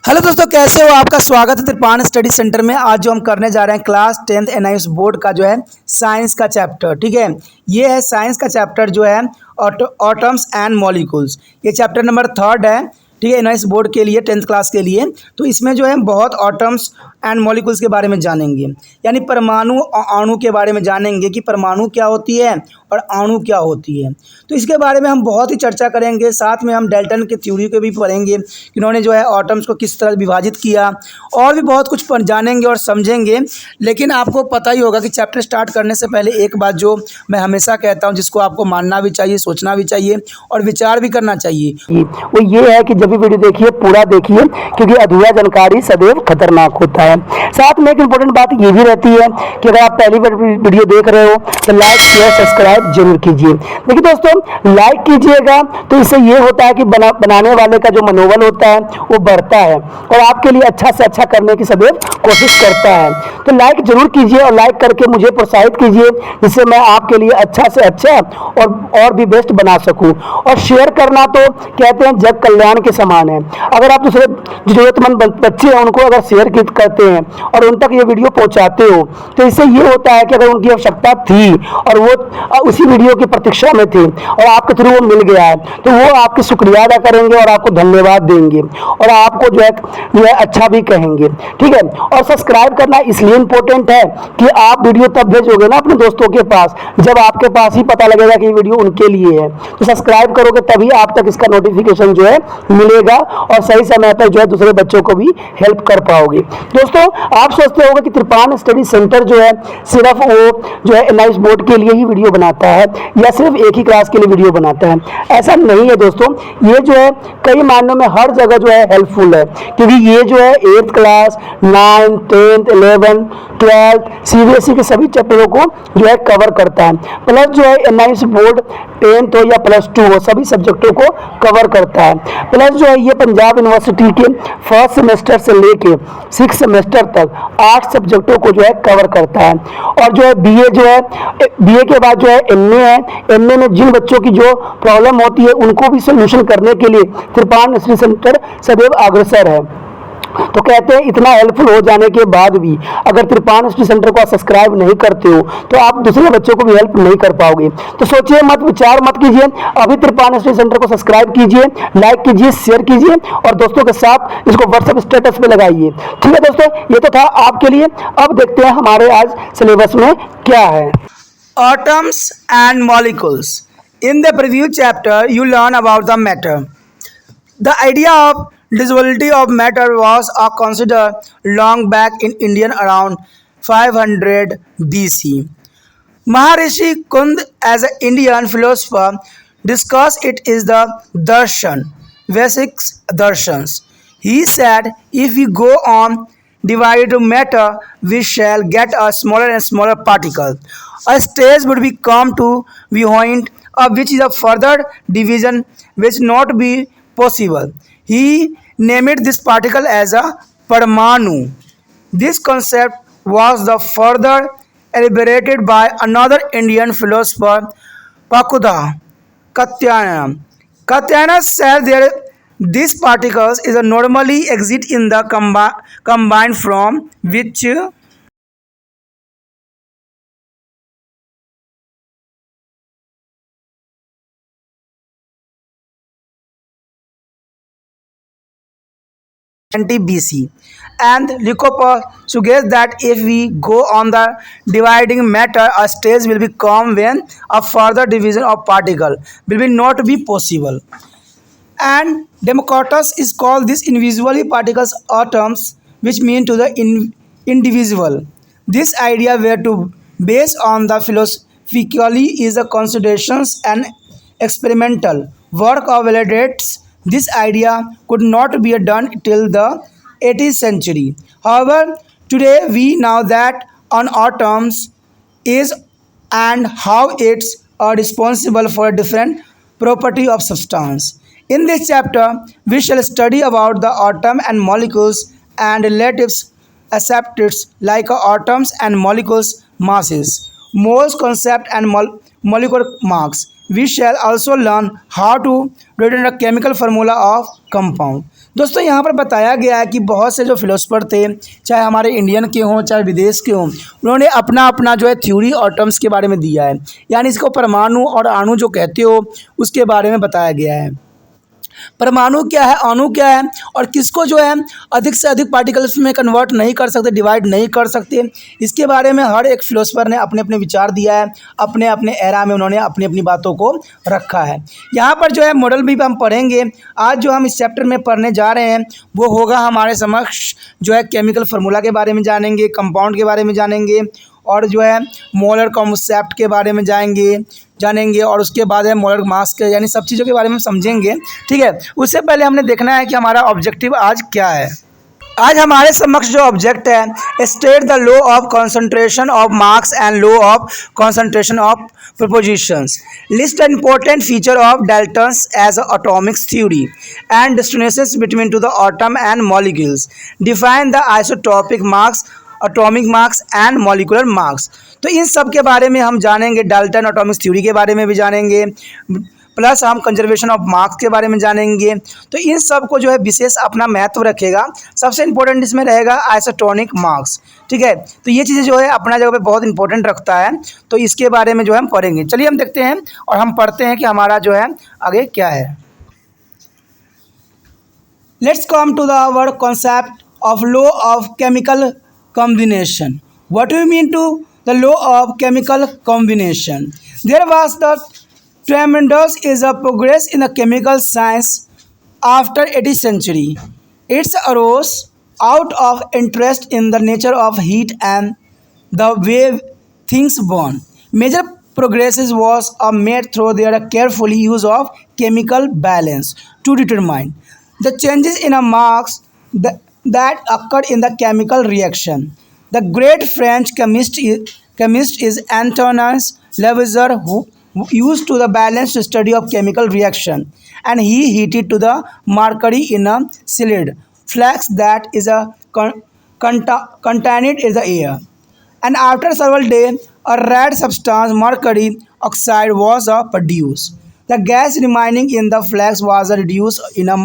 Hello दोस्तों, कैसे हो? आपका स्वागत है त्रिपाण स्टडी सेंटर में। आज जो हम करने जा रहे हैं क्लास 10th एनआईएस बोर्ड का जो है साइंस का चैप्टर। ठीक है, ये है साइंस का चैप्टर जो है ऑटम्स एंड मॉलिक्यूल्स। ये चैप्टर नंबर 3 है। ठीक है, एनआईएस बोर्ड के लिए 10th क्लास के लिए। तो इसमें जो है बहुत ऑटम्स एंड मॉलिक्यूल्स के बारे में जानेंगे, यानी परमाणु और अणु के बारे में जानेंगे कि परमाणु क्या होती है और अणु क्या होती है। तो इसके बारे में हम बहुत ही चर्चा करेंगे। साथ में हम डेल्टन के थ्योरी को भी पढ़ेंगे, इन्होंने जो है एटम्स को किस तरह विभाजित किया, और भी बहुत कुछ जानेंगे और समझेंगे। लेकिन आपको पता ही होगा कि चैप्टर स्टार्ट करने से पहले एक बात जो मैं हमेशा कहता हूं, जिसको आपको मानना भी चाहिए, सोचना भी चाहिए और विचार भी करना चाहिए, वो ये है कि जब भी वीडियो देखिए पूरा देखिए, क्योंकि अधूरा जानकारी सदैव खतरनाक होता है। साथ में एक इम्पोर्टेंट बात ये भी रहती है कि अगर आप पहली बार वीडियो देख रहे हो तो लाइक शेयर सब्सक्राइब जरूर कीजिए। देखिए दोस्तों, लाइक कीजिएगा तो इससे ये होता है कि बनाने वाले का जो मनोबल होता है वो बढ़ता है और आपके लिए अच्छा से अच्छा करने की सदैव कोशिश करता है। तो लाइक जरूर कीजिए और लाइक करके मुझे प्रोत्साहित कीजिए, जिससे मैं आपके लिए अच्छा से अच्छा और भी बेस्ट बना सकूं। और शेयर करना तो कहते हैं जग कल्याण के समान है। अगर आप दूसरे जरूरतमंद बच्चे हैं उनको अगर शेयर करते हैं और उन तक ये वीडियो पहुंचाते हो, तो इससे ये होता है कि अगर उनकी आवश्यकता थी और वो उसी वीडियो की प्रतीक्षा में थे और आपके थ्रू वो मिल गया है, तो वो आपकी शुक्रिया अदा करेंगे और आपको धन्यवाद देंगे और आपको जो है अच्छा भी कहेंगे। ठीक है, और सब्सक्राइब करना इसलिए इम्पोर्टेंट है कि आप वीडियो तब भेजोगे ना अपने दोस्तों के पास जब आपके पास ही पता लगेगा कि ये वीडियो उनके लिए है। तो सब्सक्राइब करोगे तभी आप तक इसका नोटिफिकेशन जो है मिलेगा और सही समय पर जो है दूसरे बच्चों को भी हेल्प कर पाओगे। दोस्तों, आप सोचते होंगे कि त्रिपाण स्टडी सेंटर जो है सिर्फ वो जो है एनआईएस बोर्ड के लिए ही वीडियो बनाता है या सिर्फ एक ही क्लास के लिए वीडियो बनाता है। ऐसा नहीं है दोस्तों, ये जो है कई मायनों में हर जगह जो है हेल्पफुल है, क्योंकि ये जो है 8th class 9th 10th 11th 12th CBSE के सभी चैप्टरों को जो है कवर करता है। प्लस जो है एनआईएस बोर्ड 10th हो या +2 हो सभी सब्जेक्टों को कवर करता है। प्लस जो है ये पंजाब यूनिवर्सिटी के फर्स्ट सेमेस्टर से लेके 6th सेमेस्टर तक 8 सब्जेक्टों को जो है कवर करता है। और जो है बीए जो है बीए के बाद जो है एमए है। एमए में जिन बच्चों की जो प्रॉब्लम होती है उनको भी सोल्यूशन करने के लिए त्रिपाण स्टडी सेंटर सदैव अग्रसर है। तो कहते हैं इतना हेल्पफुल हो जाने के बाद भी अगर त्रिपाण स्टडी सेंटर को आप सब्सक्राइब नहीं करते हो तो आप दूसरे बच्चों को भी हेल्प नहीं कर पाओगे। तो सोचिए मत, विचार मत कीजिए, अभी त्रिपाण स्टडी सेंटर को सब्सक्राइब कीजिए, लाइक कीजिए, शेयर कीजिए और दोस्तों के साथ इसको व्हाट्सएप स्टेटस पे लगाइए। ठीक है दोस्तों, ये तो था आपके लिए। अब देखते हैं हमारे आज सिलेबस में क्या है। atoms and molecules. In the previous chapter you learn about the matter. The idea of divisibility of matter was considered long back in India around 500 BC. Maharishi Kund, as an Indian philosopher, discussed it is the darshan, Vedic darshans. He said, if we go on divided matter, we shall get a smaller and smaller particle. A stage would be come to behind of which is a further division which not be possible. He named this particle as a Parmanu. This concept was the further elaborated by another Indian philosopher, Pakuda Katyayana. Katyayana said there these particles is a normally exist in the combined from which BC, and Lycopa suggests that if we go on the dividing matter, a stage will become when a further division of particle will be not be possible. And Democritus is called this invisible particles atoms, which mean to the indivisible. This idea were to based on the philosophically is a considerations and experimental work of validates this idea could not be done till the 18th century. However, today we know that an atoms is and how it's responsible for a different property of substance. In this chapter, we shall study about the atom and molecules and relative aspects like atoms and molecules masses, moles concept and molecular marks. We shall also learn how to write a chemical formula of compound. दोस्तों यहाँ पर बताया गया है कि बहुत से जो फिलोसफर थे, चाहे हमारे इंडियन के हों चाहे विदेश के हों, उन्होंने अपना अपना जो है थ्योरी और टर्म्स के बारे में दिया है। यानी इसको परमाणु और अणु जो कहते हो उसके बारे में बताया गया है। परमाणु क्या है, अणु क्या है, और किसको जो है अधिक से अधिक पार्टिकल्स में कन्वर्ट नहीं कर सकते, डिवाइड नहीं कर सकते, इसके बारे में हर एक फिलोसफर ने अपने अपने विचार दिया है। अपने अपने एरा में उन्होंने अपनी अपनी बातों को रखा है। यहाँ पर जो है मॉडल भी हम पढ़ेंगे। आज जो हम इस चैप्टर में पढ़ने जा रहे हैं वो होगा हमारे समक्ष जो है केमिकल फार्मूला के बारे में जानेंगे, कंपाउंड के बारे में जानेंगे, और जो है मोलर कॉन्सेप्ट के बारे में जानेंगे और उसके बाद है मोलर मास के, यानी सब चीज़ों के बारे में समझेंगे। ठीक है, उससे पहले हमने देखना है कि हमारा ऑब्जेक्टिव आज क्या है। आज हमारे समक्ष जो ऑब्जेक्ट है, state the law of concentration of mass and law of concentration of propositions, list an important feature of Dalton's as atomic theory and distinctions between to the atom and molecules, define the isotopic mass, atomic mass and molecular mass. तो इन सब के बारे में हम जानेंगे, Dalton atomic theory के बारे में भी जानेंगे, प्लस हम कंजर्वेशन ऑफ मार्क्स के बारे में जानेंगे। तो इन सब को जो है विशेष अपना महत्व रखेगा। सबसे इंपॉर्टेंट इसमें रहेगा आइसोटोनिक मार्क्स। ठीक है, तो ये चीज़ें जो है अपना जगह पे बहुत इंपॉर्टेंट रखता है, तो इसके बारे में जो है हम पढ़ेंगे। चलिए हम देखते हैं और हम पढ़ते हैं कि हमारा जो है आगे क्या है। Let's come to the our concept of law of chemical combination. What do you mean to the law of chemical combination? There was the tremendous is a progress in the chemical science after 18th century. It arose out of interest in the nature of heat and the way things burn. Major progresses was made through their careful use of chemical balance to determine the changes in a marks that occurred in the chemical reaction. The great French chemist is Antonin Lavoisier, who used to the balanced study of chemical reaction, and he heated to the mercury in a solid flux that is a contained in the air. And after several days, a red substance, mercury oxide, was produced. The gas remaining in the flux was reduced in a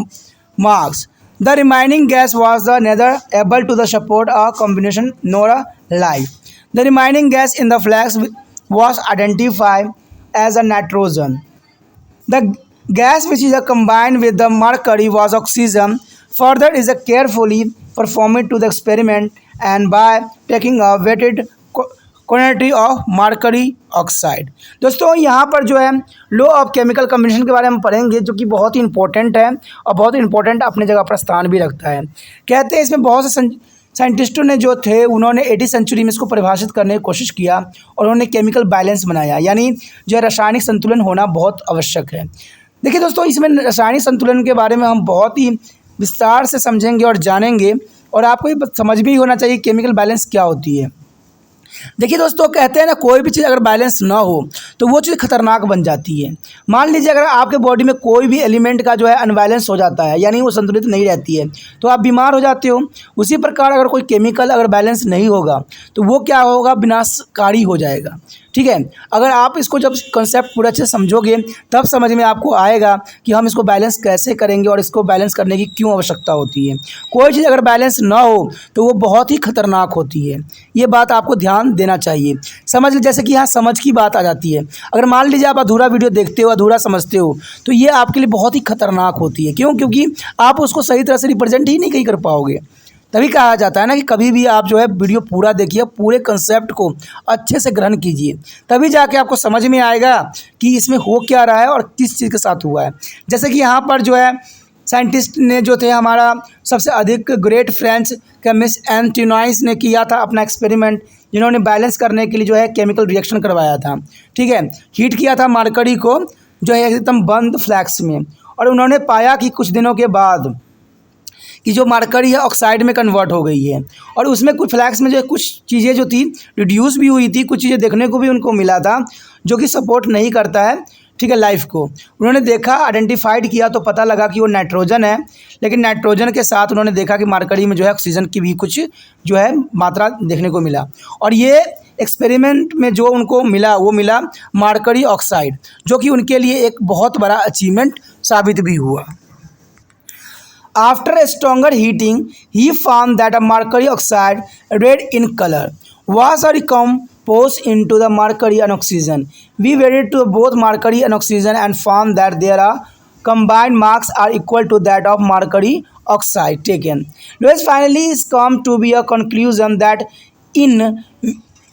marks. The remaining gas was neither able to support a combination nor a life. The remaining gas in the flux was identified as a nitrogen. The gas which is combined with the mercury was oxygen. Further is carefully performed to the experiment and by taking a weighted quantity of mercury oxide. दोस्तों यहाँ पर जो है law of chemical combination के बारे में पढ़ेंगे, जो कि बहुत ही इंपॉर्टेंट है और बहुत इंपॉर्टेंट अपने जगह पर स्थान भी रखता है। कहते हैं इसमें बहुत से साइंटिस्टों ने जो थे उन्होंने 18वीं सेंचुरी में इसको परिभाषित करने की कोशिश किया और उन्होंने केमिकल बैलेंस बनाया, यानी जो रासायनिक संतुलन होना बहुत आवश्यक है। देखिए दोस्तों, इसमें रासायनिक संतुलन के बारे में हम बहुत ही विस्तार से समझेंगे और जानेंगे, और आपको ये समझ भी होना चाहिए केमिकल बैलेंस क्या होती है। देखिए दोस्तों, कहते हैं ना, कोई भी चीज़ अगर बैलेंस ना हो तो वो चीज़ खतरनाक बन जाती है। मान लीजिए अगर आपके बॉडी में कोई भी एलिमेंट का जो है अनबैलेंस हो जाता है, यानी वो संतुलित नहीं रहती है, तो आप बीमार हो जाते हो। उसी प्रकार अगर कोई केमिकल अगर बैलेंस नहीं होगा तो वो क्या होगा, विनाशकारी हो जाएगा। ठीक है, अगर आप इसको जब कॉन्सेप्ट पूरा अच्छे से समझोगे तब समझ में आपको आएगा कि हम इसको बैलेंस कैसे करेंगे और इसको बैलेंस करने की क्यों आवश्यकता होती है। कोई चीज़ अगर बैलेंस ना हो तो वो बहुत ही खतरनाक होती है। ये बात आपको ध्यान देना चाहिए। समझ जैसे कि यहाँ समझ की बात आ जाती है। अगर मान लीजिए आप अधूरा वीडियो देखते हो, अधूरा समझते हो, तो ये आपके लिए बहुत ही खतरनाक होती है। क्यों? क्योंकि आप उसको सही तरह से रिप्रेजेंट ही नहीं कर पाओगे। तभी कहा जाता है ना कि कभी भी आप जो है वीडियो पूरा देखिए, पूरे कंसेप्ट को अच्छे से ग्रहण कीजिए, तभी जाके आपको समझ में आएगा कि इसमें हो क्या रहा है और किस चीज़ के साथ हुआ है। जैसे कि यहाँ पर जो है साइंटिस्ट ने जो थे, हमारा सबसे अधिक ग्रेट फ्रेंच केमिस्ट एंटोनाइस ने किया था अपना एक्सपेरिमेंट, जिन्होंने बैलेंस करने के लिए जो है केमिकल रिएक्शन करवाया था। ठीक है, हीट किया था मरकरी को जो है एकदम बंद फ्लैक्स में, और उन्होंने पाया कि कुछ दिनों के बाद कि जो मरकरी है ऑक्साइड में कन्वर्ट हो गई है, और उसमें कुछ फ्लैक्स में जो है कुछ चीज़ें जो थी रिड्यूस भी हुई थी, कुछ चीज़ें देखने को भी उनको मिला था जो कि सपोर्ट नहीं करता है, ठीक है, लाइफ को। उन्होंने देखा, आइडेंटिफाइड किया तो पता लगा कि वो नाइट्रोजन है, लेकिन नाइट्रोजन के साथ उन्होंने देखा कि मरकरी में जो है ऑक्सीजन की भी कुछ जो है मात्रा देखने को मिला, और ये एक्सपेरिमेंट में जो उनको मिला वो मिला मरकरी ऑक्साइड, जो कि उनके लिए एक बहुत बड़ा अचीवमेंट साबित भी हुआ। After a stronger heating, he found that a mercury oxide, red in color, was decomposed into the mercury and oxygen. We weighed to both mercury and oxygen and found that their combined marks are equal to that of mercury oxide taken. Lewis finally is come to be a conclusion that in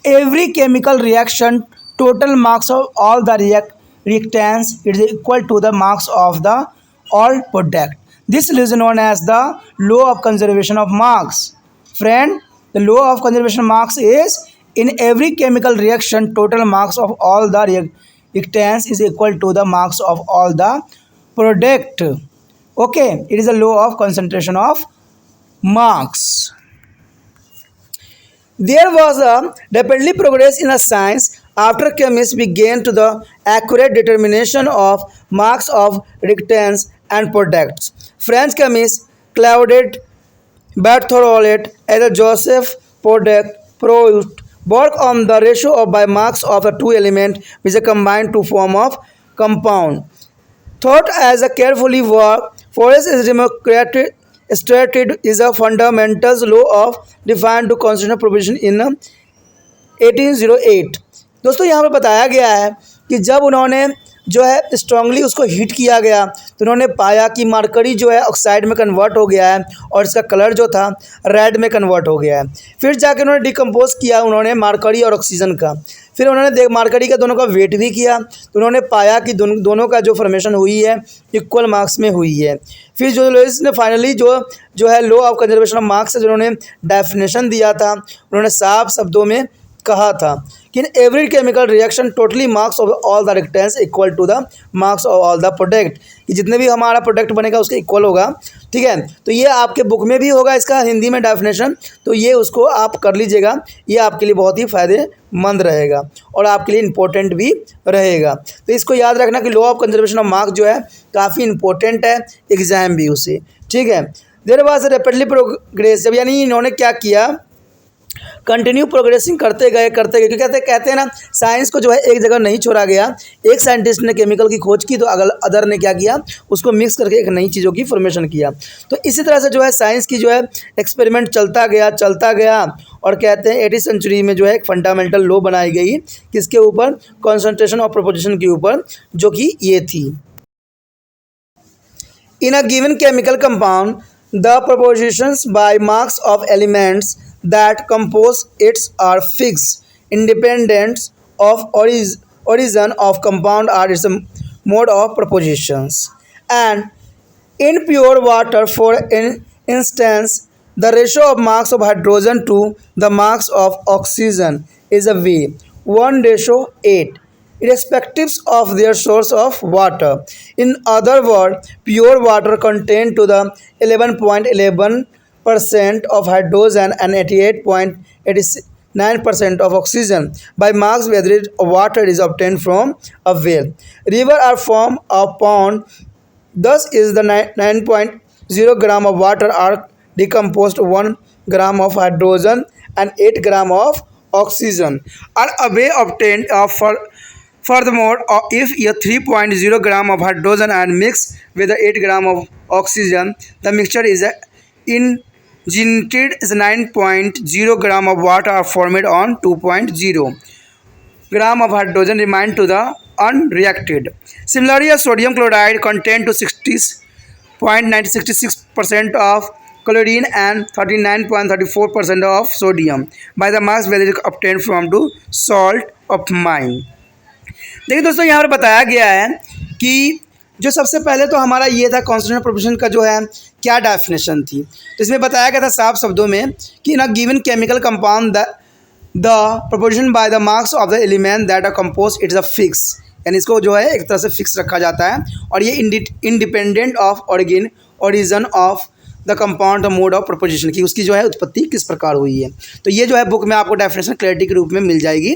every chemical reaction, total marks of all the reactants is equal to the marks of the all product. This is known as the law of conservation of marks. Friend, the law of conservation of marks is in every chemical reaction, total marks of all the reactants is equal to the marks of all the product. Okay, it is a law of concentration of marks. There was a rapidly progress in the science after chemists began to the accurate determination of marks of reactants and products. French chemist Claude Berthollet and Joseph Proust worked on the ratio of by marks of the two elements which are combined to form of compound. Thought as a carefully work, forest is democratic stated is a fundamental law of defined to constitutional provision in 1808. दोस्तों यहाँ पर बताया गया है कि जब उन्होंने जो है स्ट्रांगली उसको हीट किया गया तो उन्होंने पाया कि मरकरी जो है ऑक्साइड में कन्वर्ट हो गया है और इसका कलर जो था रेड में कन्वर्ट हो गया है। फिर जाके उन्होंने डिकम्पोज किया उन्होंने मरकरी और ऑक्सीजन का। फिर उन्होंने मरकरी का दोनों का वेट भी किया तो उन्होंने पाया कि दोनों का जो फॉर्मेशन हुई है इक्वल मार्क्स में हुई है। फिर जो लुईस ने फाइनली जो है law of conservation of marks से जिन्होंने डेफिनेशन दिया था, उन्होंने साफ शब्दों में कहा था कि in every chemical reaction totally mass of all the reactants equal to the marks of all the product, कि जितने भी हमारा प्रोडक्ट बनेगा उसके इक्वल होगा। ठीक है, तो ये आपके बुक में भी होगा इसका हिंदी में डेफिनेशन, तो ये उसको आप कर लीजिएगा, ये आपके लिए बहुत ही फ़ायदेमंद रहेगा और आपके लिए इम्पोर्टेंट भी रहेगा। तो इसको याद रखना कि law of conservation of marks जो है काफ़ी इंपॉर्टेंट है, एग्जाम भी उसे। ठीक है, देयर वाज रैपिडली प्रोग्रेस, जब यानी इन्होंने क्या किया कंटिन्यू प्रोग्रेसिंग करते गए क्योंकि कहते हैं ना साइंस को जो है एक जगह नहीं छोड़ा गया। एक साइंटिस्ट ने केमिकल की खोज की तो अदर ने क्या किया उसको मिक्स करके एक नई चीज़ों की फॉर्मेशन किया। तो इसी तरह से जो है साइंस की जो है एक्सपेरिमेंट चलता गया और कहते हैं 18वीं सेंचुरी में जो है एक फंडामेंटल लॉ बनाई गई किसके ऊपर, कॉन्सेंट्रेशन ऑफ प्रोपोजिशन के ऊपर, जो कि ये थी in a given chemical compound the propositions by marks of elements that compose it are fixed, independent of origin of compound are its mode of propositions. And in pure water, for instance, the ratio of marks of hydrogen to the marks of oxygen is a V 1:8. Irrespective of their source of water. In other words, pure water contains to the 11.11% of hydrogen and 88.89% of oxygen by marks whether water is obtained from a well, river or from a pond. Thus is the 9.0 gram of water are decomposed 1 gram of hydrogen and 8 gram of oxygen are away obtained Furthermore, if a 3.0 gram of hydrogen and mixed with 8 gram of oxygen, the mixture is injected is 9.0 gram of water are formed on 2.0 gram of hydrogen remain to the unreacted. Similarly, a sodium chloride contains to 60.966% of chlorine and 39.34% of sodium by the marks whether obtained from the salt of mine. देखिए दोस्तों, यहाँ पर बताया गया है कि जो सबसे पहले तो हमारा ये था कॉन्स्टेंट प्रोपोर्शन का जो है क्या डेफिनेशन थी। तो इसमें बताया गया था साफ शब्दों में कि in a given chemical compound the proportion by the marks of the element that are compose it's a fix, यानी इसको जो है एक तरह से फिक्स रखा जाता है और ये independent of origin of the compound the mode of proposition की उसकी जो है उत्पत्ति किस प्रकार हुई है। तो ये जो है बुक में आपको डेफिनेशन क्लैरिटी के रूप में मिल जाएगी।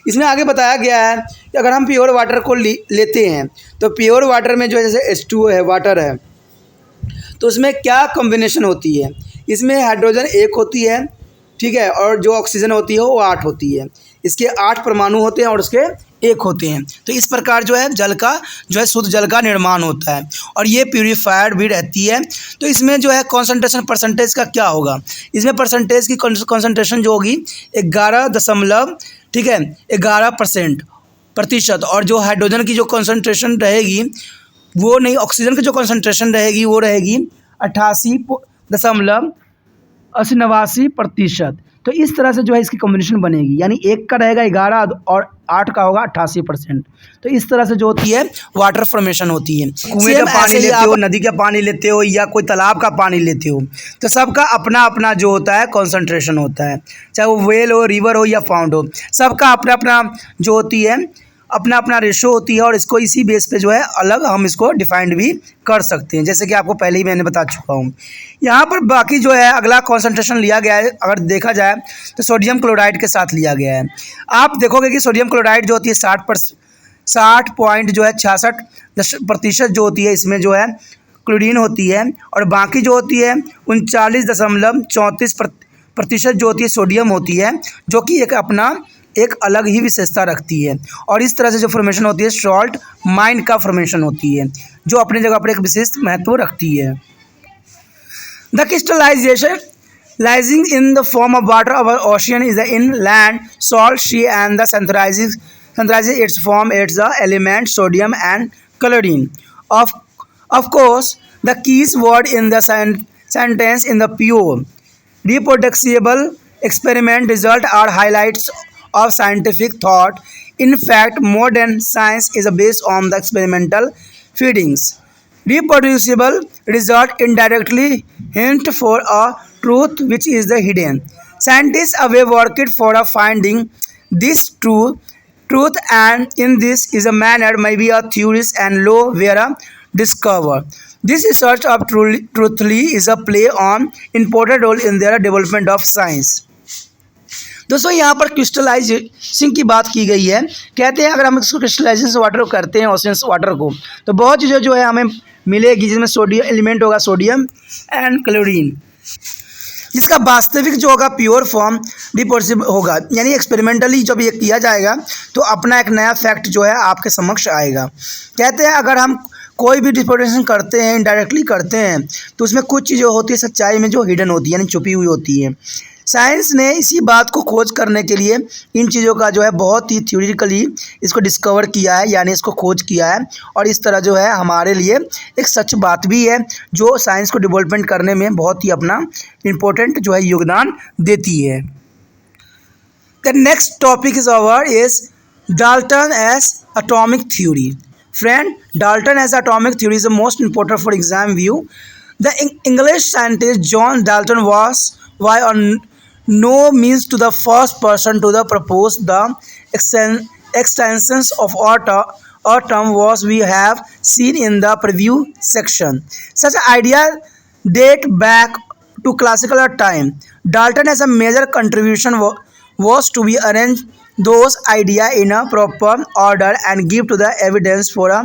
इसमें आगे बताया गया है कि अगर हम प्योर वाटर को लेते हैं तो प्योर वाटर में जो है जैसे H2O है, वाटर है, तो उसमें क्या कॉम्बिनेशन होती है, इसमें हाइड्रोजन 1 होती है, ठीक है, और जो ऑक्सीजन होती है वो 8 होती है। इसके 8 परमाणु होते हैं और उसके एक होते हैं। तो इस प्रकार जो है जल का जो है शुद्ध जल का निर्माण होता है और ये प्यूरिफाइड भी रहती है। तो इसमें जो है कॉन्सेंट्रेशन परसेंटेज का क्या होगा, इसमें परसेंटेज की कॉन्सेंट्रेशन जो होगी 11 दशमलव, ठीक है, 11% प्रतिशत, और जो हाइड्रोजन की जो कॉन्सेंट्रेशन रहेगी वो नहीं, ऑक्सीजन की जो कॉन्सेंट्रेशन रहेगी वो रहेगी 88.89%। तो इस तरह से जो है इसकी कॉम्बिनेशन बनेगी, यानी एक का रहेगा 11 और 8 का होगा 88%। तो इस तरह से जो होती है वाटर फॉर्मेशन होती है। कुएं का पानी लेते हो, नदी का पानी लेते हो या कोई तालाब का पानी लेते हो, तो सबका अपना अपना जो होता है कॉन्सेंट्रेशन होता है, चाहे वो वेल हो, रिवर हो या फाउंड हो, सबका अपना अपना जो होती है अपना अपना रेशो होती है। और इसको इसी बेस पे जो है अलग हम इसको डिफाइंड भी कर सकते हैं, जैसे कि आपको पहले ही मैंने बता चुका हूँ। यहाँ पर बाकी जो है अगला कॉन्सेंट्रेशन लिया गया है, अगर देखा जाए तो सोडियम क्लोराइड के साथ लिया गया है। आप देखोगे कि सोडियम क्लोराइड जो होती है 60 पॉइंट जो है 66% जो होती है, इसमें जो है क्लोरीन होती है, और बाकी जो होती है 39.34% जो होती है सोडियम होती है, जो कि एक अलग ही विशेषता रखती है। और इस तरह से जो फॉर्मेशन होती है सॉल्ट माइन का फॉर्मेशन होती है, जो अपनी जगह पर एक विशिष्ट महत्व रखती है। The crystallization lysing in the form of water over ocean is the inland salt she and the synthesizes its form its the element sodium and chlorine. Of course, the keys word in the sentence in the pure reproducible experiment result are highlights of scientific thought. In fact, modern science is based on the experimental findings. Reproducible result indirectly hint for a truth which is the hidden. Scientists have worked for a finding this truth, and in this is a manner maybe a theories and law were discovered. This research of truthfully is a play on important role in their development of science. दोस्तों यहाँ पर crystallisation की बात की गई है। कहते हैं अगर हम इसको क्रिस्टलाइजेशन वाटर को करते हैं, ओशियन वाटर को, तो बहुत चीज़ें जो है हमें मिलेगी, जिसमें सोडियम एलिमेंट होगा, सोडियम एंड क्लोरीन, जिसका वास्तविक जो होगा प्योर फॉर्म रिपोर्सिबल होगा, यानी एक्सपेरिमेंटली जब ये किया जाएगा तो अपना एक नया फैक्ट जो है आपके समक्ष आएगा। कहते हैं अगर हम कोई भी रिप्रोडक्शन करते हैं, इनडायरेक्टली करते हैं, तो उसमें कुछ चीज़ें होती है सच्चाई में जो हिडन होती है, यानी छुपी हुई होती है। साइंस ने इसी बात को खोज करने के लिए इन चीज़ों का जो है बहुत ही थ्योरेटिकली इसको डिस्कवर किया है, यानी इसको खोज किया है, और इस तरह जो है हमारे लिए एक सच बात भी है, जो साइंस को डेवलपमेंट करने में बहुत ही अपना इम्पोर्टेंट जो है योगदान देती है। The next topic is our is Dalton as atomic theory. Friend, Dalton as atomic theory is the most important for exam view. The English scientist John Dalton was by no means to the first person to the propose the extensions of atom was we have seen in the preview section. Such idea date back to classical time. Dalton as a major contribution was to be arranged those idea in a proper order and give to the evidence for a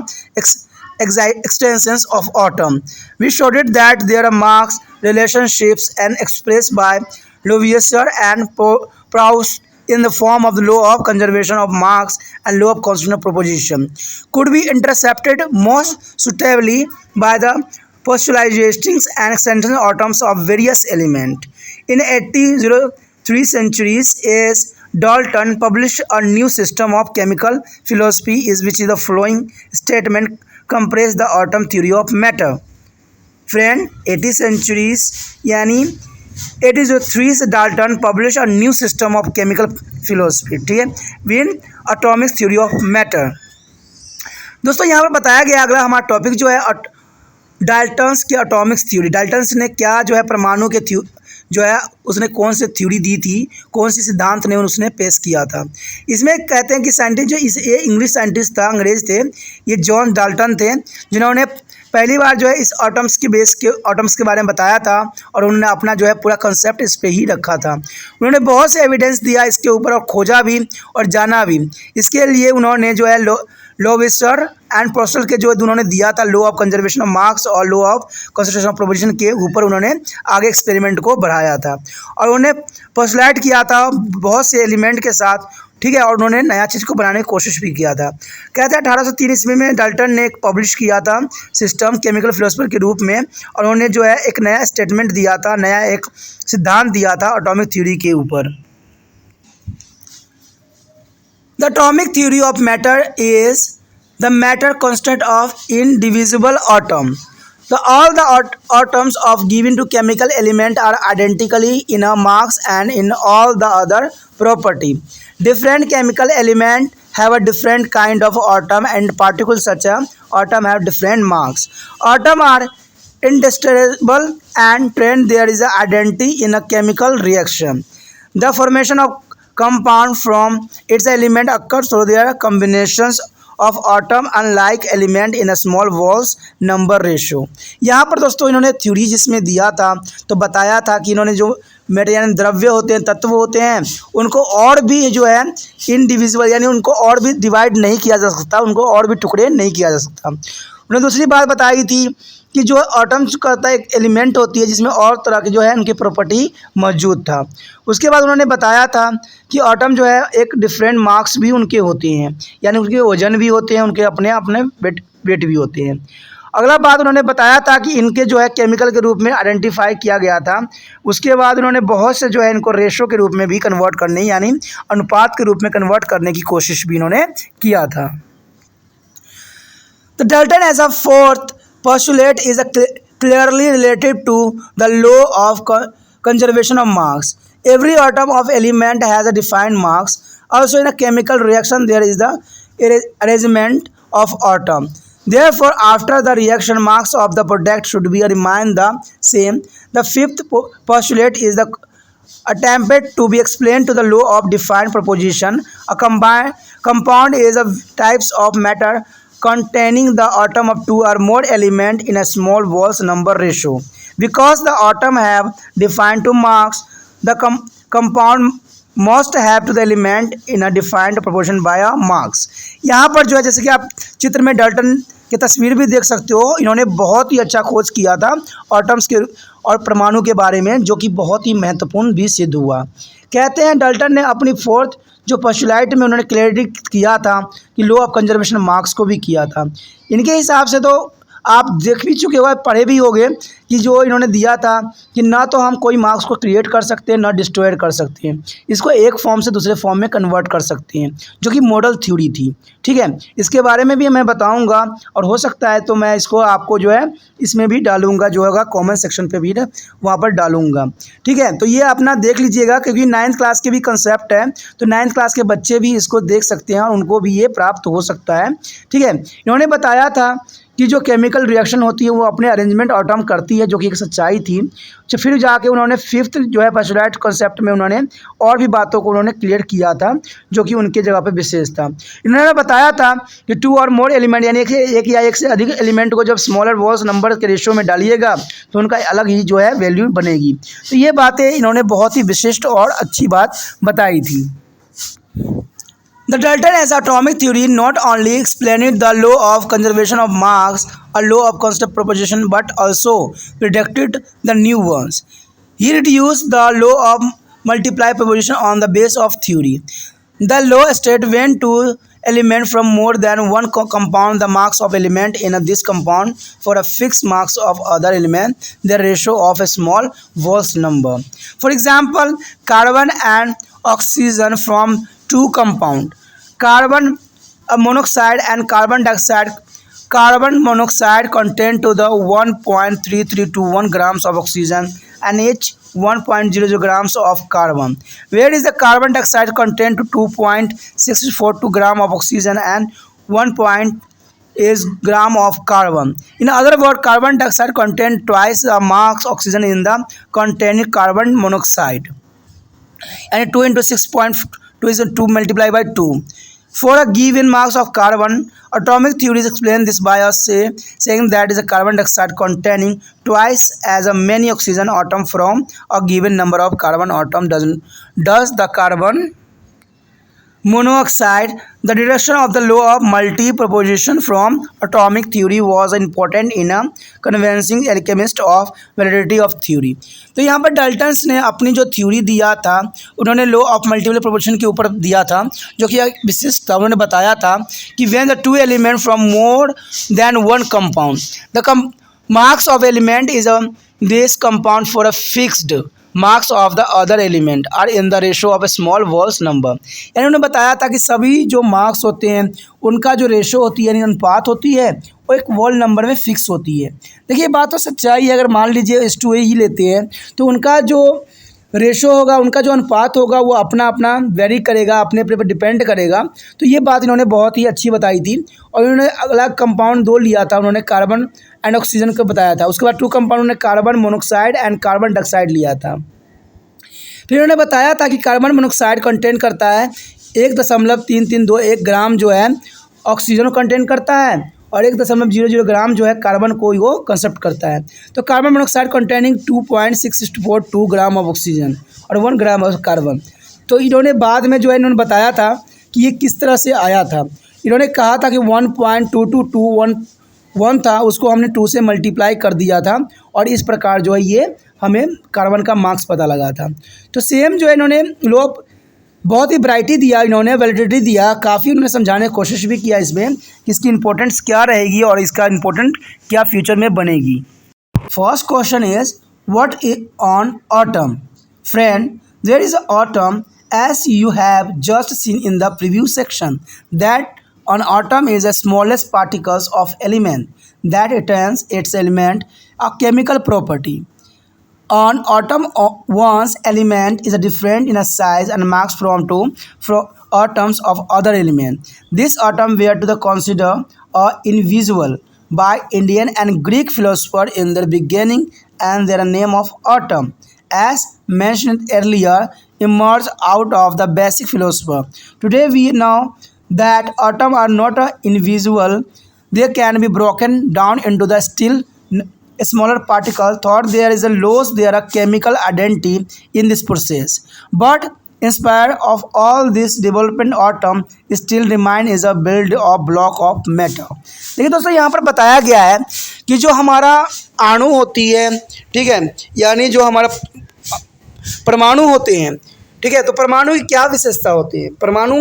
extensions of atom. We showed it that there are marks relationships and expressed by Lavoisier and Proust in the form of the law of conservation of marks and law of conservation of proposition could be intercepted most suitably by the postulations and extension atoms of various elements. In 1803 centuries is Dalton published a new system of chemical philosophy is which is the following statement compress the atom theory of matter. Friend, 80 centuries यानी 1803 से Dalton publish a new system of chemical philosophy, ठीक है, win atomic theory of matter. दोस्तों यहाँ पर बताया गया अगला हमारा टॉपिक जो है डाल्टन्स की एटॉमिक थ्योरी। डाल्टन्स ने क्या जो है परमाणु के जो है उसने कौन सी थ्योरी दी थी, कौन सी सिद्धांत ने उसने पेश किया था। इसमें कहते हैं कि साइंटिस्ट जो ये इंग्लिश साइंटिस्ट था, अंग्रेज थे, ये जॉन डाल्टन थे, जिन्होंने पहली बार जो है इस एटम्स के बारे में बताया था, और उन्होंने अपना जो है पूरा कंसेप्ट इस पे ही रखा था। उन्होंने बहुत से एविडेंस दिया इसके ऊपर और खोजा भी और जाना भी। इसके लिए उन्होंने जो है लोवेसर एंड पोस्टल के जो उन्होंने दिया था law of conservation of marks और law of concentration of proposition के ऊपर उन्होंने आगे एक्सपेरिमेंट को बढ़ाया था और उन्होंने पोस्टुलेट किया था बहुत से एलिमेंट के साथ, ठीक है, और उन्होंने नया चीज़ को बनाने की कोशिश भी किया था। कहते हैं 1803 ईस्वी में डाल्टन ने एक पब्लिश किया था सिस्टम केमिकल फिलोसफर के रूप में, और उन्होंने जो है एक नया स्टेटमेंट दिया था, नया एक सिद्धांत दिया था एटॉमिक थ्योरी के ऊपर। The atomic theory of matter is the matter constant of indivisible atom. All the atoms of given to chemical element are identically in a mass and in all the other property. Different chemical element have a different kind of atom and particles such a atom have different mass. Atom are indestructible and trend there is a identity in a chemical reaction. The formation of compound from its element occurs through their combinations of atom unlike element in a small whole number ratio. यहाँ पर दोस्तों इन्होंने theory जिसमें दिया था तो बताया था कि इन्होंने जो मेटर यानी द्रव्य होते हैं, तत्व होते हैं, उनको और भी जो है इनडिविजिबल यानी उनको और भी डिवाइड नहीं किया जा सकता, उनको और भी टुकड़े नहीं किया जा सकता। उन्होंने दूसरी बात बताई थी कि जो एटम्स कहता है एक एलिमेंट होती है जिसमें और तरह की जो है उनकी प्रॉपर्टी मौजूद था। उसके बाद उन्होंने बताया था कि एटम जो है एक डिफरेंट मार्क्स भी उनके होते हैं, यानी उनके वजन भी होते हैं, उनके अपने अपने वेट भी होते हैं। अगला बात उन्होंने बताया था कि इनके जो है केमिकल के रूप में आइडेंटिफाई किया गया था। उसके बाद उन्होंने बहुत से जो है इनको रेशो के रूप में भी कन्वर्ट करने यानी अनुपात के रूप में कन्वर्ट करने की कोशिश भी इन्होंने किया था। तो Dalton as a fourth postulate is clearly related to the law of conservation of mass. Every atom of element has a defined mass. Also in a chemical reaction there is the arrangement of atom. Therefore after the reaction mass of the product should be remain the same. The fifth postulate is the attempt to be explained to the law of defined proposition. A compound is a types of matter containing the atom of two or more element in a small Walsh number ratio. Because the atom have defined two mass, the compound must have to the element in a defined proportion by a mass. यहाँ पर जो है जैसे कि आप चित्र में Dalton की तस्वीर भी देख सकते हो, इन्होंने बहुत ही अच्छा खोज किया था एटम्स के और परमाणु के बारे में, जो कि बहुत ही महत्वपूर्ण भी सिद्ध हुआ। कहते हैं डाल्टन ने अपनी फोर्थ जो पोस्टुलेट में उन्होंने क्लैरिटी किया था कि लॉ ऑफ कंजर्वेशन मार्क्स को भी किया था। इनके हिसाब से तो आप देख भी चुके हो, पढ़े भी होंगे कि जो इन्होंने दिया था कि ना तो हम कोई मार्क्स को क्रिएट कर सकते हैं ना डिस्ट्रॉय कर सकते हैं, इसको एक फॉर्म से दूसरे फॉर्म में कन्वर्ट कर सकते हैं, जो कि मॉडल थ्योरी थी। ठीक है, इसके बारे में भी मैं बताऊंगा और हो सकता है तो मैं इसको आपको जो है इसमें भी डालूंगा, जो होगा कमेंट सेक्शन पे भी वहाँ पर डालूंगा। ठीक है, तो ये अपना देख लीजिएगा क्योंकि 9th क्लास के भी कंसेप्ट है, तो 9th क्लास के बच्चे भी इसको देख सकते हैं और उनको भी ये प्राप्त हो सकता है। ठीक है, इन्होंने बताया था कि जो केमिकल रिएक्शन होती है वो अपने अरेंजमेंट एटम करती है, जो कि एक सच्चाई थी। तो फिर जाके उन्होंने फिफ्थ जो है पोस्टुलेट कॉन्सेप्ट में उन्होंने और भी बातों को उन्होंने क्लियर किया था, जो कि उनके जगह पे विशेष था। इन्होंने बताया था कि टू और मोर एलिमेंट यानी एक या एक से अधिक एलिमेंट को जब स्मॉलर वॉल्स नंबर के रेशियो में डालिएगा तो उनका अलग ही जो है वैल्यू बनेगी। तो ये बातें इन्होंने बहुत ही विशिष्ट और अच्छी बात बताई थी। The Dalton as atomic theory not only explained the law of conservation of mass, a law of constant proposition, but also predicted the new ones. He reduced the law of multiply proposition on the base of theory. The law stated when two elements from more than one compound, the mass of element in this compound for a fixed mass of other element, the ratio of a small Walsh number. For example, carbon and oxygen from two compound, carbon monoxide and carbon dioxide. Carbon monoxide contain to the 1.3321 grams of oxygen and each 1.00 grams of carbon, whereas the carbon dioxide contain to 2.642 gram of oxygen and 1.8 gram of carbon. In other words, carbon dioxide contain twice the mass oxygen in the containing carbon monoxide, and 2 into 6.2 is 2 multiplied by 2. For a given mass of carbon, atomic theories explain this by us saying that is a carbon dioxide containing twice as many oxygen atom from a given number of carbon atom does the carbon monoxide. The deduction of the law of multi-proposition from atomic theory was important in a convincing alchemist of validity of theory. तो यहाँ पर Dalton's ने अपनी जो theory दिया था, उन्होंने law of multiple proportion के ऊपर दिया था, जो कि एक विशिष्ट था. उन्होंने बताया था कि when the two element from more than one compound, the marks of element is a this compound for a fixed marks of the other element are in the ratio of a small Walsh number. यानी उन्होंने बताया था कि सभी जो marks होते हैं उनका जो रेशो होती है, यानी अनुपात होती है, वो एक वॉल नंबर में फिक्स होती है. देखिए बात तो सच्चाई है. अगर मान लीजिए S2A ही लेते हैं तो उनका जो रेशो होगा, उनका जो अनुपात होगा, वो अपना अपना वेरी करेगा, अपने अपने पर डिपेंड करेगा. तो ये बात इन्होंने बहुत ही अच्छी बताई थी. और इन्होंने अलग कंपाउंड दो लिया था, उन्होंने कार्बन एंड ऑक्सीजन को बताया था. उसके बाद 2 कंपाउंड उन्होंने carbon monoxide and carbon dioxide लिया था. फिर उन्होंने बताया था कि कार्बन मोनोक्साइड कंटेन करता है 1.332 ग्राम जो है ऑक्सीजन को कंटेन करता है, और 1.00 ग्राम जो है कार्बन को वो कंसेप्ट करता है. तो carbon monoxide containing 2.642 gram of oxygen और 1 ग्राम ऑफ कार्बन. तो इन्होंने बाद में जो है इन्होंने बताया था कि ये किस तरह से आया था. इन्होंने कहा था कि 1.2221 था, उसको हमने 2 से मल्टीप्लाई कर दिया था, और इस प्रकार जो है ये हमें कार्बन का मार्क्स पता लगा था. तो सेम जो है इन्होंने लो बहुत ही वैरायटी दिया, इन्होंने वैलिडिटी दिया, काफ़ी उन्होंने समझाने की कोशिश भी किया इसमें कि इसकी इंपॉर्टेंस क्या रहेगी और इसका इंपॉर्टेंट क्या फ्यूचर में बनेगी. First question is what is an atom. Friend, there is atom as you have just seen in the previous section, that an atom is the smallest particles of element that retains its element a chemical property. An atom one's element is different in a size and mass from atoms of other element. This atom were to the consider invisible by Indian and Greek philosopher in their beginning, and their name of atom, as mentioned earlier, emerged out of the basic philosopher. Today we know that atoms are not invisible. They can be broken down into the still smaller particles. Thought there is a loss their chemical identity in this process. But in spite of all this development, atom still remain is a build of block of matter. देखिए दोस्तों, यहाँ पर बताया गया है कि जो हमारा अणु होती है, ठीक है, यानी जो हमारा परमाणु होते हैं, ठीक है, तो परमाणु की क्या विशेषता होती है, परमाणु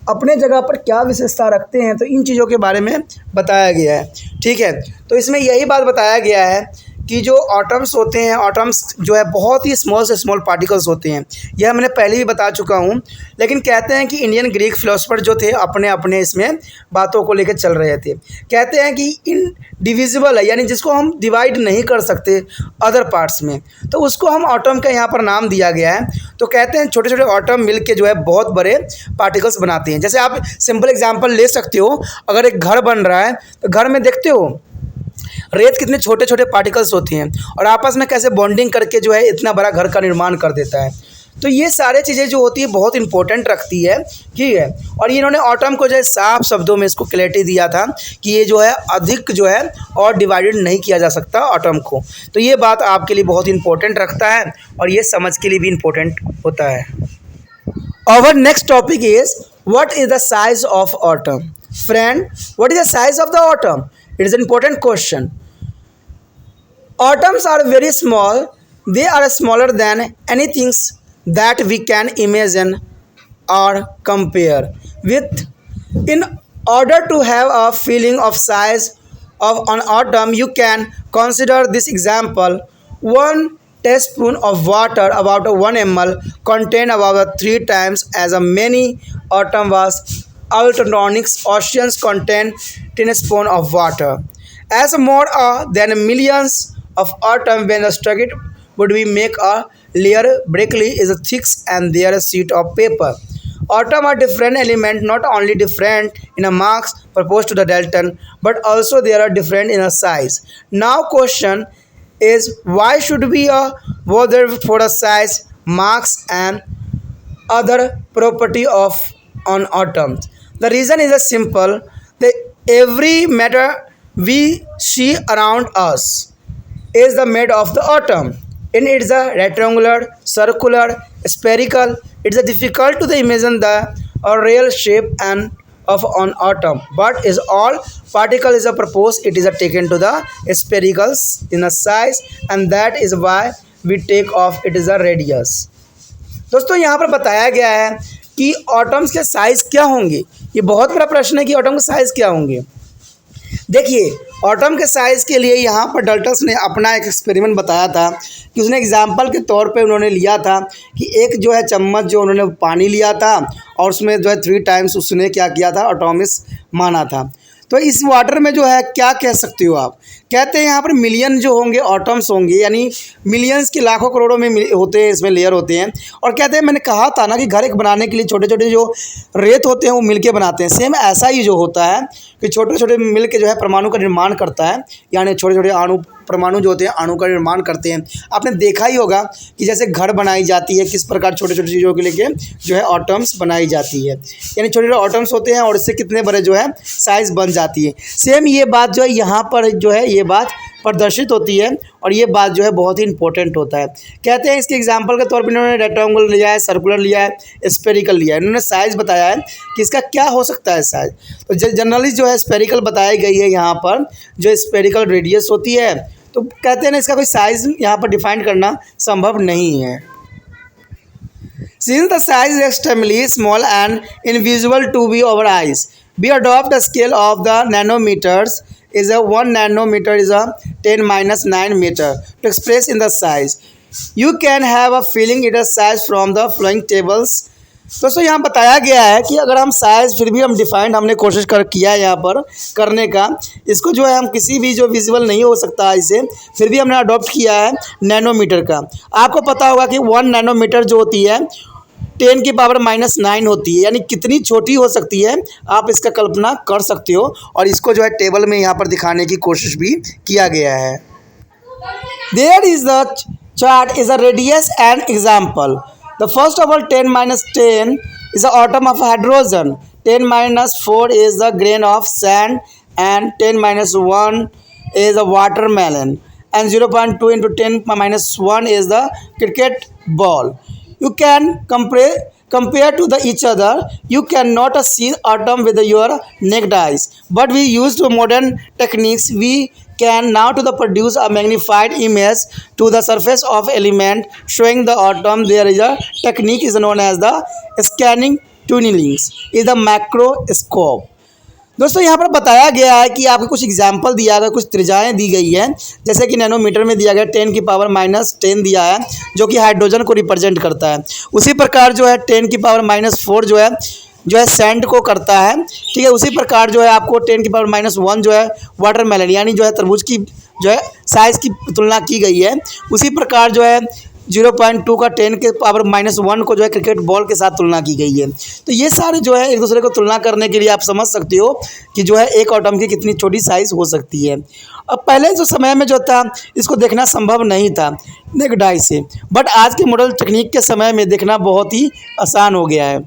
अपने जगह पर क्या विशेषता रखते हैं, तो इन चीज़ों के बारे में बताया गया है. ठीक है, तो इसमें यही बात बताया गया है कि जो एटम्स होते हैं, एटम्स जो है बहुत ही स्मॉल से स्मॉल पार्टिकल्स होते हैं. यह मैंने पहले भी बता चुका हूँ, लेकिन कहते हैं कि इंडियन ग्रीक फिलोसफर जो थे अपने अपने इसमें बातों को लेकर चल रहे थे. कहते हैं कि इनडिविजिबल है, यानी जिसको हम डिवाइड नहीं कर सकते अदर पार्ट्स में, तो उसको हम एटम का यहाँ पर नाम दिया गया है. तो कहते हैं छोटे छोटे एटम मिल के जो है बहुत बड़े पार्टिकल्स बनाते हैं. जैसे आप सिंपल एग्जाम्पल ले सकते हो, अगर एक घर बन रहा है तो घर में देखते हो रेत कितने छोटे छोटे पार्टिकल्स होते हैं, और आपस में कैसे बॉन्डिंग करके जो है इतना बड़ा घर का निर्माण कर देता है. तो ये सारे चीज़ें जो होती है बहुत इंपॉर्टेंट रखती है. ठीक है, और ये इन्होंने एटम को जो है साफ शब्दों में इसको क्लैरिटी दिया था कि ये जो है अधिक जो है और डिवाइडेड नहीं किया जा सकता एटम को. तो ये बात आपके लिए बहुत इंपॉर्टेंट रखता है, और ये समझ के लिए भी इंपॉर्टेंट होता है. Our next topic is what is the size of atom. Friend, what is the size of the atom? It is an important question. Atoms are very small. They are smaller than anything that we can imagine or compare with. In order to have a feeling of size of an atom, you can consider this example. 1 teaspoon of water, about 1 ml, contain about 3 times as many atom was ultrasonic oceans contain 10 spoon of water. As more than millions of atoms when struck would we make a layer breakly is thick and there a sheet of paper. Atoms are different elements, not only different in a mass proposed to the Dalton, but also they are different in a size. Now question is, why should we bother for a size, mass and other property of an atom? The reason is simple. Every matter we see around us is the made of the atom. And it's a rectangular, circular, spherical. It's difficult to imagine the or real shape and of an atom, but is all particle is a proposed it is a taken to the sphericals in a size, and that is why we take off it is a radius. दोस्तों यहाँ पर बताया गया है कि autumns के size क्या होंगे। ये बहुत बड़ा प्रश्न है कि ऑटम के साइज़ क्या होंगे। देखिए, ऑटम के साइज़ के लिए यहाँ पर डल्टन्स ने अपना एक एक्सपेरिमेंट बताया था कि उसने एग्जाम्पल के तौर पे उन्होंने लिया था कि एक जो है चम्मच जो उन्होंने पानी लिया था और उसमें जो है 3 टाइम्स उसने क्या किया था, एटॉमिक्स माना था। तो इस वाटर में जो है क्या कह सकते हो आप, कहते हैं यहाँ पर मिलियन जो होंगे ऑटम्स होंगे, यानी मिलियंस के लाखों करोड़ों में होते हैं, इसमें लेयर होते हैं। और कहते हैं, मैंने कहा था ना कि घर एक बनाने के लिए छोटे छोटे जो रेत होते हैं वो मिलके बनाते हैं, सेम ऐसा ही जो होता है कि छोटे छोटे मिल के जो है परमाणु का निर्माण करता है, यानी छोटे छोटे अणु परमाणु जो होते हैं अणु का निर्माण करते हैं। आपने देखा ही होगा कि जैसे घर बनाई जाती है किस प्रकार छोटे छोटे चीज़ों के लेके जो है ऑटम्स बनाई जाती है, यानी छोटे छोटे ऑटम्स होते हैं और इससे कितने बड़े जो है साइज़ बन जाती है। सेम ये बात जो है यहाँ पर जो है ये बात प्रदर्शित होती है और ये बात जो है बहुत ही इंपॉर्टेंट होता है। कहते हैं इसके एग्जांपल के तौर पर इन्होंने रेक्टेंगल लिया है, सर्कुलर लिया है, स्फेरिकल लिया है। इन्होंने साइज़ बताया है कि इसका क्या हो सकता है साइज़। तो जनरली जो है स्फेरिकल बताई गई है यहाँ पर, जो स्फेरिकल रेडियस होती है। तो कहते हैं ना इसका कोई साइज़ यहाँ पर डिफाइन करना संभव नहीं है। Since the size is extremely small and invisible to be our eyes, we adopt the scale of the nanometers. Is a 1 nanometer is a 10⁻⁹ meter to express in the size. You can have a feeling it is size from the following tables. दोस्तों यहाँ बताया गया है कि अगर हम size फिर भी हम डिफाइंड हमने कोशिश किया है यहाँ पर करने का, इसको जो है हम किसी भी जो विजुअल नहीं हो सकता इसे, फिर भी हमने अडॉप्ट किया है नैनोमीटर का। आपको पता होगा कि 1 नैनोमीटर जो होती है 10⁻⁹ होती है, यानी कितनी छोटी हो सकती है आप इसका कल्पना कर सकते हो। और इसको जो है टेबल में यहाँ पर दिखाने की कोशिश भी किया गया है। There is the chart is a radius and example. The first of all 10⁻⁻ is the atom of hydrogen, 10⁻⁴ is the grain of sand, and 10⁻⁻1 is a watermelon, and 0.2 into 10⁻⁻1 is the cricket ball. You can compare to each other. You cannot see atom with your naked eyes, but we used modern techniques. We can now to produce a magnified image to the surface of element showing the atom. There is a technique is known as the scanning tunneling is the macroscope. दोस्तों यहाँ पर बताया गया है कि आपको कुछ example दिया गया, कुछ त्रिज्याएँ दी गई हैं, जैसे कि नैनोमीटर में दिया गया 10⁻⁻10 दिया है जो कि हाइड्रोजन को रिप्रेजेंट करता है। उसी प्रकार जो है 10⁻⁻4 जो है सैंड को करता है, ठीक है। उसी प्रकार जो है आपको 10⁻⁻1 जो है वाटरमेलन यानी जो है तरबूज की जो है साइज़ की तुलना की गई है। उसी प्रकार जो है 0.2 का 10⁻⁻1 को जो है क्रिकेट बॉल के साथ तुलना की गई है। तो ये सारे जो है एक दूसरे को तुलना करने के लिए आप समझ सकते हो कि जो है एक एटम की कितनी छोटी साइज़ हो सकती है। अब पहले जो समय में जो था इसको देखना संभव नहीं था नेकेड आई से, बट आज के मॉडल टेक्निक के समय में देखना बहुत ही आसान हो गया है।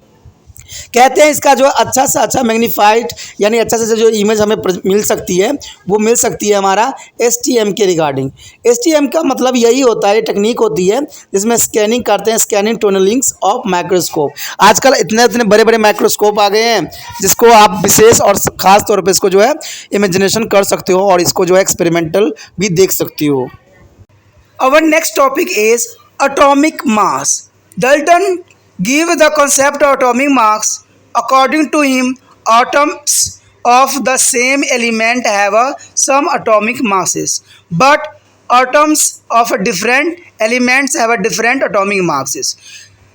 कहते हैं इसका जो अच्छा से अच्छा मैग्नीफाइड यानी अच्छा से जो इमेज हमें मिल सकती है वो मिल सकती है हमारा STM के रिगार्डिंग। STM का मतलब यही होता है, ये टेक्निक होती है जिसमें स्कैनिंग करते हैं, स्कैनिंग टनलिंग्स ऑफ माइक्रोस्कोप। आजकल इतने बड़े बड़े माइक्रोस्कोप आ गए हैं जिसको आप विशेष और ख़ास तौर पर इसको जो है इमेजिनेशन कर सकते हो और इसको जो है एक्सपेरिमेंटल भी देख सकते हो। Our next topic is atomic mass. Dalton give the concept of atomic mass. According to him, atoms of the same element have some atomic masses, but atoms of different elements have different atomic masses.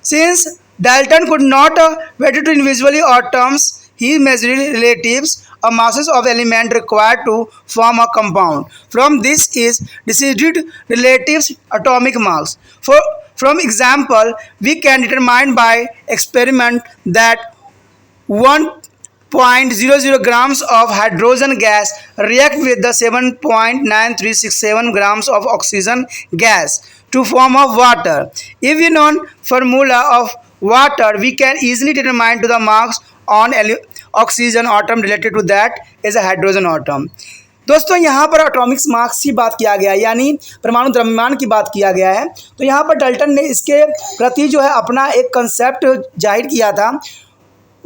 Since Dalton could not measure individually atoms, he measured relatives masses of element required to form a compound. From this is decided relatives atomic mass. From example, we can determine by experiment that 1.00 grams of hydrogen gas react with the 7.9367 grams of oxygen gas to form of water. If we know formula of water, we can easily determine to the mass on oxygen atom related to that is a hydrogen atom. दोस्तों यहाँ पर atomic mass की बात किया गया है, यानी परमाणु द्रव्यमान की बात किया गया है। तो यहाँ पर डल्टन ने इसके प्रति जो है अपना एक कंसेप्ट जाहिर किया था।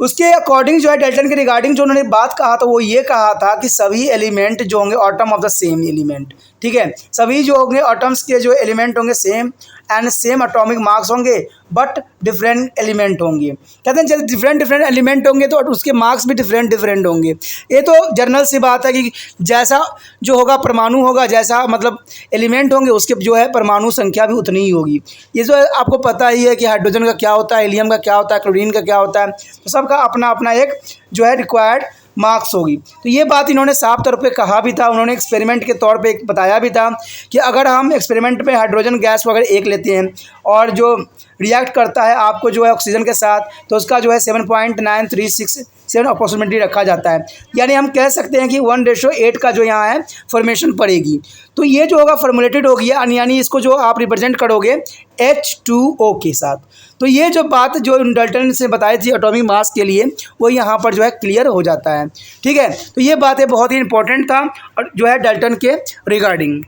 उसके अकॉर्डिंग जो है डाल्टन के रिगार्डिंग जो उन्होंने बात कहा था वो ये कहा था कि सभी एलिमेंट जो होंगे atom of the same element, ठीक है, सभी जो होंगे एटम्स के जो एलिमेंट होंगे same and same atomic marks होंगे बट डिफरेंट एलिमेंट होंगे। कहते हैं जब डिफरेंट एलिमेंट होंगे तो उसके मार्क्स भी डिफरेंट होंगे। ये तो जनरल सी बात है कि जैसा जो होगा परमाणु होगा, जैसा मतलब एलिमेंट होंगे उसके जो है परमाणु संख्या भी उतनी ही होगी। ये जो है आपको पता ही है कि हाइड्रोजन का क्या होता है, हीलियम का क्या होता है, क्लोरीन का क्या होता है, तो सबका अपना अपना एक जो है रिक्वायर्ड मार्क्स होगी। तो ये बात इन्होंने साफ तौर पे कहा भी था, उन्होंने एक्सपेरिमेंट के तौर पे बताया भी था कि अगर हम एक्सपेरिमेंट में हाइड्रोजन गैस को अगर एक लेते हैं और जो रिएक्ट करता है आपको जो है ऑक्सीजन के साथ, तो उसका जो है 7.9367 अप्रोक्सीमेटली रखा जाता है। यानी हम कह सकते हैं कि 1:8 का जो यहाँ है फॉर्मेशन पड़ेगी। तो ये जो होगा फॉर्मुलेटेड होगी, यानी इसको जो आप रिप्रेजेंट करोगे H2O के साथ। तो ये जो बात जो डाल्टन से बताई थी एटॉमिक मास के लिए वो यहाँ पर जो है क्लियर हो जाता है, ठीक है। तो ये बातें बहुत ही इंपॉर्टेंट था और जो है डाल्टन के regarding.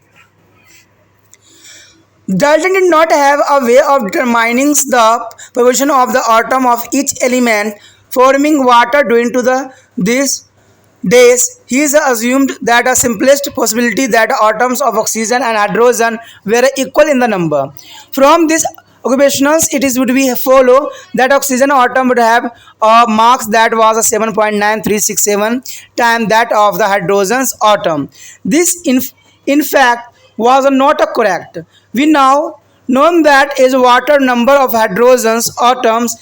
Dalton did not have a way of determining the position of the atom of each element forming water during these days. He has assumed that the simplest possibility that atoms of oxygen and hydrogen were equal in the number. From this occupations, would be follow that oxygen atom would have a mass that was 7.9367 times that of the hydrogen's atom. This in fact was not correct. We now know that is water number of hydrogen's atoms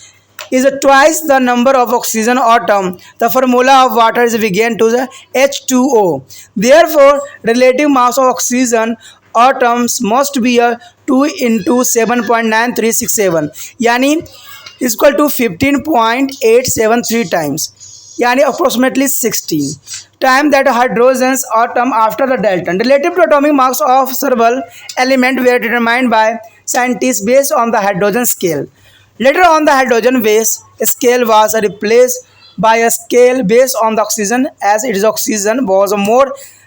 is twice the number of oxygen atom. The formula of water is began to the H2O. Therefore, relative mass of oxygen atoms must be a 2 into 7.9367 यानी equal to 15.873 times, यानी approximately 16 time that hydrogen's atom after the Dalton. Relative to atomic mass of several elements were determined by scientists based on the hydrogen scale. Later on, the hydrogen base scale was replaced by a scale based on the oxygen, as its oxygen was more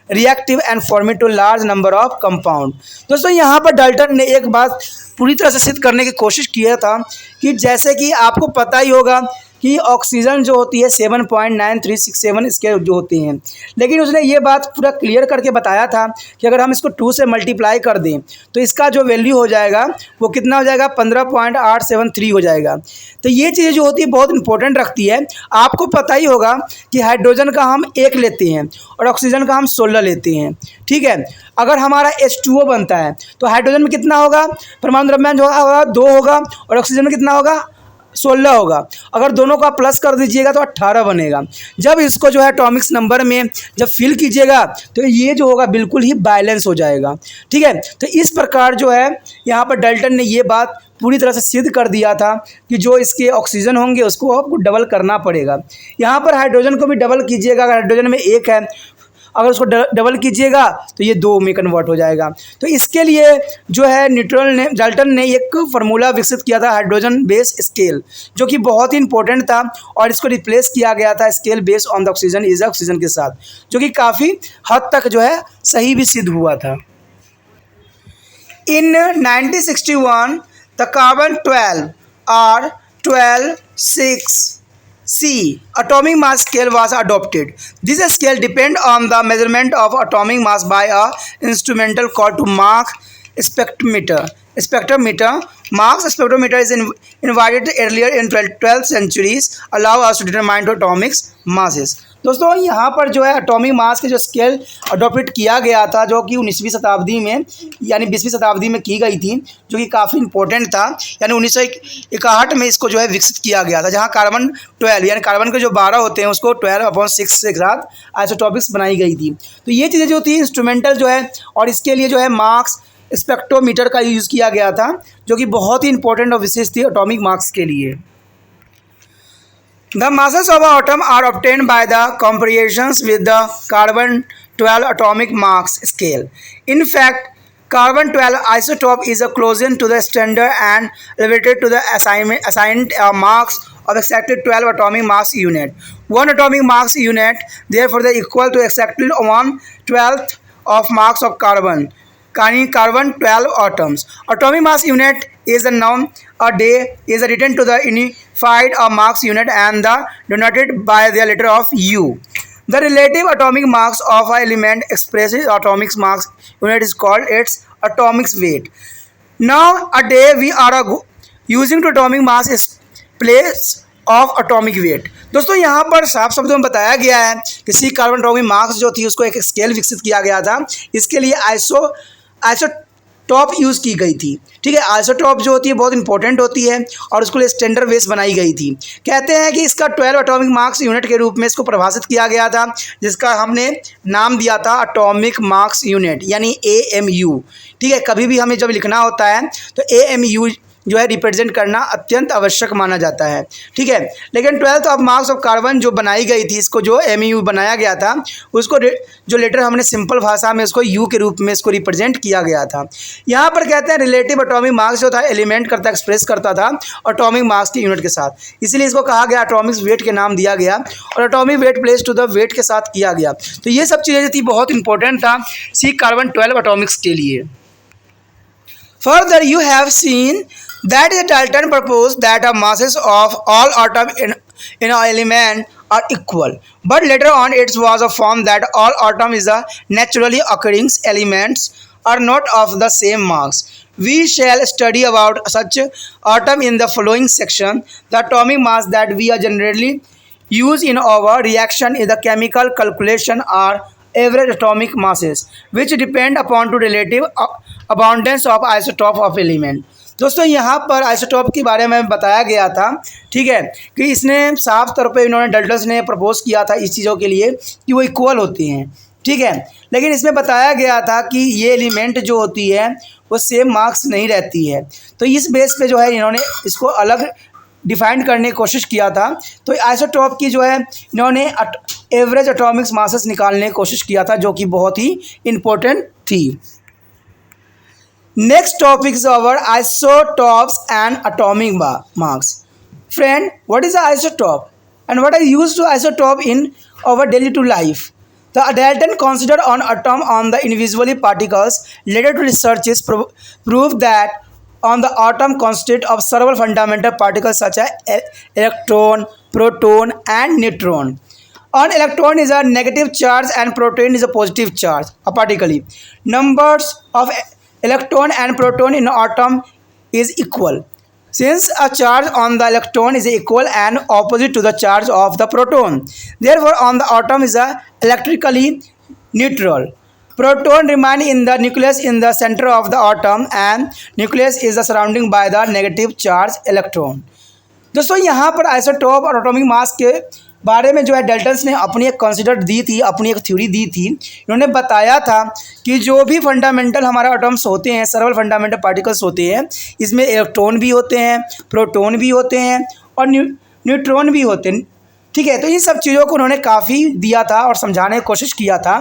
reactive and formed to large number of compound. दोस्तों यहाँ पर Dalton ने एक बात पूरी तरह से सिद्ध करने की कोशिश किया था कि जैसे कि आपको पता ही होगा कि ऑक्सीजन जो होती है 7.9367 इसके जो होते हैं, लेकिन उसने ये बात पूरा क्लियर करके बताया था कि अगर हम इसको 2 से मल्टीप्लाई कर दें तो इसका जो वैल्यू हो जाएगा वो कितना हो जाएगा 15.873 हो जाएगा। तो ये चीज़ें जो होती है बहुत इंपॉर्टेंट रखती है। आपको पता ही होगा कि हाइड्रोजन का हम 1 लेते हैं और ऑक्सीजन का हम 16 लेते हैं, ठीक है। अगर हमारा H2O बनता है तो हाइड्रोजन में कितना होगा, परमाणु द्रव्यमान जो होगा 2 होगा और ऑक्सीजन में कितना होगा 16 होगा। अगर दोनों का प्लस कर दीजिएगा तो 18 बनेगा। जब इसको जो है एटॉमिक्स नंबर में जब फिल कीजिएगा तो ये जो होगा बिल्कुल ही बैलेंस हो जाएगा, ठीक है। तो इस प्रकार जो है यहाँ पर डाल्टन ने ये बात पूरी तरह से सिद्ध कर दिया था कि जो इसके ऑक्सीजन होंगे उसको आपको डबल करना पड़ेगा। यहाँ पर हाइड्रोजन को भी डबल कीजिएगा, अगर हाइड्रोजन में 1 है अगर उसको डबल कीजिएगा तो ये 2 में कन्वर्ट हो जाएगा। तो इसके लिए जो है डाल्टन ने एक फार्मूला विकसित किया था हाइड्रोजन बेस स्केल, जो कि बहुत ही इंपॉर्टेंट था और इसको रिप्लेस किया गया था scale based on the oxygen is oxygen के साथ, जो कि काफ़ी हद तक जो है सही भी सिद्ध हुआ था। इन 1961 the carbon 12 or 12(6)C atomic mass scale was adopted. This scale depends on the measurement of atomic mass by a instrumental called to Mach spectrometer. Mach spectrometer is invented earlier in 12th centuries, allow us to determine the atomic masses. दोस्तों यहाँ पर जो है atomic mass के जो scale adopt किया गया था, जो कि 19वीं शताब्दी में यानी 20वीं शताब्दी में की गई थी, जो कि काफ़ी इंपॉर्टेंट था। यानी 1961 में इसको जो है विकसित किया गया था, जहाँ कार्बन 12 यानी कार्बन के जो 12 होते हैं उसको 12/6 के साथ आइसोटॉपिक्स बनाई गई थी। तो ये चीज़ें जो थी इंस्ट्रूमेंटल जो है, और इसके लिए जो है मार्क्स स्पेक्ट्रोमीटर का यूज़ किया गया था, जो कि बहुत ही इंपॉर्टेंट और विशेष थी एटॉमिक मार्क्स के लिए। The masses of an atom are obtained by the comparisons with the carbon-12 atomic mass scale. In fact, carbon-12 isotope is closer to the standard and related to the assigned mass of exactly 12 atomic mass unit. One atomic mass unit, therefore, is equal to exactly 1/12 of mass of carbon. Carbon 12 atoms. Atomic mass unit is a noun. A day is written to the specified a mass unit and the denoted by the letter of U. The relative atomic mass of an element expresses atomic mass unit is called its atomic weight. Now a day we are using to atomic mass is place of atomic weight. दोस्तों यहाँ पर साफ शब्दों में बताया गया है कि सी कार्बन एटॉमिक मास जो थी उसको एक स्केल विकसित किया गया था। इसके लिए आइसोटॉप यूज़ की गई थी। ठीक है, आइसोटॉप जो होती है बहुत इंपॉर्टेंट होती है और उसको लिए स्टैंडर्ड बेस बनाई गई थी। कहते हैं कि इसका 12 एटॉमिक मास यूनिट के रूप में इसको परिभाषित किया गया था, जिसका हमने नाम दिया था एटॉमिक मास यूनिट यानी AMU। ठीक है, कभी भी हमें जब लिखना होता है तो AMU जो है रिप्रेजेंट करना अत्यंत आवश्यक माना जाता है। ठीक है, लेकिन 12th of marks of carbon जो बनाई गई थी, इसको जो MU बनाया गया था उसको जो लेटर हमने सिंपल भाषा में उसको U के रूप में इसको रिप्रेजेंट किया गया था। यहाँ पर कहते हैं रिलेटिव एटॉमिक मास जो था एलिमेंट करता एक्सप्रेस करता था एटॉमिक मास के यूनिट के साथ, इसलिए इसको कहा गया एटॉमिक वेट के नाम दिया गया और atomic weight place to the weight के साथ किया गया। तो ये सब चीज़ें थी बहुत इंपॉर्टेंट था सी कार्बन 12 एटॉमिक्स के लिए। Further, you have seen that Dalton proposed that the masses of all atoms in an element are equal, but later on it was found that all atoms is naturally occurring elements are not of the same mass. We shall study about such atom in the following section. The atomic mass that we are generally use in our reaction in the chemical calculation are average atomic masses which depend upon to relative abundance of isotope of element. दोस्तों यहाँ पर isotope के बारे में बताया गया था। ठीक है, कि इसने साफ तौर पे इन्होंने डल्टन्स ने प्रपोज किया था इस चीज़ों के लिए कि वो इक्वल होती हैं। ठीक है, लेकिन इसमें बताया गया था कि ये एलिमेंट जो होती है वो सेम मार्क्स नहीं रहती है। तो इस बेस पे जो है इन्होंने इसको अलग डिफाइन करने की कोशिश किया था। तो आइसोटॉप की जो है इन्होंने एवरेज एटॉमिक मासेस निकालने की कोशिश किया था, जो कि बहुत ही इम्पोर्टेंट थी। Next topic is our isotopes and atomic mass. Friend, what is isotope and what are used to isotope in our daily to life? The Dalton considered on atom on the individually particles. Later researches proved that on the atom consist of several fundamental particles such as electron, proton, and neutron. On electron is a negative charge and proton is a positive charge. Particularly, numbers of electron and proton in atom is equal. Since a charge on the electron is equal and opposite to the charge of the proton, therefore on the atom is electrically neutral. Proton remain in the nucleus in the center of the atom and nucleus is surrounding by the negative charge electron. दोस्तों यहाँ पर isotope और atomic mass के बारे में जो है डल्टन्स ने अपनी एक कंसिडर दी थी, अपनी एक थ्योरी दी थी। इन्होंने बताया था कि जो भी फंडामेंटल हमारा एटम्स होते हैं, सर्वल फंडामेंटल पार्टिकल्स होते हैं, इसमें इलेक्ट्रॉन भी होते हैं, प्रोटॉन भी होते हैं और न्यूट्रॉन भी होते हैं। ठीक है, तो इन सब चीज़ों को उन्होंने काफ़ी दिया था और समझाने की कोशिश किया था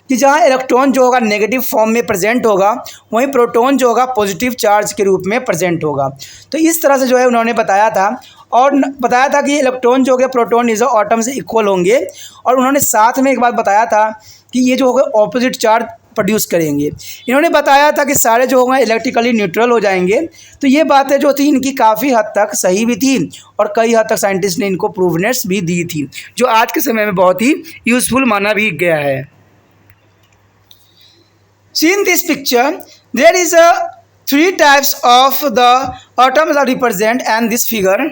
कि जहाँ इलेक्ट्रॉन जो होगा नेगेटिव फॉर्म में प्रेजेंट होगा, वहीं प्रोटॉन जो होगा पॉजिटिव चार्ज के रूप में प्रेजेंट होगा। तो इस तरह से जो है उन्होंने बताया था और बताया था कि इलेक्ट्रॉन जो होगा प्रोटॉन इज एटम से इक्वल होंगे। और उन्होंने साथ में एक बात बताया था कि ये जो होगा ऑपोजिट चार्ज प्रोड्यूस करेंगे। इन्होंने बताया था कि सारे जो होंगे इलेक्ट्रिकली न्यूट्रल हो जाएंगे। तो ये बातें जो थी इनकी काफ़ी हद तक सही भी थी और कई हद तक साइंटिस्ट ने इनको प्रूवनेस भी दी थी, जो आज के समय में बहुत ही यूज़फुल माना भी गया है। See in this picture, there is a 3 types of the atoms are represent, and this figure,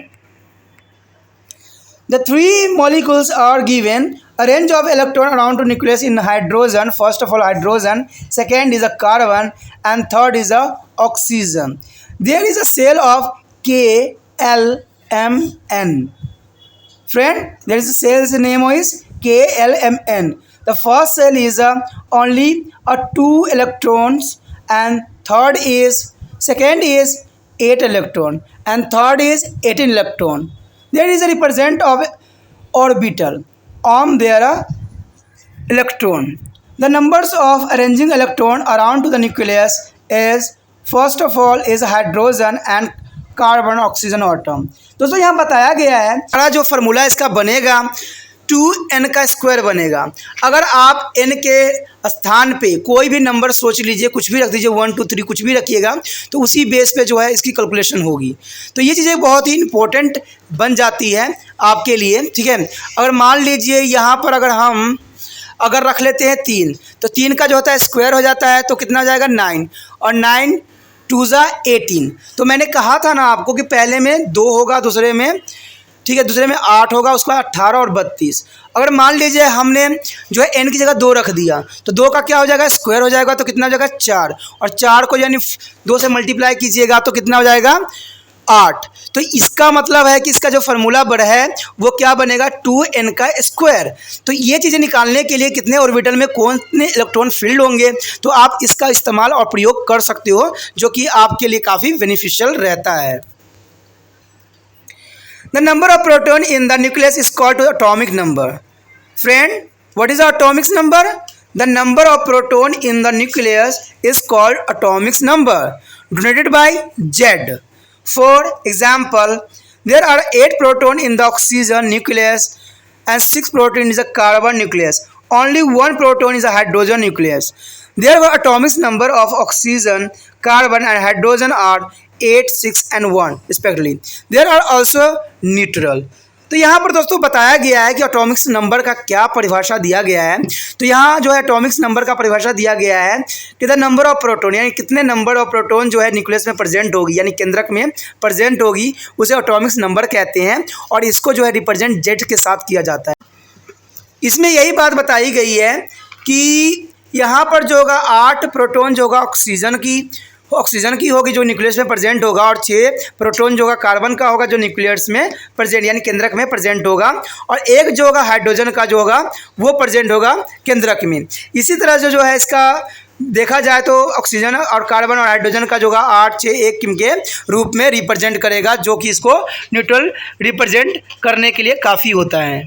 the 3 molecules are given. A range of electron around to nucleus in hydrogen. First of all, hydrogen. Second is a carbon, and third is a oxygen. There is a cell of KLMN. Friend, there is a cell's name is KLMN. The first cell is only 2 electrons, and second is 8 electron, and third is 18 electron. There is a represent of orbital on their electron. The numbers of arranging electron around to the nucleus is first of all is hydrogen and carbon oxygen atom. दोस्तों यहाँ बताया गया है हमारा जो formula इसका बनेगा 2n का स्क्वायर बनेगा। अगर आप n के स्थान पे कोई भी नंबर सोच लीजिए, कुछ भी रख दीजिए, 1 2 3 कुछ भी रखिएगा, तो उसी बेस पे जो है इसकी कैलकुलेशन होगी। तो ये चीज़ें बहुत ही इंपॉर्टेंट बन जाती है आपके लिए, ठीक है। अगर मान लीजिए यहाँ पर अगर रख लेते हैं 3, तो 3 का जो होता है स्क्वायर हो जाता है, तो कितना हो जाएगा 9, और 9 2 ज़ा 18। तो मैंने कहा था ना आपको कि पहले में 2 होगा, दूसरे में, ठीक है, दूसरे में 8 होगा, उसके बाद 18 और 32। अगर मान लीजिए हमने जो है n की जगह 2 रख दिया, तो 2 का क्या हो जाएगा, स्क्वायर हो जाएगा, तो कितना हो जाएगा 4, और 4 को यानी 2 से मल्टीप्लाई कीजिएगा तो कितना हो जाएगा 8। तो इसका मतलब है कि इसका जो फार्मूला बड़ा है वो क्या बनेगा, 2n का स्क्वायर। तो ये चीज़ें निकालने के लिए कितने ऑर्बिटल में कौन से इलेक्ट्रॉन फील्ड होंगे, तो आप इसका इस्तेमाल और प्रयोग कर सकते हो, जो कि आपके लिए काफ़ी बेनिफिशियल रहता है। The number of proton in the nucleus is called to atomic number. Friend, what is the atomic number? The number of proton in the nucleus is called atomic number, denoted by Z. For example, there are 8 proton in the oxygen nucleus and 6 proton in the carbon nucleus. Only 1 proton is a hydrogen nucleus. Therefore, atomic number of oxygen, carbon and hydrogen are 8, 6 and 1 respectively. There are also neutral. तो यहाँ पर दोस्तों बताया गया है कि Atomics number का क्या परिभाषा दिया गया है। तो यहाँ जो है एटॉमिक्स नंबर का परिभाषा दिया गया है कि द नंबर ऑफ प्रोटॉन, यानी कितने नंबर ऑफ प्रोटॉन जो है न्यूक्लियस में प्रेजेंट होगी, यानी केंद्रक में प्रेजेंट होगी, उसे एटॉमिक्स नंबर कहते हैं, और इसको जो है रिप्रेजेंट जेड के साथ किया जाता है। इसमें यही बात बताई गई है कि यहाँ पर जो होगा 8 प्रोटॉन जो होगा ऑक्सीजन की होगी जो न्यूक्लियस में प्रेजेंट होगा, और 6 प्रोटॉन जो होगा कार्बन का होगा जो न्यूक्लियस में प्रेजेंट यानी केंद्रक में प्रेजेंट होगा, और 1 जो होगा हाइड्रोजन का जो होगा वो प्रेजेंट होगा केंद्रक में। इसी तरह से जो है इसका देखा जाए तो ऑक्सीजन और कार्बन और हाइड्रोजन का जो होगा 8 6 1 के रूप में रिप्रेजेंट करेगा, जो कि इसको न्यूट्रल रिप्रेजेंट करने के लिए काफ़ी होता है।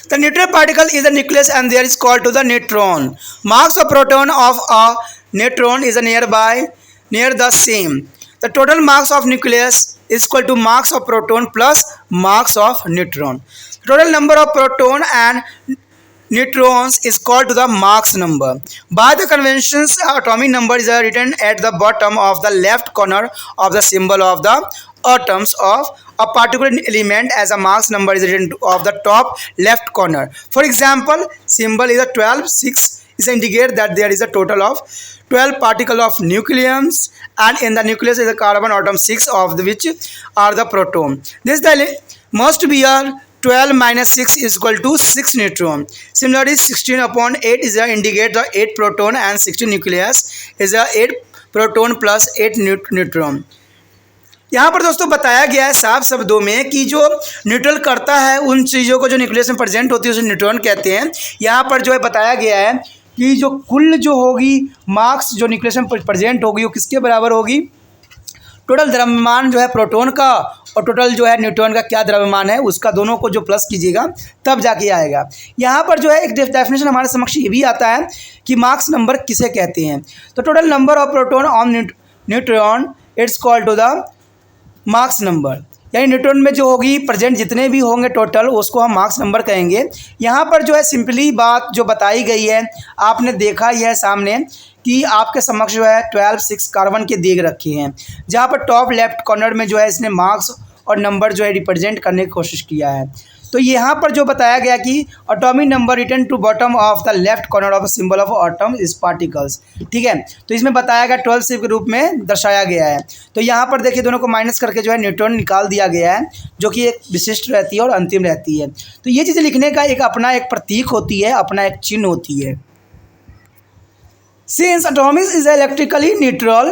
The neutral particle is the nucleus and there is called to the neutron. Mass of proton of a neutron is near the same. The total mass of nucleus is equal to mass of proton plus mass of neutron. Total number of proton and neutrons is called to the Mach number. By the conventions, atomic number is written at the bottom of the left corner of the symbol of the atoms of a particular element, as a Mach number is written of the top left corner. For example, symbol is a 12, 6 is indicate that there is a total of 12 particle of nucleons, and in the nucleus is a carbon atom 6 of which are the proton. This must be a 12 minus 6 is equal to 6 neutron. Similarly, 16 upon 8 is a indicate the 8 proton, and 16 nucleus is a 8 proton plus 8 neutron. यहाँ पर दोस्तों बताया गया है साफ शब्दों में कि जो न्यूट्रल करता है उन चीज़ों को जो न्यूक्लियस में प्रेजेंट होती है उसे न्यूट्रॉन कहते हैं। यहाँ पर जो है बताया गया है कि जो कुल जो होगी मार्क्स जो न्यूक्लियस में प्रेजेंट होगी वो किसके बराबर होगी, टोटल द्रव्यमान जो है प्रोटॉन का और टोटल जो है न्यूट्रॉन का क्या द्रव्यमान है उसका, दोनों को जो प्लस कीजिएगा तब जाके आएगा। यहाँ पर जो है एक डेफिनेशन हमारे समक्ष ये भी आता है कि मार्क्स नंबर किसे कहते हैं। तो total number of proton on neutron it's called to the mass number, यानी न्यूट्रॉन में जो होगी प्रेजेंट जितने भी होंगे टोटल उसको हम मार्क्स नंबर कहेंगे। यहाँ पर जो है सिंपली बात जो बताई गई है आपने देखा ही है सामने कि आपके समक्ष जो है 12 6 कार्बन के दिए रखे हैं, जहाँ पर टॉप लेफ्ट कॉर्नर में जो है इसने मार्क्स और नंबर जो है रिप्रेजेंट करने की कोशिश किया है। तो यहाँ पर जो बताया गया कि atomic number written to bottom of the left corner of symbol of atom is particles, ठीक है। तो इसमें बताया गया 12 से के रूप में दर्शाया गया है। तो यहाँ पर देखिए दोनों को माइनस करके जो है न्यूट्रॉन निकाल दिया गया है, जो कि एक विशिष्ट रहती है और अंतिम रहती है। तो ये चीज़ें लिखने का एक अपना एक प्रतीक होती है, अपना एक चिन्ह होती है। Since atomic is electrically neutral,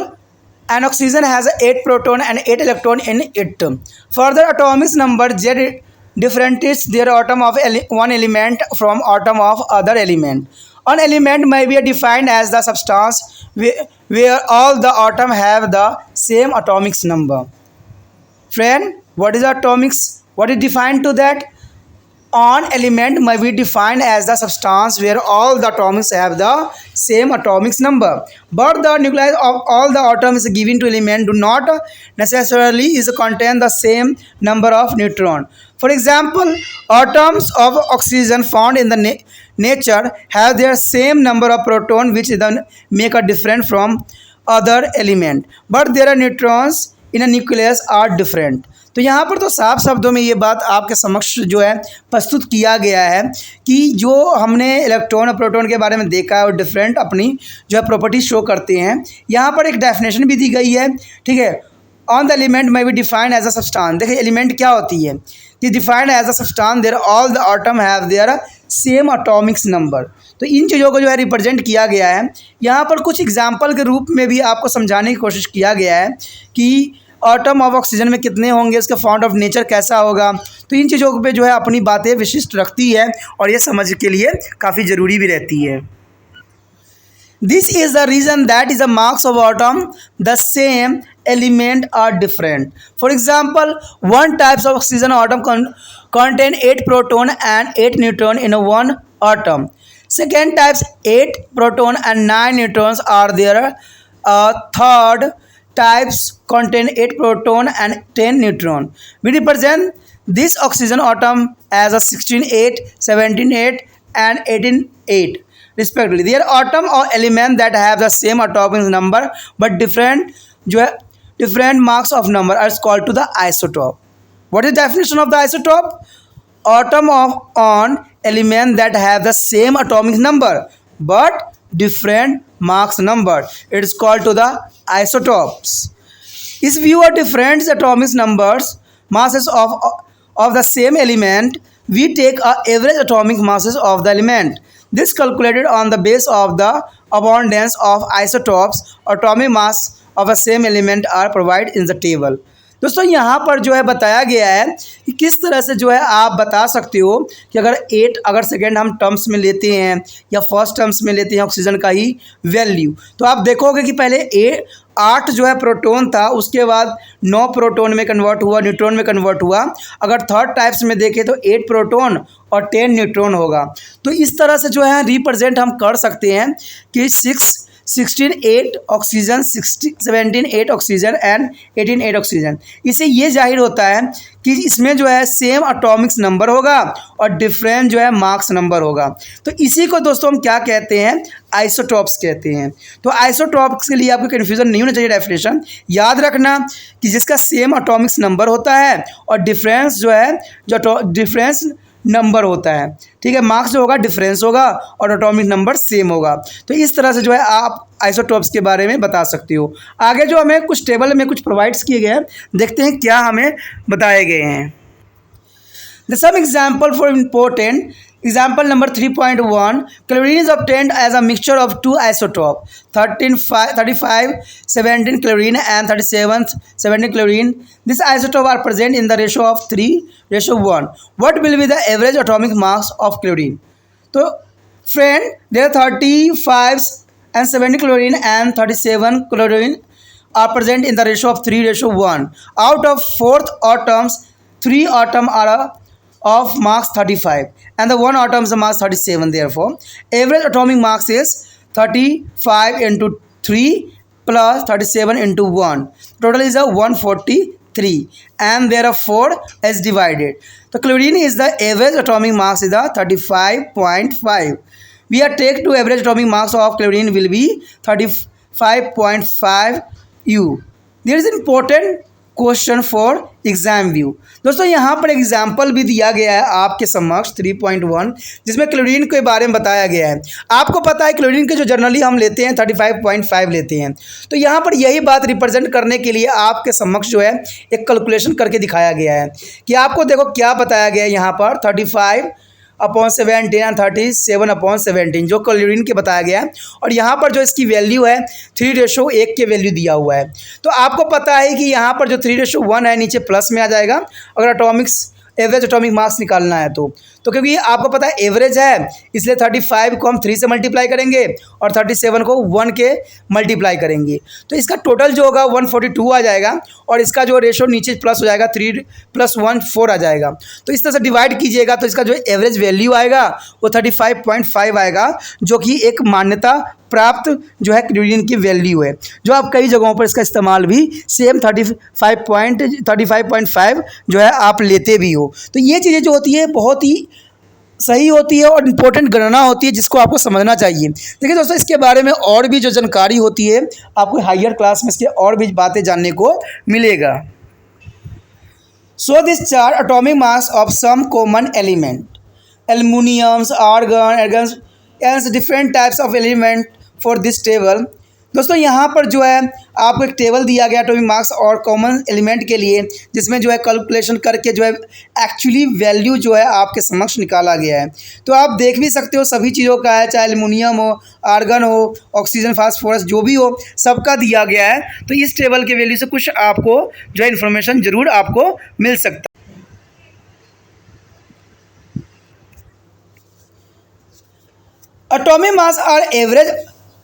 an oxygen has 8 proton and 8 electron in it. Further, atomic number Z differentiates their atom of one element from atom of other element. An element may be defined as the substance where all the atoms have the same atomic number. Friend, what is atomics? What is defined to that? on element may be defined as the substance where all the atoms have the same atomic number, but the nuclei of all the atoms given to element do not necessarily is contain the same number of neutron. For example, atoms of oxygen found in the nature have their same number of proton, which then make a different from other element, but their neutrons in a nucleus are different. तो यहाँ पर तो साफ शब्दों में ये बात आपके समक्ष जो है प्रस्तुत किया गया है कि जो हमने इलेक्ट्रॉन और प्रोटॉन के बारे में देखा है और डिफरेंट अपनी जो है प्रॉपर्टी शो करते हैं। यहाँ पर एक डेफिनेशन भी दी गई है, ठीक है। ऑन द एलिमेंट में be defined as a substance. देखिए एलिमेंट क्या होती है कि defined as a substance there all the atom have their same atomic number. तो इन चीज़ों को जो है रिप्रेजेंट किया गया है। यहाँ पर कुछ एग्जाम्पल के रूप में भी आपको समझाने की कोशिश किया गया है कि एटम ऑफ ऑक्सीजन में कितने होंगे, उसका फॉर्म ऑफ नेचर कैसा होगा। तो इन चीज़ों पे जो है अपनी बातें विशिष्ट रखती है और ये समझ के लिए काफ़ी ज़रूरी भी रहती है। This is the reason that is the marks of atom the same element are different. For example, one types of oxygen atom contain 8 proton and 8 neutron in a one atom. Second types 8 proton and 9 neutrons are there. Third types contain 8 proton and 10 neutron. We represent this oxygen atom as a 16-8, 17-8 and 18-8 respectively. They are atom or element that have the same atomic number but different marks of number are called to the isotope. What is the definition of the isotope? Atom of an element that have the same atomic number but different Mach number. It is called to the isotopes. If we have different atomic numbers, masses of the same element, we take a average atomic masses of the element. This calculated on the base of the abundance of isotopes. Atomic mass of the same element are provided in the table. दोस्तों यहाँ पर जो है बताया गया है कि किस तरह से जो है आप बता सकते हो कि अगर सेकेंड हम टर्म्स में लेते हैं या फर्स्ट टर्म्स में लेते हैं ऑक्सीजन का ही वैल्यू, तो आप देखोगे कि पहले 8 जो है प्रोटॉन था, उसके बाद 9 प्रोटॉन में कन्वर्ट हुआ, न्यूट्रॉन में कन्वर्ट हुआ। अगर थर्ड टाइप्स में देखें तो 8 प्रोटॉन और 10 न्यूट्रॉन होगा। तो इस तरह से जो है रिप्रेजेंट हम कर सकते हैं कि 16-8 ऑक्सीजन, 17-8 ऑक्सीजन एंड 18-8 ऑक्सीजन। इससे ये जाहिर होता है कि इसमें जो है सेम एटॉमिक नंबर होगा और डिफरेंट जो है मार्क्स नंबर होगा। तो इसी को दोस्तों हम क्या कहते हैं? आइसोटॉप्स कहते हैं। तो आइसोटॉप्स के लिए आपको कन्फ्यूज़न नहीं होना चाहिए। डेफिनेशन याद रखना कि जिसका सेम एटॉमिक नंबर होता है और डिफरेंस जो है डिफरेंस नंबर होता है, ठीक है। मार्क्स जो होगा डिफरेंस होगा और एटॉमिक नंबर सेम होगा। तो इस तरह से जो है आप आइसोटॉप्स के बारे में बता सकते हो। आगे जो हमें कुछ टेबल में कुछ प्रोवाइड्स किए गए हैं, देखते हैं क्या हमें बताए गए हैं। The some example for important example number 3.1, chlorine is obtained as a mixture of two isotopes 35-17 chlorine and 37-17 chlorine. These isotopes are present in the ratio of 3:1. What will be the average atomic mass of chlorine? So friend, there are 35 and 70 chlorine and 37 chlorine are present in the ratio of 3:1. Out of 4 atoms, 3 atoms are of mass 35 and the 1 atom is a mass 37. Therefore average atomic mass is 35 into 3 plus 37 into 1. Total is a 143 and there are 4 as divided. The chlorine is the average atomic mass is the 35.5. We are take to average atomic mass of chlorine will be 35.5 U. There is an important question for exam view. दोस्तों यहाँ पर example भी दिया गया है आपके समक्ष 3.1, जिसमें क्लोरीन के बारे में बताया गया है। आपको पता है क्लोरीन के जो जनरली हम लेते हैं 35.5 लेते हैं। तो यहाँ पर यही बात रिप्रेजेंट करने के लिए आपके समक्ष जो है एक कैलकुलेशन करके दिखाया गया है कि आपको देखो क्या बताया गया है यहाँ पर 35/17 एंड 37/17 जो क्लोरीन के बताया गया है, और यहाँ पर जो इसकी वैल्यू है 3:1 के वैल्यू दिया हुआ है। तो आपको पता है कि यहाँ पर जो 3:1 है नीचे प्लस में आ जाएगा। अगर एवरेज एटॉमिक मास निकालना है तो क्योंकि आपको पता है एवरेज है, इसलिए 35 को हम 3 से मल्टीप्लाई करेंगे और 37 को 1 के मल्टीप्लाई करेंगे, तो इसका टोटल जो होगा 142 आ जाएगा और इसका जो रेशो नीचे प्लस हो जाएगा, 3 + 1 4 आ जाएगा। तो इस तरह से डिवाइड कीजिएगा तो इसका जो एवरेज वैल्यू आएगा वो 35.5 आएगा, जो कि एक मान्यता प्राप्त जो है क्लोरीन की वैल्यू है, जो आप कई जगहों पर इसका इस्तेमाल भी सेम 35.5 जो है आप लेते भी हो। तो ये चीज़ें जो होती है बहुत ही सही होती है और इम्पोर्टेंट गणना होती है जिसको आपको समझना चाहिए। देखिए दोस्तों, इसके बारे में और भी जो जानकारी होती है आपको हायर क्लास में इसके और भी बातें जानने को मिलेगा। So this chart atomic mass of some common element, aluminiums, argon and different types of element for this table. दोस्तों यहाँ पर जो है आपको एक टेबल दिया गया एटॉमिक मास और कॉमन एलिमेंट के लिए, जिसमें जो है कैलकुलेशन करके जो है एक्चुअली वैल्यू जो है आपके समक्ष निकाला गया है। तो आप देख भी सकते हो सभी चीज़ों का है, चाहे एल्युमिनियम हो, आर्गन हो, ऑक्सीजन, फास्फोरस जो भी हो सबका दिया गया है। तो इस टेबल के वैल्यू से कुछ आपको जो है इन्फॉर्मेशन ज़रूर आपको मिल सकता है। Atomic mass or average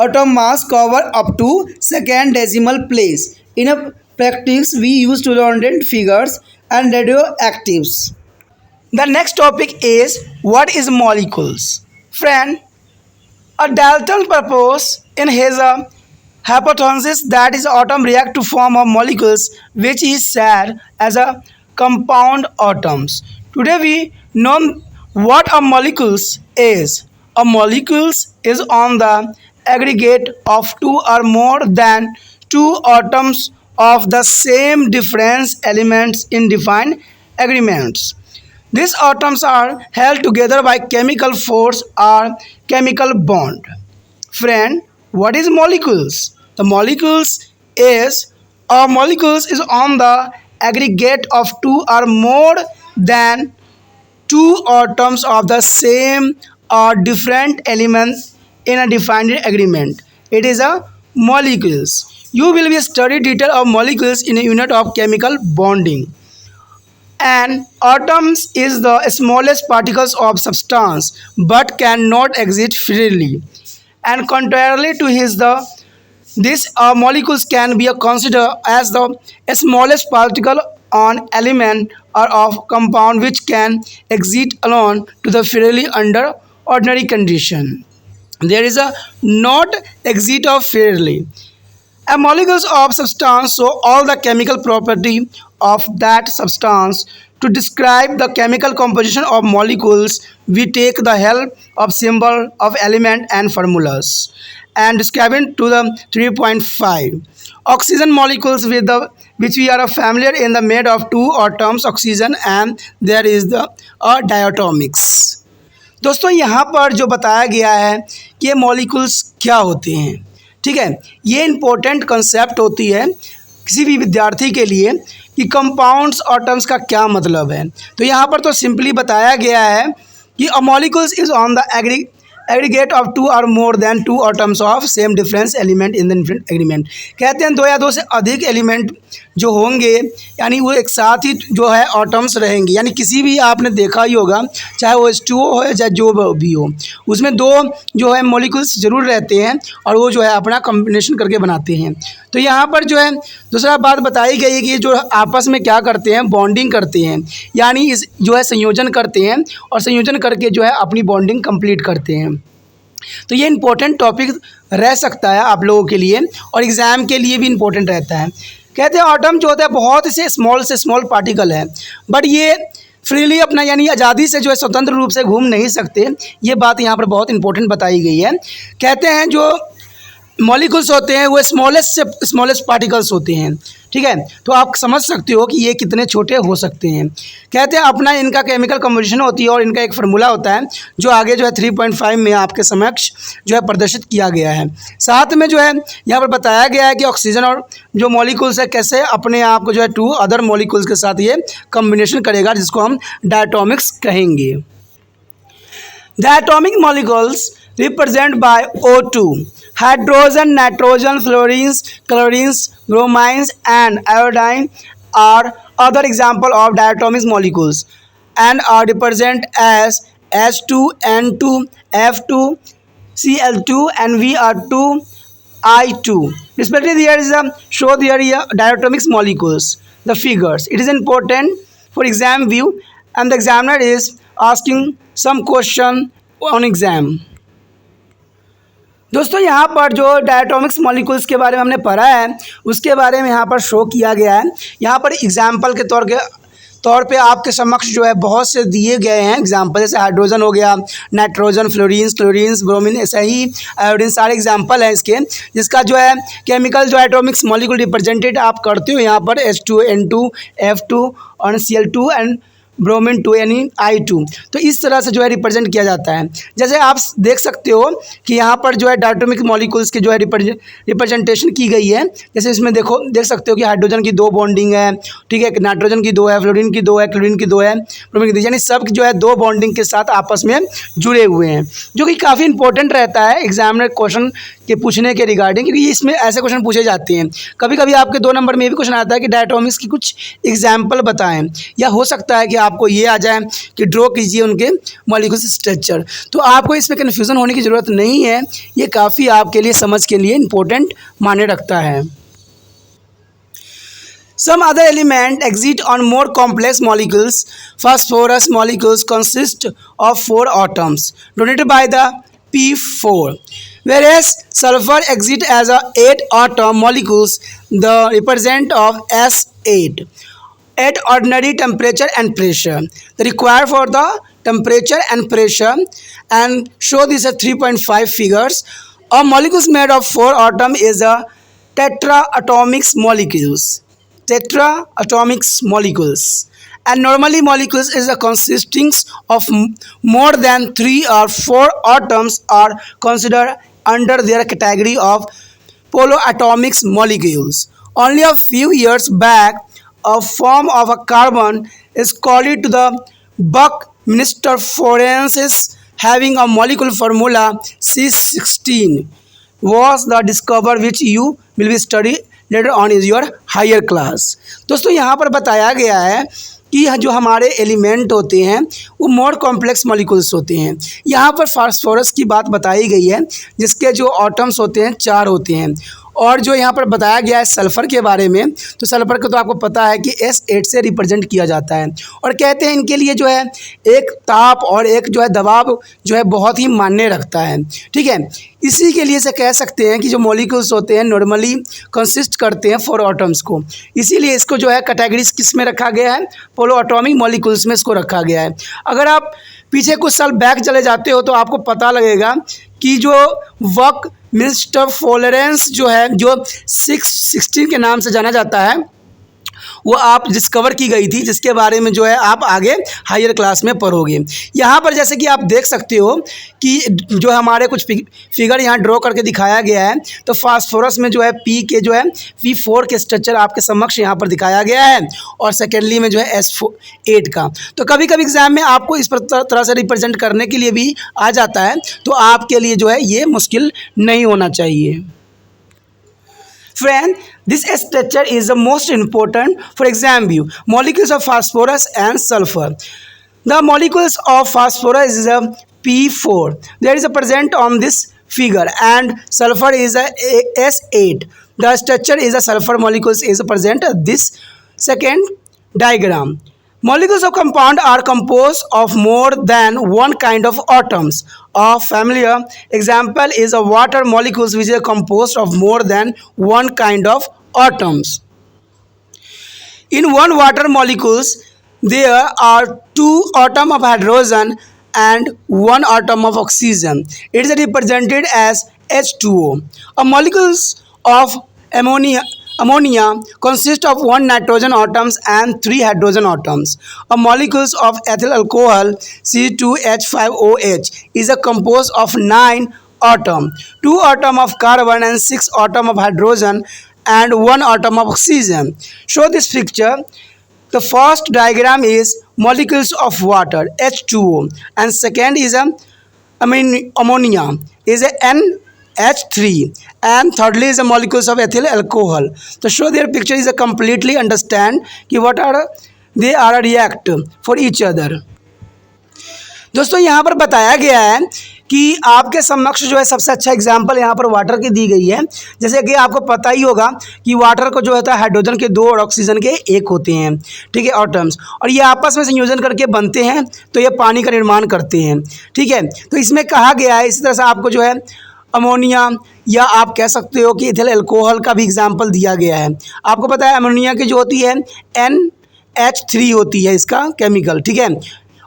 atom mass cover up to second decimal place. In a practice, we use 200 figures and radioactives. The next topic is what is molecules. Friend, a Dalton proposed in his hypothesis that is atom react to form of molecules, which is said as a compound atoms. Today we know what a molecules is. A molecules is on the aggregate of two or more than two atoms of the same difference elements in defined agreements. These atoms are held together by chemical force or chemical bond. Friend, what is molecules? The molecules is on the aggregate of two or more than two atoms of the same or different elements in a defined agreement. It is a molecules. You will be study detail of molecules in a unit of chemical bonding. An atoms is the smallest particles of substance but cannot exist freely. And contrarily to these molecules can be considered as the smallest particle on element or of compound which can exist alone to the freely under ordinary condition. There is a not exit of freely. A molecules of substance show all the chemical property of that substance. To describe the chemical composition of molecules, we take the help of symbol of element and formulas. And describing to the 3.5 oxygen molecules which we are familiar in the made of two atoms oxygen and there is the diatomics. दोस्तों यहाँ पर जो बताया गया है कि ये molecules क्या होते हैं, ठीक है, ये इम्पोर्टेंट कंसेप्ट होती है किसी भी विद्यार्थी के लिए कि कंपाउंड्स एटम्स का क्या मतलब है। तो यहाँ पर तो सिंपली बताया गया है कि a molecules is on the aggregate of two और more than two atoms of same difference element in the different agreement. कहते हैं दो या दो से अधिक एलिमेंट जो होंगे यानी वो एक साथ ही जो है एटम्स रहेंगे, यानी किसी भी आपने देखा ही होगा चाहे वो H2O हो चाहे जो भी हो उसमें दो जो है मॉलिक्यूल्स ज़रूर रहते हैं और वो जो है अपना कॉम्बिनेशन करके बनाते हैं। तो यहाँ पर जो है दूसरा बात बताई गई है कि जो आपस में क्या करते हैं, बॉन्डिंग करते हैं, यानी इस जो है संयोजन करते हैं और संयोजन करके जो है अपनी बॉन्डिंग कंप्लीट करते हैं। तो ये इम्पोर्टेंट टॉपिक रह सकता है आप लोगों के लिए और एग्ज़ाम के लिए भी इम्पोर्टेंट रहता है। कहते हैं एटम जो होता है बहुत से स्मॉल पार्टिकल है, बट ये फ्रीली अपना यानी आज़ादी से जो है स्वतंत्र रूप से घूम नहीं सकते। ये बात यहाँ पर बहुत इंपॉर्टेंट बताई गई है। कहते हैं जो मॉलिक्यूल्स होते हैं वो स्मॉलेस्ट से स्मॉलेस्ट पार्टिकल्स होते हैं, ठीक है, तो आप समझ सकते हो कि ये कितने छोटे हो सकते हैं। कहते हैं अपना इनका केमिकल कंपोजिशन होती है और इनका एक फार्मूला होता है जो आगे जो है 3.5 में आपके समक्ष जो है प्रदर्शित किया गया है। साथ में जो है यहाँ पर बताया गया है कि ऑक्सीजन और जो मॉलिक्यूल्स है कैसे अपने आप को जो है टू अदर मॉलिक्यूल्स के साथ ये कम्बिनेशन करेगा जिसको हम डायटोमिक्स कहेंगे। The atomic molecules represent by O2, hydrogen, nitrogen, fluorines, chlorines, bromines and iodine are other example of diatomic molecules. and are represented as H2N2, F2, Cl2 and Vr2, I2. Respectively, there is a show there diatomics molecules, the figures. It is important for exam view and the examiner is asking some question on exam. दोस्तों यहाँ पर जो डायटोमिक्स molecules के बारे में हमने पढ़ा है उसके बारे में यहाँ पर शो किया गया है। यहाँ पर एग्जाम्पल के तौर पे आपके समक्ष जो है बहुत से दिए गए हैं एग्जाम्पल, जैसे हाइड्रोजन हो गया, नाइट्रोजन, फ्लोरीन, क्लोरीन, ब्रोमीन, ऐसा ही आयोडीन, सारे एग्जाम्पल हैं इसके, जिसका जो है केमिकल जो एटॉमिक्स मॉलिक्यूल रिप्रेजेंटेड आप करते हो यहाँ पर H2N2, F2 और Cl2 एंड ब्रोमीन 2 यानी I2। तो इस तरह से जो है रिप्रेजेंट किया जाता है। जैसे आप देख सकते हो कि यहाँ पर जो है डायटोमिक मॉलिक्यूल्स की जो है रिप्रेजेंटेशन की गई है। जैसे इसमें देख सकते हो कि हाइड्रोजन की 2 बॉन्डिंग है, ठीक है, नाइट्रोजन की 2 है, फ्लोरीन की 2 है, क्लोरीन की 2 है, ब्रोमीन की 2, यानी सब जो है 2 बॉन्डिंग के साथ आपस में जुड़े हुए हैं, जो कि काफ़ी इंपॉर्टेंट रहता है एग्जामिनर क्वेश्चन के पूछने के रिगार्डिंग, क्योंकि इसमें ऐसे क्वेश्चन पूछे जाते हैं। कभी कभी आपके 2 नंबर में ये भी क्वेश्चन आता है कि डायटोमिक्स की कुछ एग्जाम्पल बताएं, या हो सकता है कि आपको ये आ जाए कि ड्रॉ कीजिए उनके मॉलिक्यूल स्ट्रक्चर। तो आपको इसमें कन्फ्यूज़न होने की ज़रूरत नहीं है, ये काफ़ी आपके लिए समझ के लिए इम्पोर्टेंट माने रखता है। Some other element exist on more complex molecules. Phosphorus molecules consist of 4 atoms donated by the P4, whereas sulfur exists as a 8 atom molecules, the represent of S8 at ordinary temperature and pressure. The required for the temperature and pressure, and show this as 3.5 figures. A molecules made of 4 atoms is a tetraatomic molecules. Tetraatomic molecules, and normally molecules is a consisting of more than 3 or 4 atoms are considered under their category of polyatomic molecules. Only a few years back, a form of a carbon is called to the Buckminster forensics having a molecular formula C16 was the discover which you will be study later on is your higher class. दोस्तों यहाँ पर बताया गया है कि जो हमारे element होते हैं वो मोर कॉम्प्लेक्स मॉलिक्यूल्स होते हैं। यहाँ पर फास्फोरस की बात बताई गई है, जिसके जो एटम्स होते हैं 4 होते हैं। और जो यहाँ पर बताया गया है सल्फ़र के बारे में, तो सल्फ़र को तो आपको पता है कि S8 से रिप्रेजेंट किया जाता है, और कहते हैं इनके लिए जो है एक ताप और एक जो है दबाव जो है बहुत ही मायने रखता है, ठीक है। इसी के लिए से कह सकते हैं कि जो मॉलिक्यूल्स होते हैं नॉर्मली कंसिस्ट करते हैं 4 एटम्स को, इसीलिए इसको जो है कैटेगरीज किस में रखा गया है, पोलोएटॉमिक मॉलिक्यूल्स में इसको रखा गया है। अगर आप पीछे कुछ साल बैक चले जाते हो तो आपको पता लगेगा कि जो बकमिंस्टर फोरेंसिक्स जो है, जो 16 के नाम से जाना जाता है, वो आप डिस्कवर की गई थी, जिसके बारे में जो है आप आगे हायर क्लास में पढ़ोगे। यहाँ पर जैसे कि आप देख सकते हो कि जो हमारे कुछ फिगर यहाँ ड्रॉ करके दिखाया गया है, तो फास्फोरस में जो है P के जो है P4 के स्ट्रक्चर आपके समक्ष यहाँ पर दिखाया गया है, और सेकेंडली में जो है S8 का। तो कभी कभी एग्जाम में आपको इस तरह से रिप्रेजेंट करने के लिए भी आ जाता है, तो आपके लिए जो है ये मुश्किल नहीं होना चाहिए। Friend, this structure is the most important for exam view. Molecules of phosphorus and sulfur. The molecules of phosphorus is a P4. There is a present on this figure, and sulfur is a S8. The structure is a sulfur molecules is present this second diagram. Molecules of compound are composed of more than one kind of atoms. A familiar example is a water molecules, which are composed of more than one kind of atoms. In one water molecules, there are 2 atoms of hydrogen and 1 atom of oxygen. It is represented as H2O. A molecules of ammonia consist of 1 nitrogen atoms and 3 hydrogen atoms. A molecules of ethyl alcohol C2H5OH is a composed of 9 atoms, 2 atoms of carbon and 6 atoms of hydrogen and 1 atom of oxygen. Show this picture. The first diagram is molecules of water H2O, and second is ammonia is a NH3, and thirdly is the molecules of ethyl alcohol. So show their picture is a completely understand कि what are they are react for each other. दोस्तों यहाँ पर बताया गया है कि आपके समक्ष जो है सबसे अच्छा एग्जाम्पल यहाँ पर वाटर की दी गई है। जैसे कि आपको पता ही होगा कि वाटर को जो होता है हाइड्रोजन के 2 और ऑक्सीजन के 1 होते हैं, ठीक है, एटम्स, और ये आपस में संयोजन करके बनते हैं तो ये पानी का निर्माण करते हैं, ठीक है। तो इसमें कहा गया है, इसी तरह से आपको जो है अमोनिया या आप कह सकते हो कि इथिल अल्कोहल का भी एग्जाम्पल दिया गया है। आपको पता है अमोनिया की जो होती है NH3 होती है इसका केमिकल, ठीक है,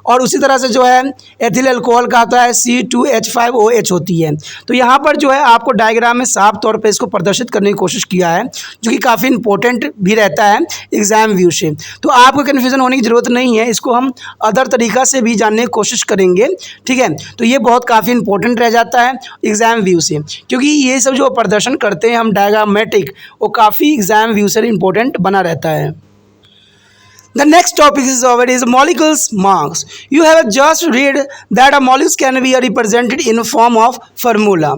और उसी तरह से जो है एथिल अल्कोहल का आता है C2H5OH होती है। तो यहाँ पर जो है आपको डायग्राम में साफ तौर पे इसको प्रदर्शित करने की कोशिश किया है, जो कि काफ़ी इंपॉर्टेंट भी रहता है एग्ज़ाम व्यू से। तो आपको कन्फ्यूज़न होने की ज़रूरत नहीं है, इसको हम अदर तरीक़ा से भी जानने की कोशिश करेंगे, ठीक है। तो ये बहुत काफ़ी इंपॉर्टेंट रह जाता है एग्ज़ाम व्यू से, क्योंकि ये सब जो प्रदर्शन करते हैं हम डायग्रामेटिक, वो काफ़ी एग्ज़ाम व्यू से इंपॉर्टेंट बना रहता है। The next topic is molecules marks. You have just read that a molecule can be represented in form of formula.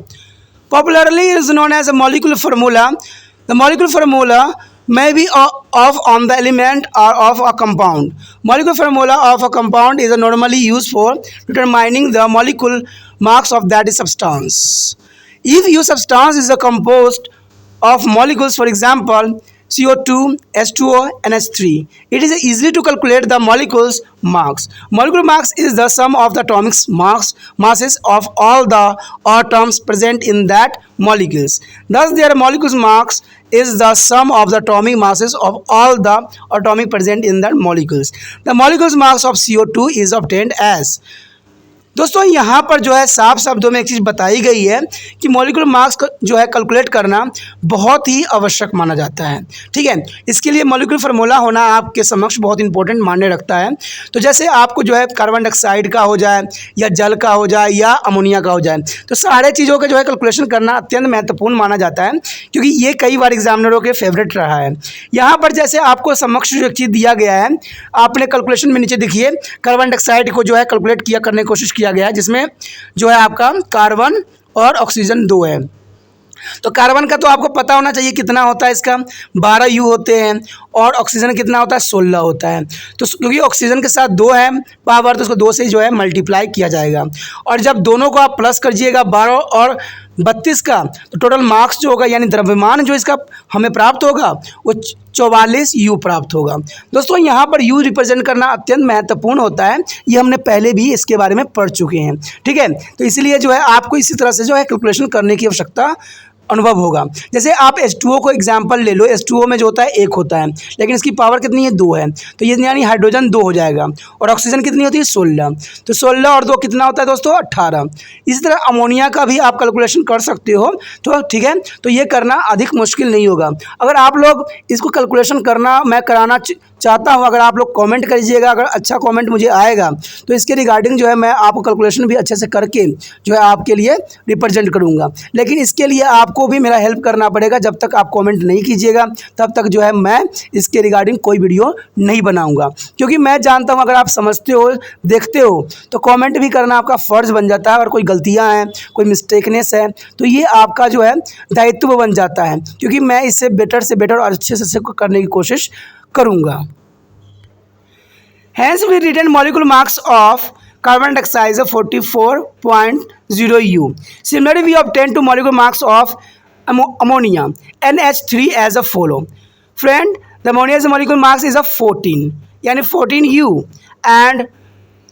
Popularly it is known as a molecular formula. The molecular formula may be of on the element or of a compound. Molecular formula of a compound is normally used for determining the molecule marks of that substance. If your substance is composed of molecules, for example CO2, H2O, and H3, it is easy to calculate the molecules marks. Molecular marks is the sum of the atomic masses of all the atoms present in that molecules. Thus their molecules marks is the sum of the atomic masses of all the atomic present in that molecules. The molecules marks of CO2 is obtained as। दोस्तों यहाँ पर जो है साफ शब्दों में एक चीज़ बताई गई है कि मॉलिक्यूलर मार्क्स जो है कैलकुलेट करना बहुत ही आवश्यक माना जाता है, ठीक है। इसके लिए मॉलिक्यूलर फार्मूला होना आपके समक्ष बहुत इंपॉर्टेंट मायने रखता है। तो जैसे आपको जो है कार्बन डाइऑक्साइड का हो जाए या जल का हो जाए या अमोनिया का हो जाए, तो सारे चीज़ों का जो है कैलकुलेशन करना अत्यंत महत्वपूर्ण माना जाता है, क्योंकि ये कई बार एग्जामिनरों के फेवरेट रहा है। यहाँ पर जैसे आपको समक्ष जो चीज़ दिया गया है, आपने कैलकुलेशन में नीचे देखिए कार्बन डाइऑक्साइड को जो है कैलकुलेट करने की कोशिश किया गया है, जिसमें जो है आपका कार्बन और ऑक्सीजन 2 है। तो कार्बन का तो आपको पता होना चाहिए कितना होता है, इसका 12 U होते हैं, और ऑक्सीजन कितना होता है 16 होता है। तो क्योंकि ऑक्सीजन के साथ 2 है पावर, तो उसको 2 से ही जो है मल्टीप्लाई किया जाएगा, और जब दोनों को आप प्लस करिएगा 12 और 32 का, तो टोटल मार्क्स जो होगा यानी द्रव्यमान जो इसका हमें प्राप्त होगा वो 44 U प्राप्त होगा। दोस्तों यहाँ पर U रिप्रेजेंट करना अत्यंत महत्वपूर्ण होता है, ये हमने पहले भी इसके बारे में पढ़ चुके हैं, ठीक है। तो इसीलिए जो है आपको इसी तरह से जो है कैलकुलेशन करने की आवश्यकता अनुभव होगा। जैसे आप H2O को एग्जाम्पल ले लो, H2O में जो होता है 1 होता है, लेकिन इसकी पावर कितनी है 2 है, तो ये यानी हाइड्रोजन 2 हो जाएगा, और ऑक्सीजन कितनी होती है 16, तो 16 और 2 कितना होता है दोस्तों 18। इसी तरह अमोनिया का भी आप कैलकुलेशन कर सकते हो, तो ठीक है, तो ये करना अधिक मुश्किल नहीं होगा। अगर आप लोग इसको कैलकुलेशन करना मैं कराना चाहता हूँ, अगर आप लोग कमेंट करिएगा, अगर अच्छा कमेंट मुझे आएगा तो इसके रिगार्डिंग जो है मैं आपको कैलकुलेशन भी अच्छे से करके जो है आपके लिए रिप्रेजेंट करूँगा। लेकिन इसके लिए आपको भी मेरा हेल्प करना पड़ेगा, जब तक आप कमेंट नहीं कीजिएगा तब तक जो है मैं इसके रिगार्डिंग कोई वीडियो नहीं बनाऊँगा, क्योंकि मैं जानता हूँ अगर आप समझते हो देखते हो तो कॉमेंट भी करना आपका फ़र्ज़ बन जाता है। अगर कोई गलतियाँ हैं, कोई मिस्टेकनेस है, तो ये आपका जो है दायित्व बन जाता है, क्योंकि मैं इससे बेटर और अच्छे से करने की कोशिश करूँगा। Hence we written molecule marks of carbon dioxide is 44.0 U. Similarly, we obtain 2 molecule marks of ammonia NH3 as a follow. Friend, the ammonia's molecule marks is a 14, यानी 14 U, and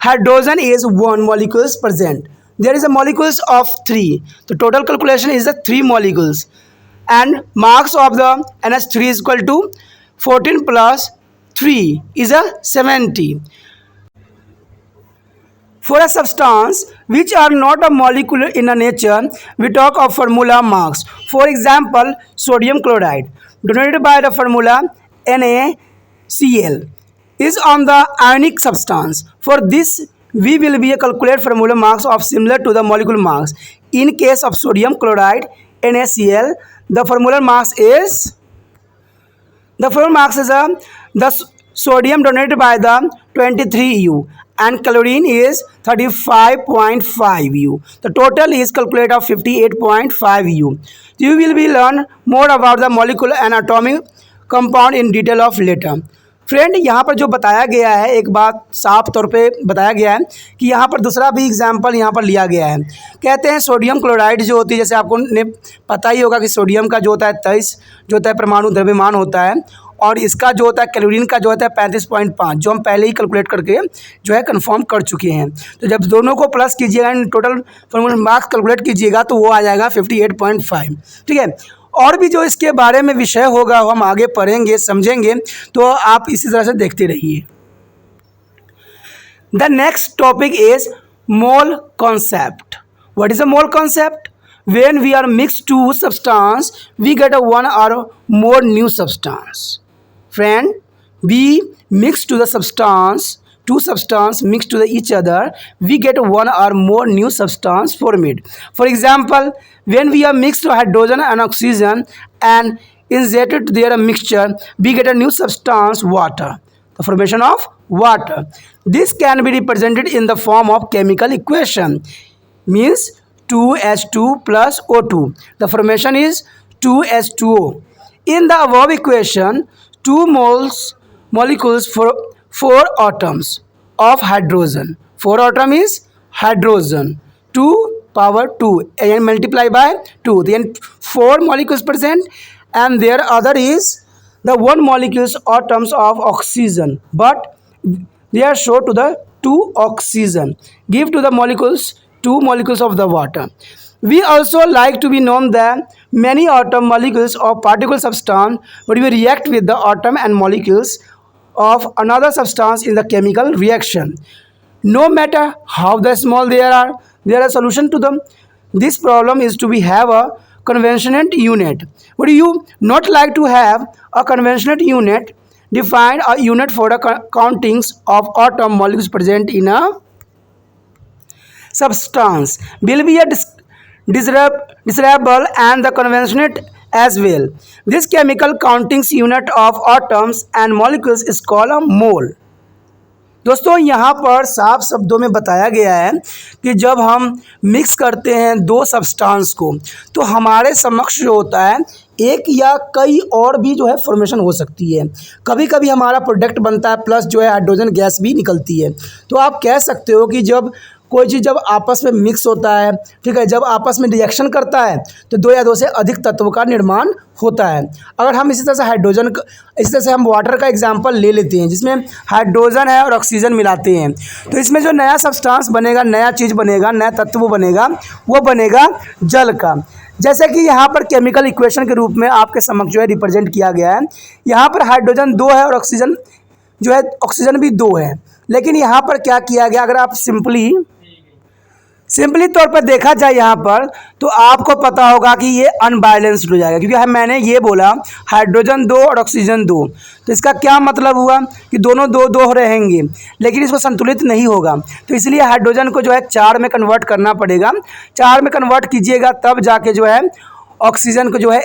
hydrogen is 1 molecules present. There is a molecules of 3. The total calculation is the 3 molecules, and marks of the NH3 is equal to 14 plus 3 is a 70. For a substance which are not a molecule in a nature, we talk of formula marks. For example, sodium chloride, denoted by the formula NaCl, is on the ionic substance. For this, we will be a calculate formula marks of similar to the molecule marks. In case of sodium chloride NaCl, the formula marks is the sodium denoted by the 23 U, and chlorine is 35.5 U. The total is calculated of 58.5 U. You will be learn more about the molecule and atomic compound in detail of later. Friend यहाँ पर जो बताया गया है, एक बात साफ तौर पे बताया गया है कि यहाँ पर दूसरा भी एग्जाम्पल यहाँ पर लिया गया है। कहते हैं सोडियम क्लोराइड जो होती है, जैसे आपको ने पता ही होगा कि सोडियम का जो होता है 23 जो होता है परमाणु द्रव्यमान होता है, और इसका जो होता है क्लोरीन का जो होता है 35.5, जो हम पहले ही कैलकुलेट करके जो है कंफर्म कर चुके हैं। तो जब दोनों को प्लस कीजिएगा, टोटल फॉर्मूला मार्क्स कैलकुलेट कीजिएगा तो वो आ जाएगा 58.5। ठीक है, और भी जो इसके बारे में विषय होगा वो हम आगे पढ़ेंगे, समझेंगे, तो आप इसी तरह से देखते रहिए। The next topic is mole concept. What is a mole concept? When we are mixed two substance, we get a one or more new substance. Friend, we mix to the substance, two substance mixed to the each other, we get one or more new substance formed. For example, when we are mixed hydrogen and oxygen and injected their mixture, we get a new substance, water. The formation of water. This can be represented in the form of chemical equation. Means 2H2 plus O2. The formation is 2H2O. In the above equation, 2 molecules for 4 atoms of hydrogen. 4 atom is hydrogen. 2 power 2 and multiply by 2. Then 4 molecules present, and their other is the 1 molecules atoms of oxygen, but they are shown to the 2 oxygen. Give to the molecules 2 molecules of the water. We also like to be known that many atom molecules of particle substance would be react with the atom and molecules of another substance in the chemical reaction. No matter how the small they are, there are solution to them. This problem is to be have a conventional unit. Would you not like to have a conventional unit? Define a unit for the countings of atom molecules present in a substance will be a desirable and the conventional as well. This chemical countings unit of atoms and molecules is called a mole. दोस्तों यहाँ पर साफ शब्दों में बताया गया है कि जब हम मिक्स करते हैं दो सब्सटेंस को, तो हमारे समक्ष जो होता है एक या कई और भी जो है फॉर्मेशन हो सकती है। कभी कभी हमारा प्रोडक्ट बनता है प्लस जो है हाइड्रोजन गैस भी निकलती है। तो आप कह सकते हो कि जब कोई चीज़ जब आपस में मिक्स होता है, ठीक है, जब आपस में रिएक्शन करता है तो 2 या 2 से अधिक तत्वों का निर्माण होता है। अगर हम इसी तरह से इसी तरह से हम वाटर का एग्जांपल ले लेते हैं जिसमें हाइड्रोजन है और ऑक्सीजन मिलाते हैं, तो इसमें जो नया सब्सटेंस बनेगा, नया चीज़ बनेगा, नया तत्व बनेगा, वो बनेगा जल का। जैसे कि यहाँ पर केमिकल इक्वेशन के रूप में आपके समक्ष जो है रिप्रेजेंट किया गया है। यहाँ पर हाइड्रोजन 2 है और ऑक्सीजन जो है ऑक्सीजन भी 2 है, लेकिन यहाँ पर क्या किया गया, अगर आप सिंपली तौर पर देखा जाए यहाँ पर, तो आपको पता होगा कि ये अनबैलेंस्ड हो जाएगा, क्योंकि मैंने ये बोला हाइड्रोजन 2 और ऑक्सीजन 2, तो इसका क्या मतलब हुआ कि दोनों 2 रहेंगे, लेकिन इसको संतुलित नहीं होगा। तो इसलिए हाइड्रोजन को जो है 4 में कन्वर्ट करना पड़ेगा। 4 में कन्वर्ट कीजिएगा तब जाके जो है ऑक्सीजन को जो है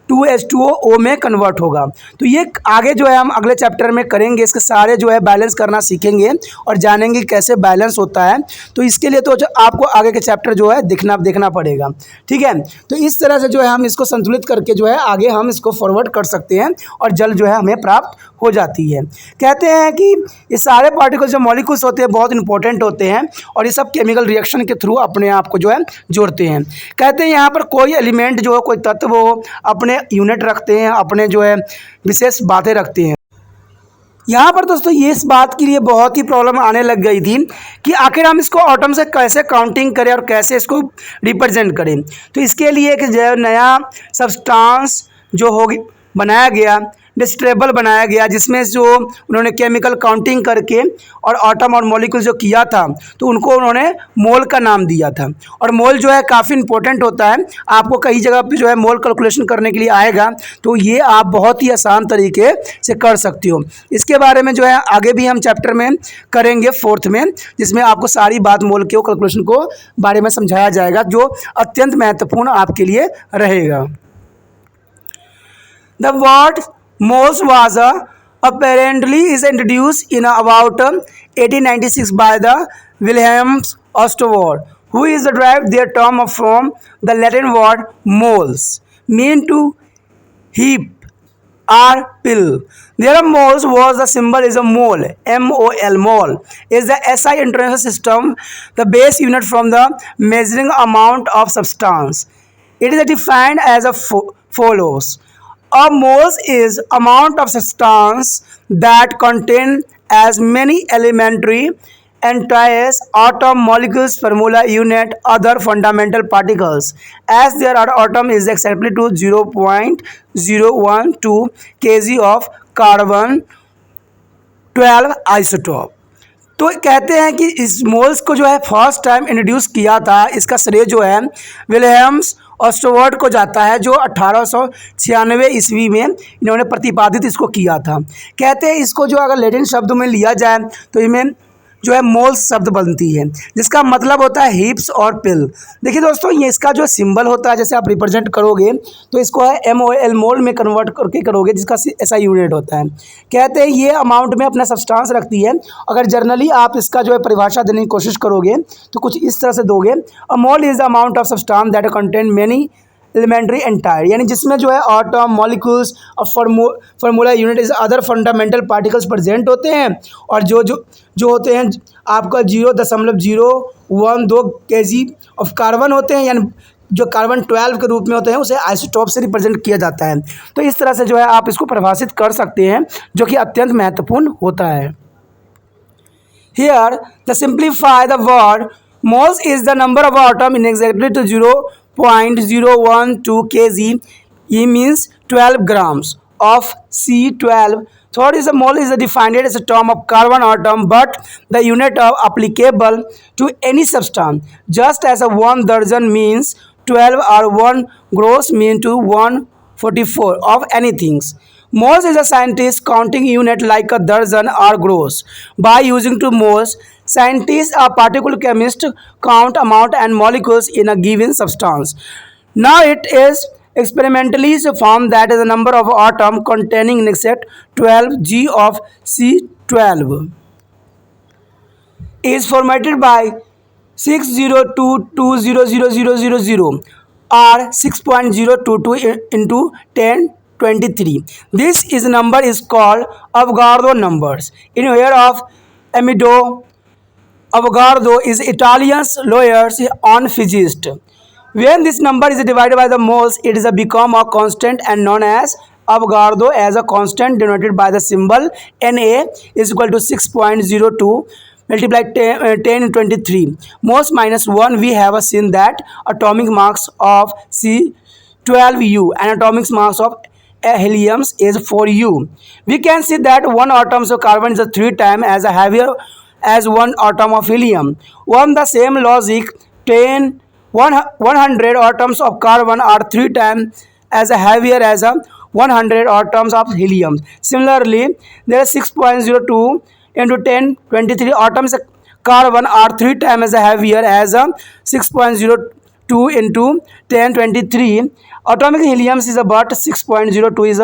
H2O में कन्वर्ट होगा। तो ये आगे जो है हम अगले चैप्टर में करेंगे, इसके सारे जो है बैलेंस करना सीखेंगे और जानेंगे कैसे बैलेंस होता है। तो इसके लिए तो आपको आगे के चैप्टर जो है देखना पड़ेगा, ठीक है। तो इस तरह से जो है हम इसको संतुलित करके जो है आगे हम इसको फॉरवर्ड कर सकते हैं और जल जो है हमें प्राप्त हो जाती है। कहते हैं कि ये सारे पार्टिकल्स जो मॉलिक्यूल्स होते हैं बहुत इंपॉर्टेंट होते हैं और ये सब केमिकल रिएक्शन के थ्रू अपने आप को जो है जोड़ते हैं। कहते हैं यहाँ पर कोई एलिमेंट जो हो, कोई तत्व हो, अपने यूनिट रखते हैं, अपने जो है विशेष बातें रखते हैं। यहाँ पर दोस्तों ये इस बात के लिए बहुत ही प्रॉब्लम आने लग गई थी कि आखिर हम इसको एटम से कैसे काउंटिंग करें और कैसे इसको रिप्रेजेंट करें। तो इसके लिए एक नया सब्सटेंस जो होगी बनाया गया, डिस्ट्रेबल बनाया गया, जिसमें जो उन्होंने केमिकल काउंटिंग करके और एटम और मॉलिक्यूल जो किया था तो उनको उन्होंने मोल का नाम दिया था। और मोल जो है काफ़ी इंपॉर्टेंट होता है, आपको कई जगह पे जो है मोल कैलकुलेशन करने के लिए आएगा, तो ये आप बहुत ही आसान तरीके से कर सकते हो। इसके बारे में जो है आगे भी हम चैप्टर में करेंगे 4th में, जिसमें आपको सारी बात मोल के कैलकुलेशन को बारे में समझाया जाएगा, जो अत्यंत महत्वपूर्ण आपके लिए रहेगा। The word moles was apparently is introduced in about 1896 by the Wilhelm Ostwald, who is derived their term from the Latin word moles, mean to heap, are pill. Their moles was the symbol is a mole, M-O-L, mole is the SI international system, the base unit from the measuring amount of substance. It is defined as a follows. A moles is amount of substance that contain as many elementary entities, atom, molecules, formula, unit, other fundamental particles as there are atom is exactly to 0.012 kg of carbon 12 isotope. तो कहते हैं कि इस moles को जो है first time introduce किया था, इसका श्रेय जो है विलियम्स ऑस्टवर्ड को जाता है, जो 1896 ईस्वी में इन्होंने प्रतिपादित इसको किया था। कहते हैं इसको जो अगर लैटिन शब्दों में लिया जाए तो इनमें जो है मोल्स शब्द बनती है, जिसका मतलब होता है हिप्स और पिल। देखिए दोस्तों, ये इसका जो सिंबल होता है, जैसे आप रिप्रेजेंट करोगे तो इसको है MOL मोल में कन्वर्ट करके करोगे, जिसका ऐसा यूनिट होता है। कहते हैं ये अमाउंट में अपना सब्सटेंस रखती है। अगर जर्नली आप इसका जो है परिभाषा देने की कोशिश करोगे तो कुछ इस तरह से दोगे, a mole is the amount of substance that contain many elementary entire, यानी जिसमें जो है आटम, मॉलिक्यूल्स और formula unit is other fundamental particles present होते हैं, और जो होते हैं आपका 0.012 kg ऑफ कार्बन होते हैं, यानी जो कार्बन 12 के रूप में होते हैं, उसे आइसोटोप से रिप्रेजेंट किया जाता है। तो इस तरह से जो है आप इसको परिभाषित कर सकते हैं, जो कि अत्यंत महत्वपूर्ण होता है। Here, the simplify the word moles is the number of atom in exactly to 0.012 kg. E means 12 grams of C12. Third is a mole is defined as a term of carbon atom, but the unit of applicable to any substance. Just as a 1 dozen means 12 or 1 gross mean to 144 of anything. Moles is a scientist counting unit like a dozen or gross. By using two moles, scientists or particle chemists count amount and molecules in a given substance. Now it is experimentally found that the number of atom containing in exact 12 G of C12 is formatted by 602200000 or 6.022 into 1023. This is number is called Avogadro numbers. In honor of Amedeo Avogadro is Italian lawyer and physicist. When this number is divided by the moles, it is become a constant and known as Avogadro as a constant denoted by the symbol Na is equal to 6.02 multiplied 10 into 23. Moles minus 1, we have seen that atomic mass of C12U and atomic mass of helium is 4U. We can see that one atom of carbon is 3 times as heavier as one atom of helium. On the same logic, 100 atoms of carbon are 3 times as heavier as 100 atoms of helium. Similarly, there are 6.02 into 1023 atoms of carbon are 3 times as heavier as 6.02 into 1023. Atomic helium is about 6.02 is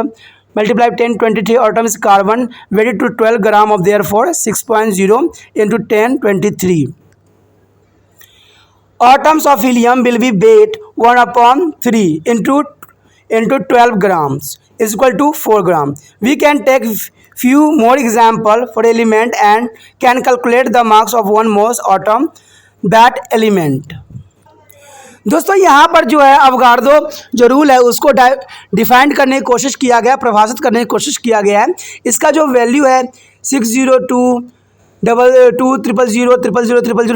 multiplied 1023 atoms carbon weighted to 12 gram of therefore 6.0 into 1023. Atoms of helium will be weight 1/3 into 12 grams is equal to 4 gram. We can take few more example for element and can calculate the mass of one most atom that element. दोस्तों यहाँ पर जो है अवगार्डो जो rule है उसको defined करने की कोशिश किया गया, परिभाषित करने की कोशिश किया गया है। इसका जो वैल्यू है 602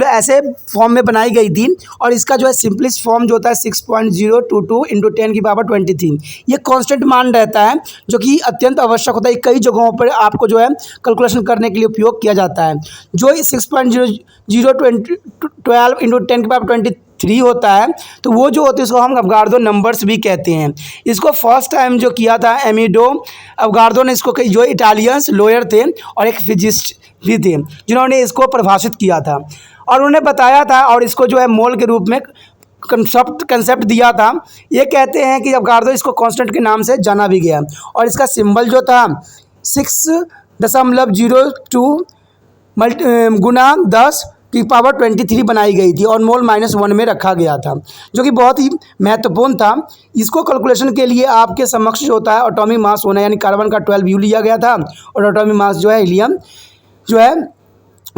ऐसे फॉर्म में बनाई गई थी, और इसका जो है सिंपलेस्ट फॉर्म जो होता है 6.022 इंटू 10 की पावर 23। ये कांस्टेंट मान रहता है, जो कि अत्यंत आवश्यक होता है। कई जगहों पर आपको जो है कैलकुलेशन करने के लिए उपयोग किया जाता है। जो 6.012 इंटू 10 की पावर 23 होता है, तो वो जो होते हैं उसको हम अवगार्डो नंबर्स भी कहते हैं। इसको फर्स्ट टाइम जो किया था एमिडो अवगार्डो ने, इसको जो इटालियंस लॉयर थे और एक फिजिस्ट भी थे जिन्होंने इसको परिभाषित किया था, और उन्होंने बताया था और इसको जो है मोल के रूप में कंसेप्ट दिया था। ये कहते हैं कि अवगार्डो इसको कांस्टेंट के नाम से जाना भी गया, और इसका सिंबल जो था 6.02 गुना 10 की पावर 23 बनाई गई थी और मोल -1 में रखा गया था, जो कि बहुत ही महत्वपूर्ण था। इसको कैलकुलेशन के लिए आपके समक्ष जो होता है एटॉमिक मास होना, यानी कार्बन का 12U लिया गया था और एटॉमिक मास जो है हीलियम जो है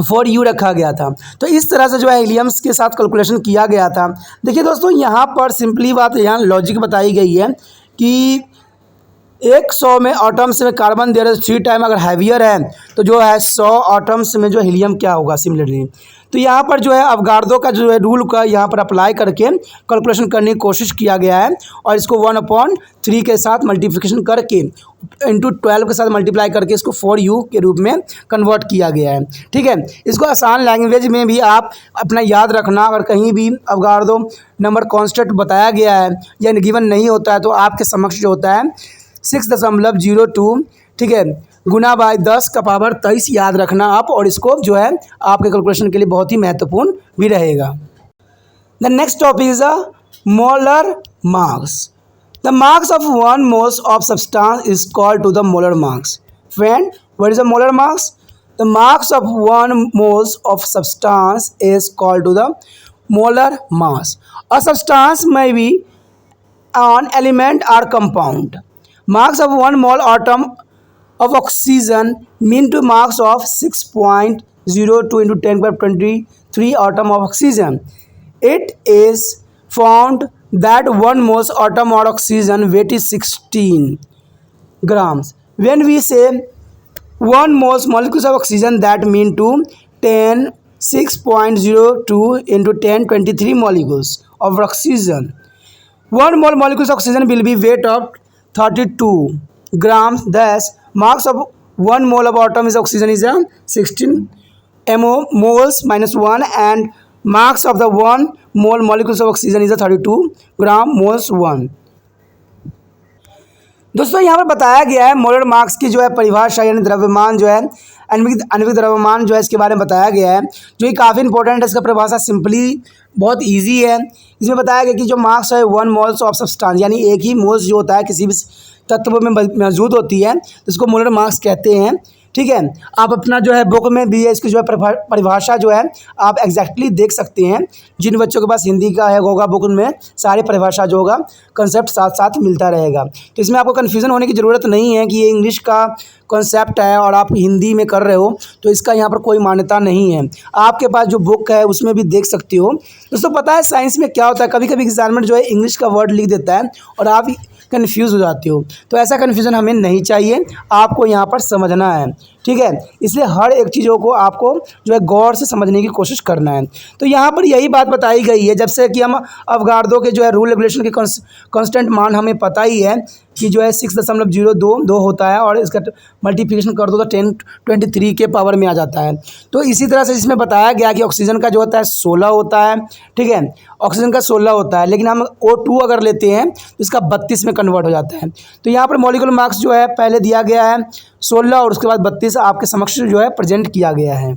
4U रखा गया था। तो इस तरह से जो है हीलियम्स के साथ कैलकुलेशन किया गया था। देखिए दोस्तों, यहाँ पर सिंपली बात, यहाँ लॉजिक बताई गई है कि 100 में एटम्स में कार्बन देयर इज 3 टाइम अगर हैवियर है तो जो है 100 एटम्स में जो हीलियम क्या होगा सिमिलरली। तो यहाँ पर जो है अवगार्डो का जो है रूल का यहाँ पर अप्लाई करके कैलकुलेशन करने की कोशिश किया गया है और इसको 1/3 के साथ मल्टीप्लिकेशन करके इंटू 12 के साथ मल्टीप्लाई करके इसको 4U के रूप में कन्वर्ट किया गया है। ठीक है, इसको आसान लैंग्वेज में भी आप अपना याद रखना। अगर कहीं भी अवगार्डो नंबर कॉन्स्टेंट बताया गया है या गिवन नहीं होता है तो आपके समक्ष जो होता है 6.02, ठीक है, गुना बाय 10 का पावर 23 याद रखना आप, और इसको जो है आपके कैलकुलेशन के लिए बहुत ही महत्वपूर्ण भी रहेगा। The next topic is a molar mass. The mass of 1 mole of substance is called to the molar mass. Friend, what is a molar mass? The mass of 1 mole of substance is called to the molar mass. A substance may be an element or compound. Mass of 1 mole atom of oxygen mean to mass of 6.02 into 10^23 atom of oxygen. It is found that 1 mole atom or oxygen weight is 16 grams. When we say 1 mole molecules of oxygen, that mean to 6.02 into 10^23 molecules of oxygen. 1 mole molecules of oxygen will be weight of 32 grams. Thus, mass of 1 mole of atom is oxygen is 16 moles minus 1, and mass of the 1 mole molecules of oxygen is 32 gram moles 1. दोस्तों, यहाँ पर बताया गया है molar mass की जो है परिभाषा, यानी द्रव्यमान जो है आणविक द्रव्यमान जो है इसके बारे में बताया गया है, जो कि काफ़ी इंपॉर्टेंट है। इसका परिभाषा सिंपली बहुत इजी है। इसमें बताया गया कि जो मास है 1 मोल्स ऑफ सब्सटेंस, यानी एक ही मोल्स जो होता है किसी भी तत्व में मौजूद होती है तो इसको मोलर मास कहते हैं। ठीक है, आप अपना जो है बुक में भी है इसकी जो है परिभाषा जो है आप एग्जैक्टली देख सकते हैं। जिन बच्चों के पास हिंदी का है होगा बुक में सारी परिभाषा जो होगा कंसेप्ट साथ साथ मिलता रहेगा। तो इसमें आपको कन्फ्यूज़न होने की ज़रूरत नहीं है कि ये इंग्लिश का कॉन्सेप्ट है और आप हिंदी में कर रहे हो तो इसका यहाँ पर कोई मान्यता नहीं है। आपके पास जो बुक है उसमें भी देख सकते हो। दोस्तों, पता है साइंस में क्या होता है, कभी कभी एग्जामिनर जो है इंग्लिश का वर्ड लिख देता है और आप कन्फ्यूज़ हो जाते हो। तो ऐसा कन्फ्यूज़न हमें नहीं चाहिए, आपको यहाँ पर समझना है। ठीक है, इसलिए हर एक चीज़ों को आपको जो है गौर से समझने की कोशिश करना है। तो यहाँ पर यही बात बताई गई है, जब से कि हम अवगार्डो के जो है रूल रेगुलेशन के कांस्टेंट मान हमें पता ही है कि जो है 6.02 होता है और इसका मल्टीप्लिकेशन कर दो तो 10^23 के पावर में आ जाता है। तो इसी तरह से इसमें बताया गया कि ऑक्सीजन का जो होता है 16 होता है। ठीक है, ऑक्सीजन का 16 होता है, लेकिन हम O2 अगर लेते हैं तो इसका 32 में कन्वर्ट हो जाता है। तो यहाँ पर मॉलिक्यूलर मास जो है पहले दिया गया है 16 और उसके बाद 32 आपके समक्ष जो है प्रेजेंट किया गया है।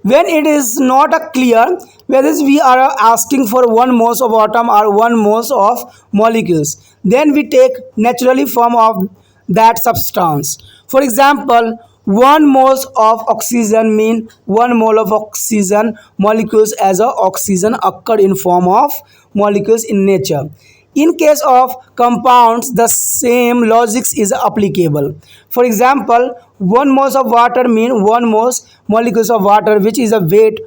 When it is not clear whether we are asking for 1 mole of atom or 1 mole of molecules, then we take naturally form of that substance. For example, 1 mole of oxygen mean 1 mole of oxygen molecules as a oxygen occur in form of molecules in nature. In case of compounds, the same logic is applicable. For example, 1 mole of water mean 1 mole molecules of water which is a weight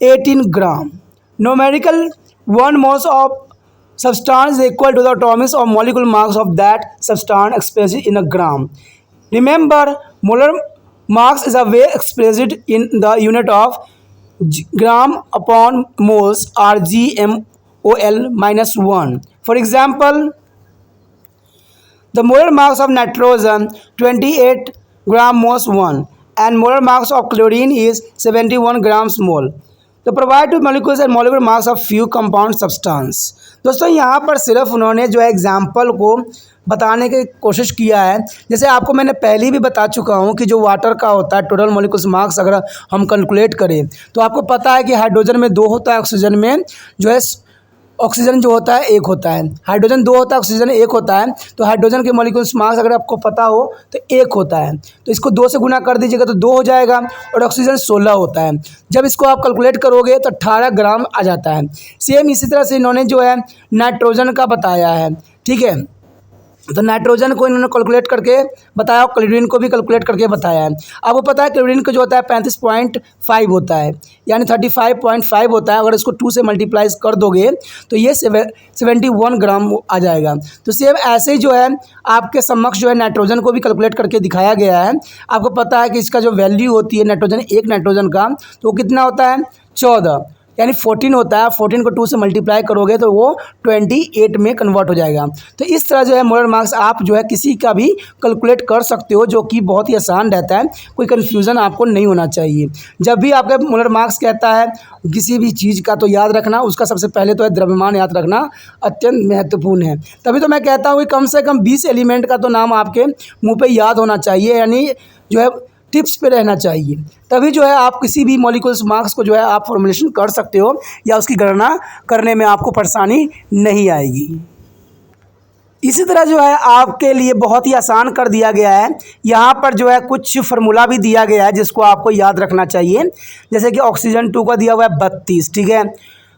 18 gram. Numerical 1 mole of substance is equal to the atomic or molecular mass of that substance expressed in a gram. Remember, molar mass is a way expressed in the unit of gram upon moles or GMOL minus 1. For example, the molar mass of nitrogen 28 gram moles 1 and molar mass of chlorine is 71 grams mole. तो provide two molecules and molecular mass of few compound substance. दोस्तों, यहाँ पर सिर्फ उन्होंने जो है example को बताने की कोशिश किया है। जैसे आपको मैंने पहले भी बता चुका हूँ कि जो वाटर का होता है टोटल मोलिकुलर मास अगर हम कैलकुलेट करें तो आपको पता है कि हाइड्रोजन में 2 होता है, ऑक्सीजन में जो है ऑक्सीजन जो होता है एक होता है, हाइड्रोजन 2 होता है, ऑक्सीजन 1 होता है। तो हाइड्रोजन के मॉलिक्यूल्स मास अगर आपको पता हो तो 1 होता है, तो इसको 2 से गुना कर दीजिएगा तो 2 हो जाएगा। और ऑक्सीजन 16 होता है, जब इसको आप कैलकुलेट करोगे तो 18 ग्राम आ जाता है। सेम इसी तरह से इन्होंने जो है नाइट्रोजन का बताया है, ठीक है। तो नाइट्रोजन को इन्होंने कैलकुलेट करके बताया, क्लोरीन को भी कैलकुलेट करके बताया है। आपको पता है क्लोरीन का जो होता है 35.5 होता है, यानी 35.5 होता है। अगर इसको 2 से मल्टीप्लाई कर दोगे तो ये 71 ग्राम आ जाएगा। तो सेम ऐसे ही जो है आपके समक्ष जो है नाइट्रोजन को भी कैलकुलेट करके दिखाया गया है। आपको पता है कि इसका जो वैल्यू होती है नाइट्रोजन, एक नाइट्रोजन का, तो वो कितना होता है 14, यानी 14 होता है। 14 को 2 से मल्टीप्लाई करोगे तो वो 28 में कन्वर्ट हो जाएगा। तो इस तरह जो है मोलर मार्क्स आप जो है किसी का भी कैलकुलेट कर सकते हो, जो कि बहुत ही आसान रहता है, कोई कन्फ्यूज़न आपको नहीं होना चाहिए। जब भी आपका मोलर मार्क्स कहता है किसी भी चीज़ का, तो याद रखना उसका सबसे पहले तो है द्रव्यमान याद रखना अत्यंत महत्वपूर्ण है। तभी तो मैं कहता हूँ कि कम से कम 20 एलिमेंट का तो नाम आपके मुँह पर याद होना चाहिए, यानी जो है टिप्स पे रहना चाहिए। तभी जो है आप किसी भी मॉलिक्यूल्स मार्क्स को जो है आप फॉर्मुलेशन कर सकते हो, या उसकी गणना करने में आपको परेशानी नहीं आएगी। इसी तरह जो है आपके लिए बहुत ही आसान कर दिया गया है। यहाँ पर जो है कुछ फार्मूला भी दिया गया है जिसको आपको याद रखना चाहिए। जैसे कि ऑक्सीजन 2 का दिया हुआ है 32, ठीक है।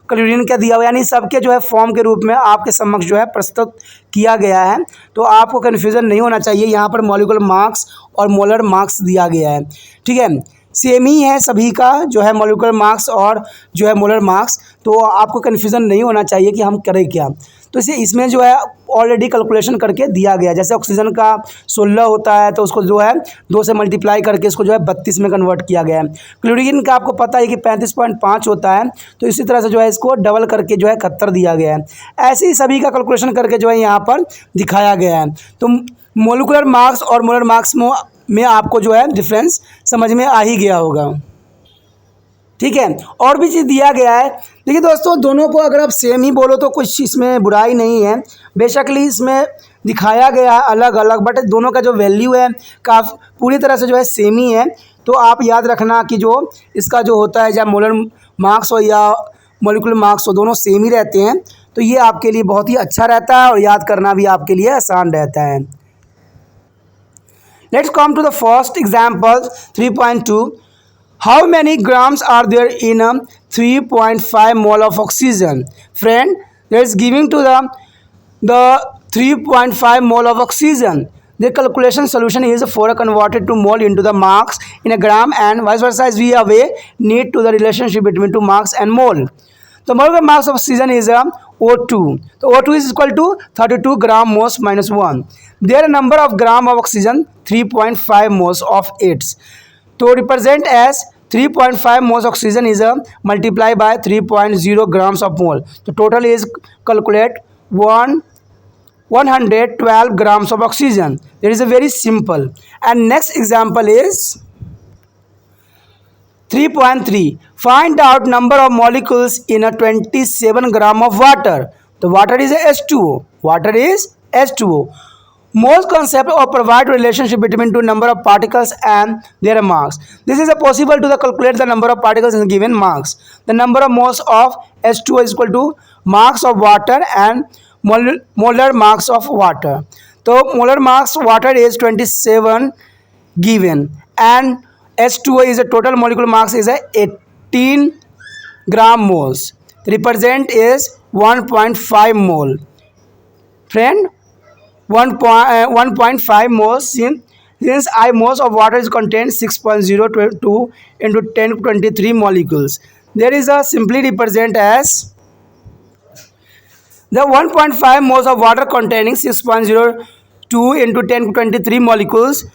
क्लोरीन का दिया हुआ है, यानी सबके जो है फॉर्म के रूप में आपके समक्ष जो है प्रस्तुत किया गया है। तो आपको कन्फ्यूज़न नहीं होना चाहिए। यहाँ पर मॉलिक्यूलर मार्क्स और मोलर मार्क्स दिया गया है, ठीक है। सेम ही है सभी का जो है मॉलिक्यूलर मार्क्स और जो है मोलर मार्क्स। तो आपको कन्फ्यूज़न नहीं होना चाहिए कि हम करें क्या। तो इसे इसमें जो है ऑलरेडी कैलकुलेशन करके दिया गया है। जैसे ऑक्सीजन का 16 होता है, तो उसको जो है 2 से मल्टीप्लाई करके इसको जो है 32 में कन्वर्ट किया गया है। क्लोरीन का आपको पता है कि 35.5 होता है, तो इसी तरह से जो है इसको डबल करके जो है 71 दिया गया है। ऐसे ही सभी का कैलकुलेशन करके जो है यहाँ पर दिखाया गया है। तो मोलिकुलर मार्क्स और मोलर मार्क्स में आपको जो है डिफरेंस समझ में आ ही गया होगा, ठीक है। और भी चीज़ दिया गया है। देखिए दोस्तों, दोनों को अगर आप सेम ही बोलो तो कुछ इसमें बुराई नहीं है। बेशकली इसमें दिखाया गया है अलग अलग, बट दोनों का जो वैल्यू है काफ़ी पूरी तरह से जो है सेम ही है। तो आप याद रखना कि जो इसका जो होता है या मोलर मार्क्स हो या मॉलिक्यूलर मार्क्स हो, दोनों सेम ही रहते हैं। तो ये आपके लिए बहुत ही अच्छा रहता है और याद करना भी आपके लिए आसान रहता है। Let's come to the first example, 3.2. How many grams are there in a 3.5 mole of oxygen? Friend, there is giving to the 3.5 mole of oxygen. The calculation solution is for converted to mole into the marks in a gram and vice versa as we have a need to the relationship between two marks and mole. The molecular mass of oxygen is O2. So O2 is equal to 32 gram moles minus 1. There number of gram of oxygen 3.5 moles of it. To represent as 3.5 moles oxygen is multiplied by 3.0 grams of mole. The total is calculate 112 grams of oxygen. That is a very simple. And next example is 3.3. Find out number of molecules in a 27 gram of water. The water is a H2O. Water is H2O. Moles concept or provide relationship between two number of particles and their marks. This is a possible to calculate the number of particles in given marks. The number of moles of H2O is equal to marks of water and molar marks of water. So molar marks water is 27 given, and H2O is a total molecular mass is a 18 gram moles. The represent is 1.5 mole. Friend, 1.5 moles since I moles of water is contained 6.022 into 1023 molecules. There is a simply represent as the 1.5 moles of water containing 6.02 into 1023 moles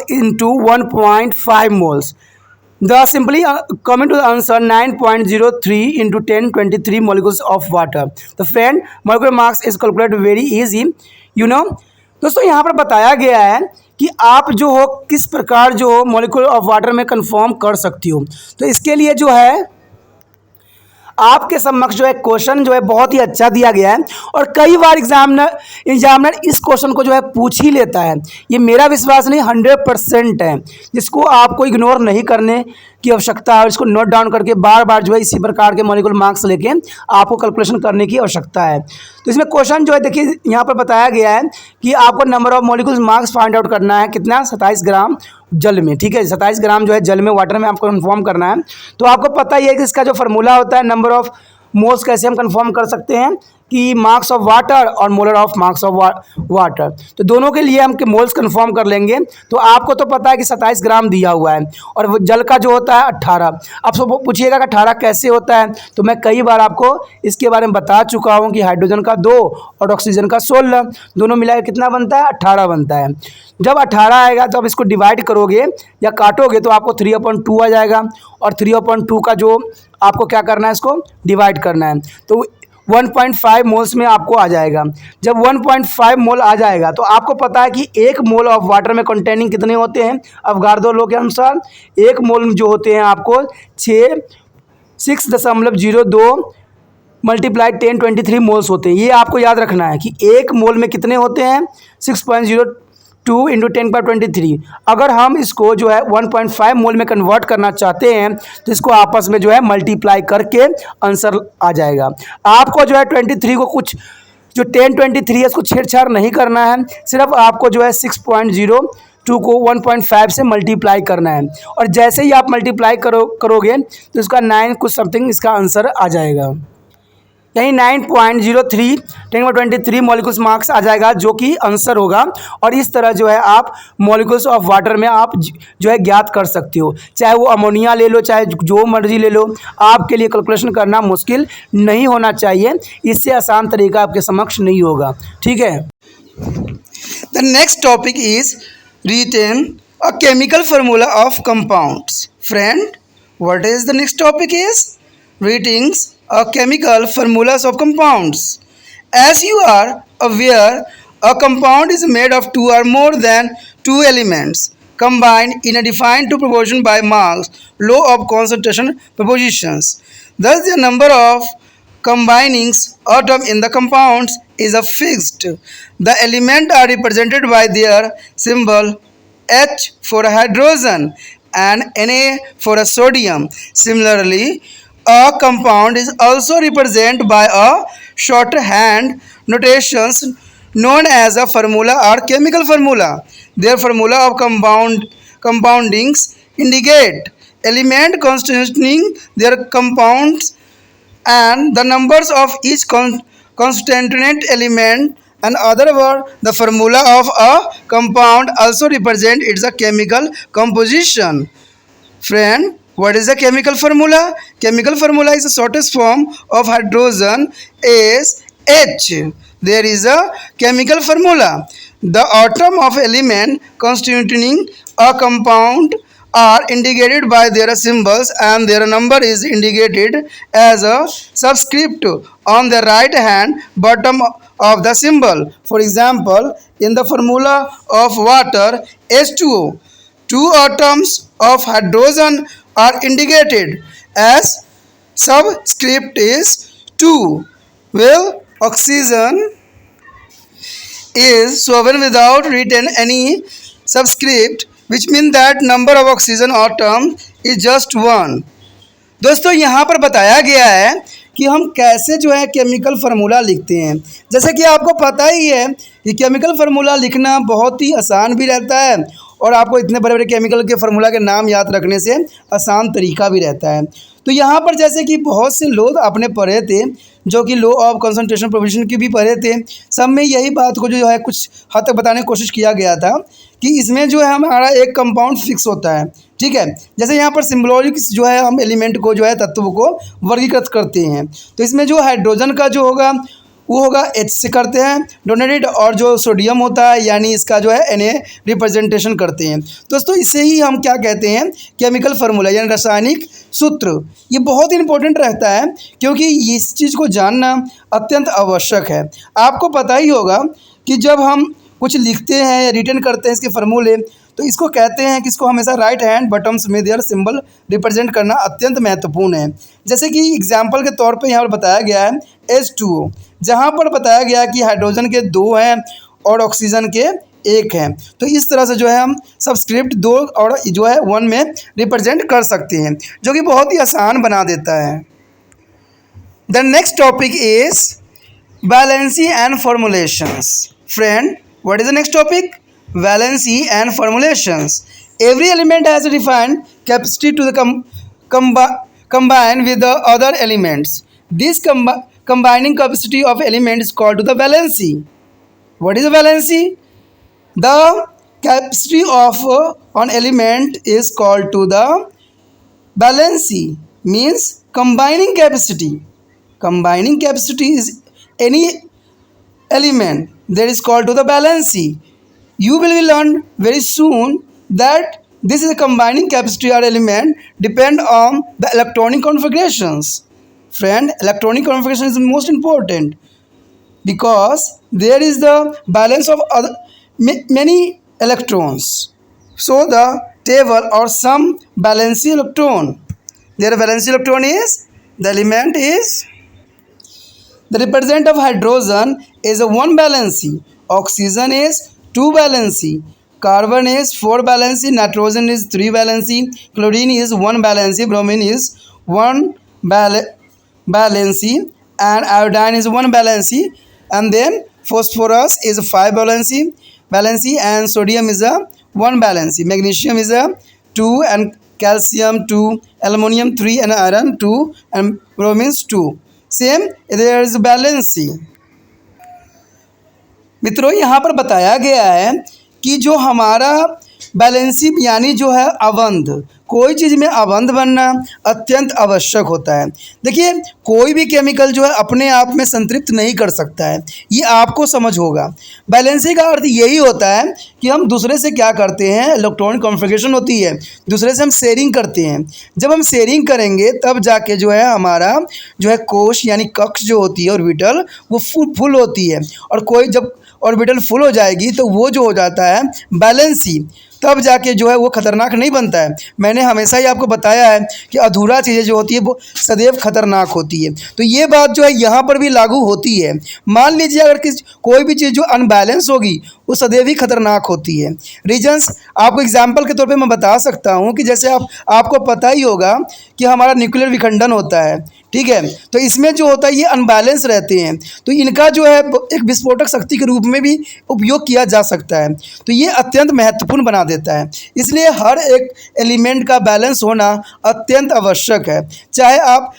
into 1.5 moles. The simply coming to the answer 9.03 into 1023 molecules of water. The friend, molecular mass is calculated very easy. You know, दोस्तों यहाँ पर बताया गया है कि आप जो हो किस प्रकार जो हो मॉलिक्यूल ऑफ वाटर में कंफर्म कर सकती हो। तो इसके लिए जो है आपके समक्ष जो है क्वेश्चन जो है बहुत ही अच्छा दिया गया है और कई बार एग्जामिनर इस क्वेश्चन को जो है पूछ ही लेता है। ये मेरा विश्वास नहीं, 100% है, जिसको आपको इग्नोर नहीं करने की आवश्यकता है। इसको नोट डाउन करके बार बार जो है इसी प्रकार के मॉलिक्यूल मार्क्स लेके आपको कैलकुलेशन करने की आवश्यकता है। तो इसमें क्वेश्चन जो है देखिए यहाँ पर बताया गया है कि आपको number of molecules marks find out करना है, कितना, 27 ग्राम जल में। ठीक है, 27 ग्राम जो है जल में, वाटर में आपको कन्फर्म करना है। तो आपको पता ही है कि इसका जो फार्मूला होता है, नंबर ऑफ मोल्स कैसे हम कन्फर्म कर सकते हैं कि मार्क्स ऑफ वाटर और molar of marks of water. तो दोनों के लिए हम मोल्स कन्फर्म कर लेंगे। तो आपको तो पता है कि 27 ग्राम दिया हुआ है और वो जल का जो होता है 18। अब सब पूछिएगा कि 18 कैसे होता है, तो मैं कई बार आपको इसके बारे में बता चुका हूँ कि हाइड्रोजन का 2 और ऑक्सीजन का 16, दोनों मिलाकर कितना बनता है, 18 बनता है। जब 18 आएगा तो आप इसको डिवाइड करोगे या काटोगे तो आपको 3/2 आ जाएगा और 3/2 का जो आपको क्या करना है, इसको डिवाइड करना है। तो 1.5 मोल्स में आपको आ जाएगा। जब 1.5 मोल आ जाएगा तो आपको पता है कि 1 मोल ऑफ वाटर में कंटेनिंग कितने होते हैं, अवगार्डो लॉ के अनुसार 1 मोल जो होते हैं आपको 6.02 मल्टीप्लाई 1023 मोल्स होते हैं। ये आपको याद रखना है कि 1 मोल में कितने होते हैं, 6.02 इंटू 10⁻23। अगर हम इसको जो है 1.5 मोल में कन्वर्ट करना चाहते हैं तो इसको आपस में जो है मल्टीप्लाई करके आंसर आ जाएगा। आपको जो है 23 को कुछ जो 1023 है इसको छेड़छाड़ नहीं करना है, सिर्फ आपको जो है 6.02 को 1.5 से मल्टीप्लाई करना है और जैसे ही आप मल्टीप्लाई करोगे तो इसका 9 कुछ समथिंग इसका आंसर आ जाएगा। यही 9.03 10⁻23 मॉलिक्यूल्स मार्क्स आ जाएगा जो कि आंसर होगा। और इस तरह जो है आप मॉलिक्यूल्स ऑफ वाटर में आप जो है ज्ञात कर सकते हो, चाहे वो अमोनिया ले लो, चाहे जो मर्जी ले लो, आपके लिए कैलकुलेशन करना मुश्किल नहीं होना चाहिए। इससे आसान तरीका आपके समक्ष नहीं होगा। ठीक है, the next topic is written a chemical formula of compounds. Friend, what is the next topic is ratings chemical formulas of compounds. As you are aware, a compound is made of 2 or more than 2 elements combined in a defined to proportion by Marx law of concentration propositions. Thus, the number of combining atoms in the compounds is a fixed. The elements are represented by their symbol H for hydrogen and Na for a sodium. Similarly, a compound is also represented by a shorthand notations known as a formula or chemical formula. Their formula of compoundings indicate element constituting their compounds and the numbers of each constituent element. In other words, the formula of a compound also represents its chemical composition. Friend, what is the chemical formula? Chemical formula is the shortest form of hydrogen is H. There is a chemical formula. The atom of element constituting a compound are indicated by their symbols and their number is indicated as a subscript on the right hand bottom of the symbol. For example, in the formula of water H2O, 2 atoms of hydrogen are indicated as subscript is 2, while oxygen is shown without written any subscript, which means that number of oxygen atom is just 1. दोस्तों यहाँ पर बताया गया है कि हम कैसे जो है केमिकल फार्मूला लिखते हैं। जैसे कि आपको पता ही है कि केमिकल फार्मूला लिखना बहुत ही आसान भी रहता है और आपको इतने बड़े बड़े केमिकल के फार्मूला के नाम याद रखने से आसान तरीका भी रहता है। तो यहाँ पर जैसे कि बहुत से लोग आपने पढ़े थे जो कि लॉ ऑफ कंसंट्रेशन प्रोपोर्शन की भी पढ़े थे, सब में यही बात को जो है कुछ हद तक बताने की कोशिश किया गया था कि इसमें जो है हमारा एक कंपाउंड फिक्स होता है। ठीक है, जैसे यहाँ पर सिम्बॉलिक जो है हम एलिमेंट को जो है तत्व को वर्गीकृत करते हैं। तो इसमें जो हाइड्रोजन का जो होगा वो होगा H से करते हैं डोनेटेड, और जो सोडियम होता है यानी इसका जो है Na रिप्रेजेंटेशन करते हैं। दोस्तों इसे ही हम क्या कहते हैं, केमिकल फार्मूला यानी रासायनिक सूत्र। ये बहुत इंपॉर्टेंट रहता है क्योंकि इस चीज़ को जानना अत्यंत आवश्यक है। आपको पता ही होगा कि जब हम कुछ लिखते हैं या रिटर्न करते हैं इसके फार्मूले, तो इसको कहते हैं कि इसको हमेशा राइट हैंड बटन्स में देयर सिंबल रिप्रेजेंट करना अत्यंत महत्वपूर्ण है। जैसे कि एग्जाम्पल के तौर पे यहाँ पर बताया गया है H2O, जहाँ पर बताया गया है कि हाइड्रोजन के 2 हैं और ऑक्सीजन के 1 हैं। तो इस तरह से जो है हम सबस्क्रिप्ट 2 और जो है 1 में रिप्रेजेंट कर सकते हैं, जो कि बहुत ही आसान बना देता है। The next topic is valency and formulations. Friend, what is the next topic? Valency and formulations. Every element has a defined capacity to the combine with the other elements. This combining capacity of element is called to the valency. What is the valency? The capacity of an element is called to the valency, means combining capacity. Combining capacity is any element that is called to the valency. You will learn very soon that this is a combining capacity or element depend on the electronic configurations. Friend, electronic configuration is most important because there is the balance of many electrons. So the table or some valency electron. Their valency electron is, the element is, the represent of hydrogen is a 1 valency, oxygen is 2 valency, carbon is 4 valency, nitrogen is 3 valency, chlorine is 1 valency, bromine is 1 valency, and iodine is 1 valency, and then phosphorus is 5 valency, and sodium is a 1 valency, magnesium is a 2, and calcium 2, aluminum 3, and iron 2, and bromine 2. Same there is valency. मित्रों, यहाँ पर बताया गया है कि जो हमारा valency यानी जो है अवंध, कोई चीज़ में अवंध बनना अत्यंत आवश्यक होता है। देखिए, कोई भी केमिकल जो है अपने आप में संतृप्त नहीं कर सकता है, ये आपको समझ होगा। बैलेंसी का अर्थ यही होता है कि हम दूसरे से क्या करते हैं, इलेक्ट्रॉनिक कॉन्फ़िगरेशन होती है, दूसरे से हम शेयरिंग करते हैं। जब हम शेयरिंग करेंगे तब जाके जो है हमारा जो है कोश यानी कक्ष जो होती है ऑर्बिटल, वो फुल होती है, और कोई जब ऑर्बिटल फुल हो जाएगी तो वो जो हो जाता है बैलेंसी, तब जाके जो है वो खतरनाक नहीं बनता है। मैंने हमेशा ही आपको बताया है कि अधूरा चीज़ें जो होती है वो सदैव खतरनाक होती है। तो ये बात जो है यहाँ पर भी लागू होती है। मान लीजिए अगर कोई भी चीज़ जो अनबैलेंस होगी वो सदैव ही खतरनाक होती है। रीजंस आपको एग्जाम्पल के तौर पे मैं बता सकता हूँ कि जैसे आपको पता ही होगा कि हमारा न्यूक्लियर विखंडन होता है, ठीक है, तो इसमें जो होता है ये अनबैलेंस रहते हैं, तो इनका जो है एक विस्फोटक शक्ति के रूप में भी उपयोग किया जा सकता है। तो ये अत्यंत महत्वपूर्ण बना देता है। इसलिए हर एक एलिमेंट का बैलेंस होना अत्यंत आवश्यक है। चाहे आप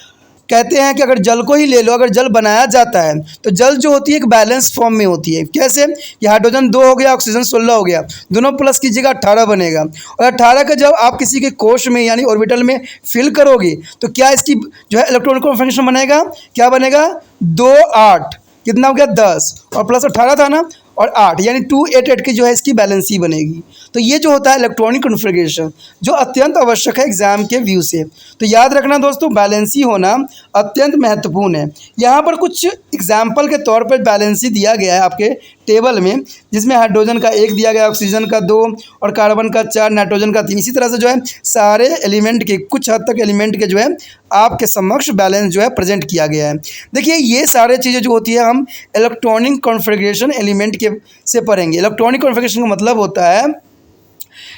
कहते हैं कि अगर जल को ही ले लो, अगर जल बनाया जाता है तो जल जो होती है एक बैलेंस फॉर्म में होती है। कैसे कि हाइड्रोजन 2 हो गया, ऑक्सीजन 16 हो गया, दोनों प्लस कीजिएगा 18 बनेगा, और 18 का जब आप किसी के कोश में यानी ऑर्बिटल में फिल करोगे तो क्या इसकी जो है इलेक्ट्रॉनिक कॉन्फ़िगरेशन बनेगा, क्या बनेगा, 2 8 कितना हो गया 10, और प्लस 18 था ना, और 8 यानी 2 8 8 की जो है इसकी बैलेंसी बनेगी। तो ये जो होता है इलेक्ट्रॉनिक कॉन्फ़िगरेशन जो अत्यंत आवश्यक है एग्जाम के व्यू से। तो याद रखना दोस्तों, बैलेंसी होना अत्यंत महत्वपूर्ण है। यहाँ पर कुछ एग्जाम्पल के तौर पर बैलेंसी दिया गया है आपके टेबल में, जिसमें हाइड्रोजन का 1 दिया गया, ऑक्सीजन का 2 और कार्बन का 4, नाइट्रोजन का 3। इसी तरह से जो है सारे एलिमेंट के कुछ हद तक एलिमेंट के जो है आपके समक्ष बैलेंस जो है प्रेजेंट किया गया है। देखिए, ये सारे चीज़ें जो होती है हम इलेक्ट्रॉनिक कॉन्फ़िगरेशन एलिमेंट के से पढ़ेंगे। इलेक्ट्रॉनिक कॉन्फ़िगरेशन का मतलब होता है,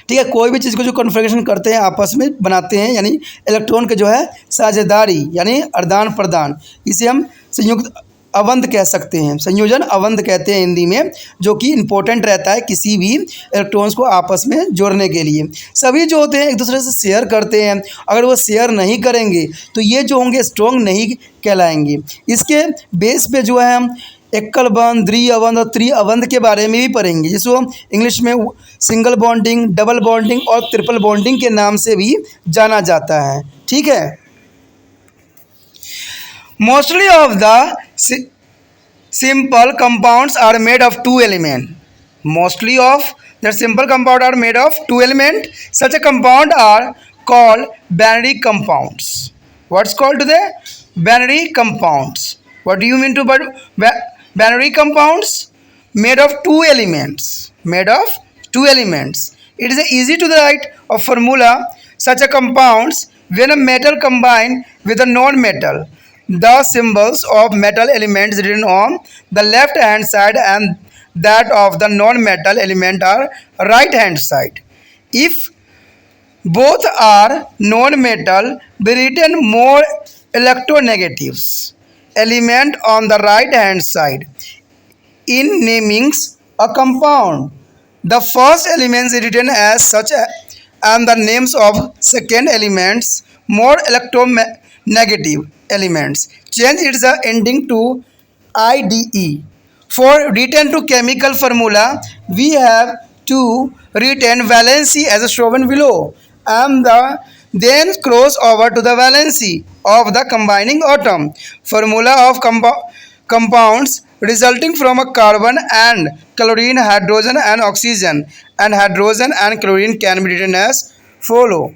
ठीक है, कोई भी चीज़ को जो कॉन्फ़िगरेशन करते हैं आपस में बनाते हैं, यानी इलेक्ट्रॉन के जो है साझेदारी यानी आदान प्रदान, इसे हम संयुक्त अवंध कह सकते हैं, संयोजन अवंध कहते हैं हिंदी में, जो कि इम्पोर्टेंट रहता है किसी भी इलेक्ट्रॉन्स को आपस में जोड़ने के लिए। सभी जो होते हैं एक दूसरे से शेयर करते हैं, अगर वो शेयर नहीं करेंगे तो ये जो होंगे स्ट्रॉन्ग नहीं कहलाएंगे। इसके बेस पे जो है हम एकल बंध, द्विअवंध और त्रिअवंध के बारे में भी पढ़ेंगे, जिसको इंग्लिश में सिंगल बॉन्डिंग, डबल बॉन्डिंग और ट्रिपल बॉन्डिंग के नाम से भी जाना जाता है। ठीक है, mostly of the simple compounds are made of 2 elements. Mostly of the simple compound are made of 2 elements. Such a compound are called binary compounds. What's called the binary compounds? What do you mean to binary compounds? made of two elements. Made of two elements. It is easy to write a formula such a compounds when a metal combine with a non-metal. The symbols of metal elements written on the left hand side and that of the non-metal element are right hand side. If both are non-metal, be written more electronegatives element on the right hand side. In namings a compound, the first elements written as such and the names of second elements more electronegative elements. Change its ending to IDE. For return to chemical formula, we have to return valency as shown below and then cross over to the valency of the combining atom. Formula of compounds resulting from a carbon and chlorine, hydrogen and oxygen, and hydrogen and chlorine can be written as follow.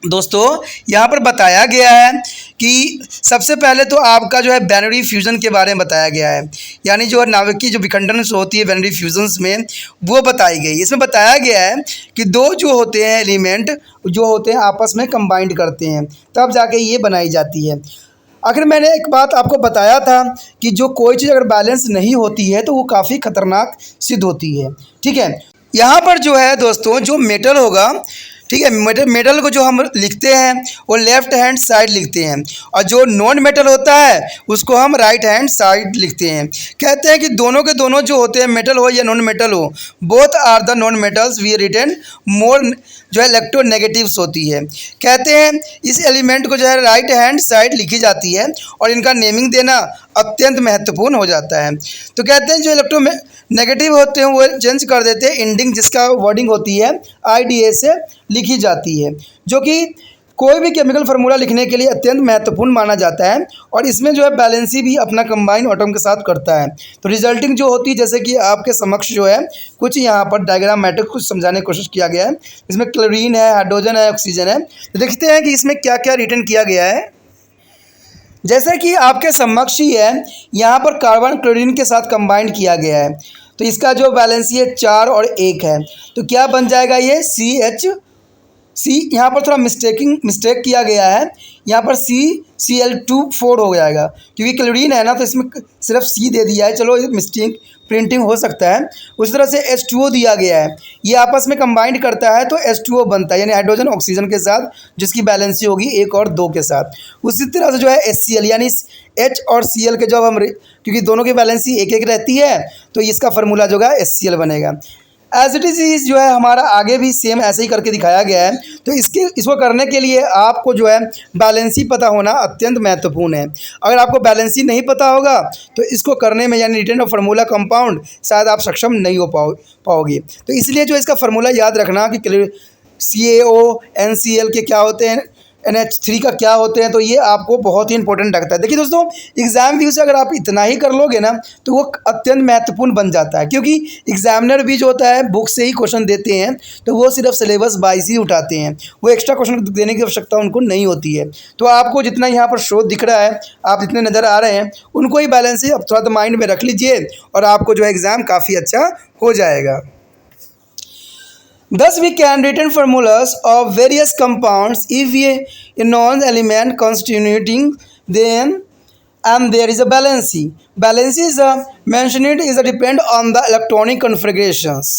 दोस्तों यहाँ पर बताया गया है कि सबसे पहले तो आपका जो है बाइनरी फ्यूज़न के बारे में बताया गया है, यानी जो नाभिक की जो विखंडन होती है बाइनरी फ्यूजन्स में वो बताई गई। इसमें बताया गया है कि दो जो होते हैं एलिमेंट जो होते हैं आपस में कंबाइंड करते हैं तब जाके ये बनाई जाती है। आखिर मैंने एक बात आपको बताया था कि जो कोई चीज़ अगर बैलेंस नहीं होती है तो वो काफ़ी खतरनाक सिद्ध होती है। ठीक है, यहाँ पर जो है दोस्तों जो मेटल होगा, ठीक है, मेटल को जो हम लिखते हैं वो लेफ्ट हैंड साइड लिखते हैं और जो नॉन मेटल होता है उसको हम राइट हैंड साइड लिखते हैं। कहते हैं कि दोनों के दोनों जो होते हैं मेटल हो या नॉन मेटल हो, both are the non metals we return more जो है इलेक्ट्रोनेगेटिव्स होती है। कहते हैं इस एलिमेंट को जो है राइट हैंड साइड लिखी जाती है और इनका नेमिंग देना अत्यंत महत्वपूर्ण हो जाता है। तो कहते हैं जो इलेक्ट्रो नेगेटिव होते हैं वो चेंज कर देते हैं, एंडिंग जिसका वर्डिंग होती है IDA से लिखी जाती है, जो कि कोई भी केमिकल फार्मूला लिखने के लिए अत्यंत महत्वपूर्ण माना जाता है और इसमें जो है बैलेंसी भी अपना कंबाइन एटम के साथ करता है। तो रिजल्टिंग जो होती है, जैसे कि आपके समक्ष जो है कुछ यहाँ पर डायग्रामेटिक कुछ समझाने की कोशिश किया गया है। इसमें क्लोरीन है, हाइड्रोजन है, ऑक्सीजन है। तो देखते हैं कि इसमें क्या क्या रिटर्न किया गया है। जैसे कि आपके समक्ष ही है, यहाँ पर कार्बन क्लोरीन के साथ कंबाइंड किया गया है, तो इसका जो बैलेंसी है 4 और 1 है। तो क्या बन जाएगा ये CH, यहाँ पर थोड़ा मिस्टेक किया गया है, यहाँ पर CCl2 4 हो जाएगा क्योंकि क्लोरीन है ना, तो इसमें सिर्फ C दे दिया है। चलो मिस्टेक प्रिंटिंग हो सकता है। उस तरह से H2O दिया गया है, ये आपस में कंबाइंड करता है तो H2O बनता है, यानी हाइड्रोजन ऑक्सीजन के साथ, जिसकी बैलेंसी होगी 1 और 2 के साथ। उसी तरह से जो है HCl, यानी H और Cl के जब हम क्योंकि दोनों की बैलेंसी 1-1 रहती है तो इसका फार्मूला जो है HCl बनेगा। एज इट इज़ जो है हमारा आगे भी सेम ऐसे ही करके दिखाया गया है। तो इसको करने के लिए आपको जो है बैलेंसी पता होना अत्यंत महत्वपूर्ण है। अगर आपको बैलेंसी नहीं पता होगा तो इसको करने में, यानी रिटर्न ऑफ फार्मूला कंपाउंड, शायद आप सक्षम नहीं हो पाओगे। तो इसलिए जो इसका फार्मूला याद रखना कि CaO NCl के क्या होते हैं, NH3 का क्या होते हैं, तो ये आपको बहुत ही इंपॉर्टेंट लगता है। देखिए दोस्तों, एग्जाम व्यू से अगर आप इतना ही कर लोगे ना तो वो अत्यंत महत्वपूर्ण बन जाता है, क्योंकि एग्जामिनर भी जो होता है बुक से ही क्वेश्चन देते हैं, तो वो सिर्फ सिलेबस वाइज ही उठाते हैं, वो एक्स्ट्रा क्वेश्चन देने की आवश्यकता उनको नहीं होती है। तो आपको जितना यहाँ पर शो दिख रहा है, आप जितने नज़र आ रहे हैं, उनको ही बैलेंस ही अब थोड़ा तो माइंड में रख लीजिए और आपको जो है एग्ज़ाम काफ़ी अच्छा हो जाएगा। Thus, we can written formulas of various compounds if a non-element constituting them, and there is a valency. Valency is mentioned is depend on the electronic configurations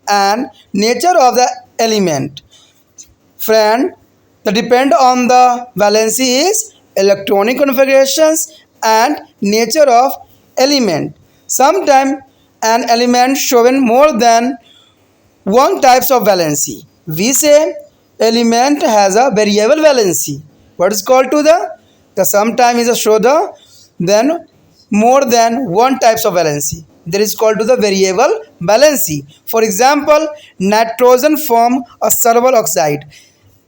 and nature of the element. Friend, the depend on the valency is electronic configurations and nature of element. Sometimes an element shown more than one types of valency. We say element has a variable valency. What is called to the sometime is a show the then more than one types of valency. That is called to the variable valency. For example, nitrogen form a soluble oxide.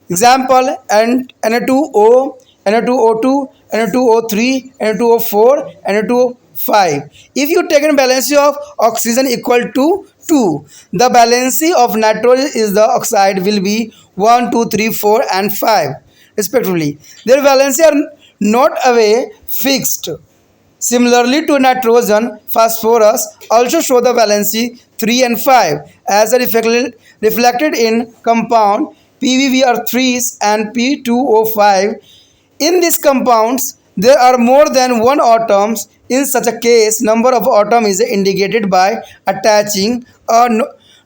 Example, Na2O, Na2O2, Na2O3, Na2O4, Na2O5. If you take a valency of oxygen equal to 2, the valency of nitrogen is the oxide will be 1, 2, 3, 4 and 5 respectively. Their valency are not away fixed. Similarly to nitrogen, phosphorus also show the valency 3 and 5 as a reflected in compound PbBr3s and P2O5. In these compounds, there are more than one atoms. In such a case, number of atoms is indicated by attaching a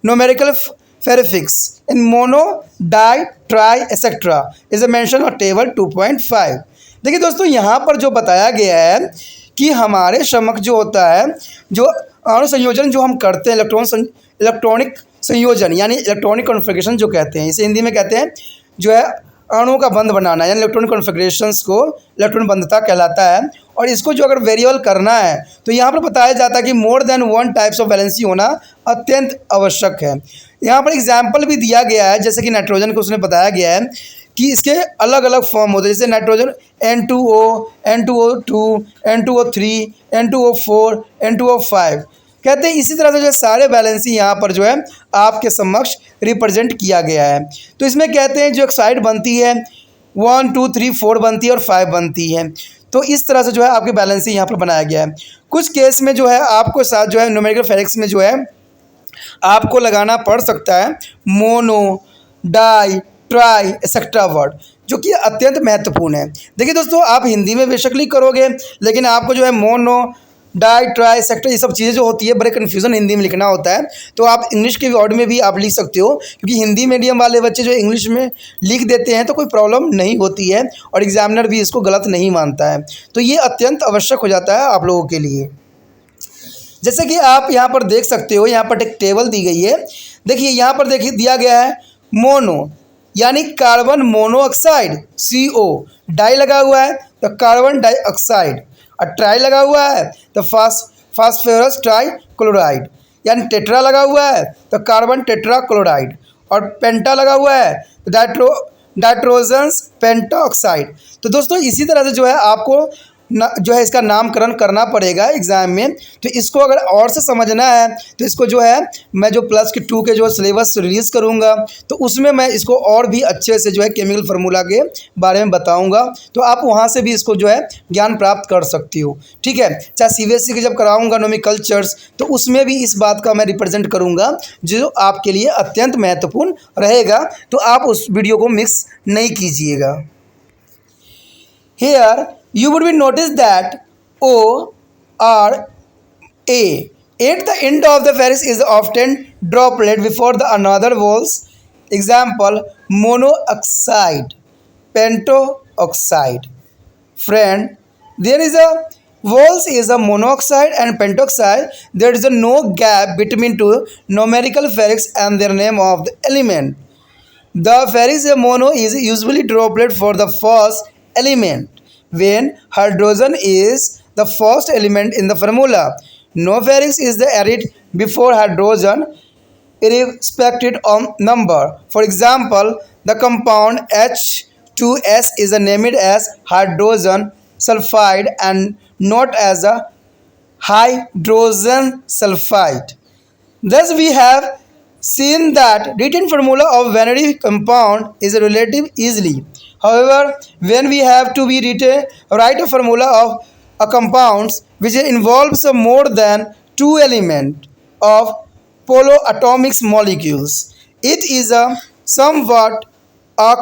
numerical prefix in mono, di, tri, etc. is mentioned on table 2.5. देखिए दोस्तों, यहाँ पर जो बताया गया है कि हमारे समक्ष जो होता है, जो अणु संयोजन जो हम करते हैं, इलेक्ट्रॉनिक संयोजन यानी इलेक्ट्रॉनिक कॉन्फ़िगरेशन जो कहते हैं, इसे हिंदी में कहते हैं जो है अणुओं का बंध बनाना, यानी इलेक्ट्रॉनिक कॉन्फ़िगरेशंस को इलेक्ट्रॉन बंधता कहलाता है। और इसको जो अगर वेरिएबल करना है तो यहाँ पर बताया जाता है कि more than one types of valency होना अत्यंत आवश्यक है। यहाँ पर एग्जाम्पल भी दिया गया है, जैसे कि नाइट्रोजन को उसने बताया गया है कि इसके अलग अलग फॉर्म होते हैं, जैसे nitrogen N2O, N2O2, N2O3, N2O4, N2O5 कहते हैं। इसी तरह से जो है सारे वैलेंसी यहाँ पर जो है आपके समक्ष रिप्रेजेंट किया गया है। तो इसमें कहते हैं जो ऑक्साइड बनती है 1, 2, 3, 4 बनती है और 5 बनती है। तो इस तरह से जो है आपकी बैलेंसी यहाँ पर बनाया गया है। कुछ केस में जो है आपको साथ जो है न्यूमेरिकल फेरिक्स में जो है आपको लगाना पड़ सकता है mono, di, tri etcetera word, जो कि अत्यंत महत्वपूर्ण है। देखिए दोस्तों, आप हिंदी में बेशकली करोगे, लेकिन आपको जो है मोनो, डाई, ट्राई एक्सेट्रा ये सब चीज़ें जो होती है बड़े कन्फ्यूज़न हिंदी में लिखना होता है। तो आप इंग्लिश के वर्ड में भी आप लिख सकते हो, क्योंकि हिंदी मीडियम वाले बच्चे जो इंग्लिश में लिख देते हैं तो कोई प्रॉब्लम नहीं होती है और एग्जामिनर भी इसको गलत नहीं मानता है। तो ये अत्यंत आवश्यक हो जाता है आप लोगों के लिए। जैसे कि आप यहाँ पर देख सकते हो, यहाँ पर एक टेबल दी गई है। देखिए यहाँ पर देखिए दिया गया है मोनो यानी कार्बन मोनोऑक्साइड CO, डाई लगा हुआ है तो कार्बन डाइऑक्साइड, और ट्राई लगा हुआ है तो फास्फोरस ट्राई क्लोराइड, यानी टेट्रा लगा हुआ है तो कार्बन टेट्रा क्लोराइड, और पेंटा लगा हुआ है तो नाइट्रोजन पेंटाऑक्साइड। तो दोस्तों इसी तरह से जो है आपको जो है इसका नामकरण करना पड़ेगा एग्ज़ाम में। तो इसको अगर और से समझना है तो इसको जो है मैं जो +2 के जो सिलेबस रिलीज़ करूँगा तो उसमें मैं इसको और भी अच्छे से जो है केमिकल फार्मूला के बारे में बताऊँगा। तो आप वहाँ से भी इसको जो है ज्ञान प्राप्त कर सकती हो, ठीक है। चाहे CBSE के जब कराऊँगा नोमेनक्लेचर्स तो उसमें भी इस बात का मैं रिप्रेजेंट करूँगा जो आपके लिए अत्यंत महत्वपूर्ण रहेगा। तो आप उस वीडियो को मिस नहीं कीजिएगा। Here you would be notice that O or A at the end of the ferrix is often droplet before the another vowels. Example: monoxide, pentoxide. Friend, there is a vowels is a monoxide and pentoxide. There is a no gap between two numerical ferrix and their name of the element. The ferrix mono is usually droplet for the first element when hydrogen is the first element in the formula. No ferrix is the added before hydrogen irrespective of number. For example, the compound H2S is named as hydrogen sulfide and not as a hydrogen sulfide. Thus we have seen that written formula of binary compound is relative easily. However, when we have to write a formula of a compounds which involves more than two elements of polyatomic molecules, it is a somewhat a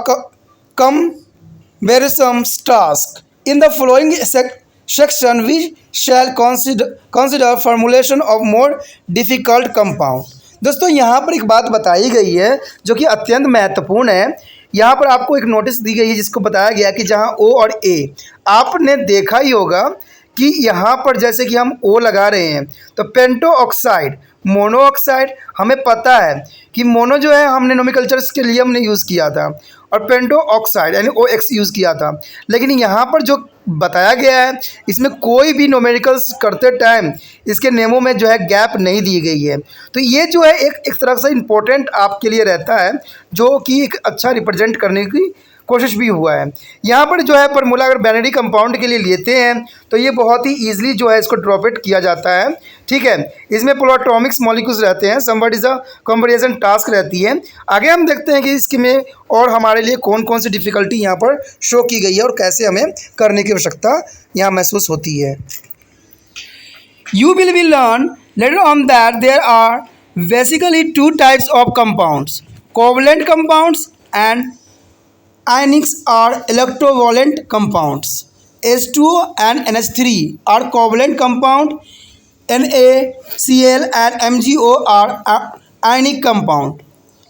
cumbersome task. In the following section, we shall consider formulation of more difficult compound. दोस्तों यहाँ पर एक बात बताई गई है जो कि अत्यंत महत्वपूर्ण है। यहाँ पर आपको एक नोटिस दी गई है जिसको बताया गया कि जहाँ O और A, आपने देखा ही होगा कि यहाँ पर जैसे कि हम O लगा रहे हैं तो पेंटो ऑक्साइड, मोनो ऑक्साइड, हमें पता है कि मोनो जो है हमने नोमेनक्लेचर्स के लिए हमने यूज़ किया था और पेंटो ऑक्साइड यानी OX यूज़ किया था। लेकिन यहाँ पर जो बताया गया है इसमें कोई भी न्यूमेरिकल्स करते टाइम इसके नेमों में जो है गैप नहीं दी गई है। तो ये जो है एक तरह से इम्पोर्टेंट आपके लिए रहता है जो कि एक अच्छा रिप्रेजेंट करने की कोशिश भी हुआ है। यहाँ पर जो है फार्मूला अगर बाइनरी कंपाउंड के लिए लेते हैं तो ये बहुत ही ईजिली जो है इसको ड्रॉप किया जाता है, ठीक है। इसमें पोलोटॉमिक्स मॉलिक्यूल्स रहते हैं, somewhat is a comparison task रहती है। आगे हम देखते हैं कि इसके में और हमारे लिए कौन कौन सी डिफ़िकल्टी यहाँ पर शो की गई है और कैसे हमें करने की आवश्यकता यहाँ महसूस होती है। You will be learn later on that there are basically two types of compounds, covalent compounds and ionics are electrovalent compounds. H2O and NH3 are covalent compound. NaCl and MgO are ionic compound.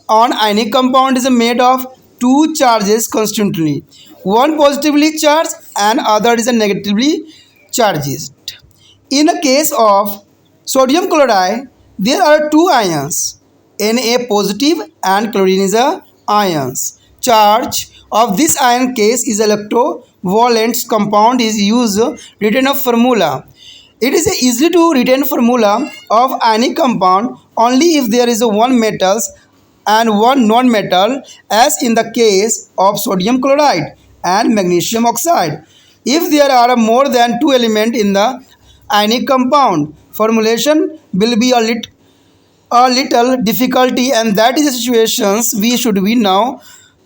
An ionic compound is made of two charges constantly. One positively charged and other is a negatively charged. In a case of sodium chloride, there are two ions, Na positive and chlorine is a ions. Charge of this ion case is electrovalent compound is used written a formula. It is a easy to retain formula of ionic compound only if there is a one metals and one non-metal, as in the case of sodium chloride and magnesium oxide. If there are more than two elements in the ionic compound, formulation will be a little difficulty, and that is the situations we should be now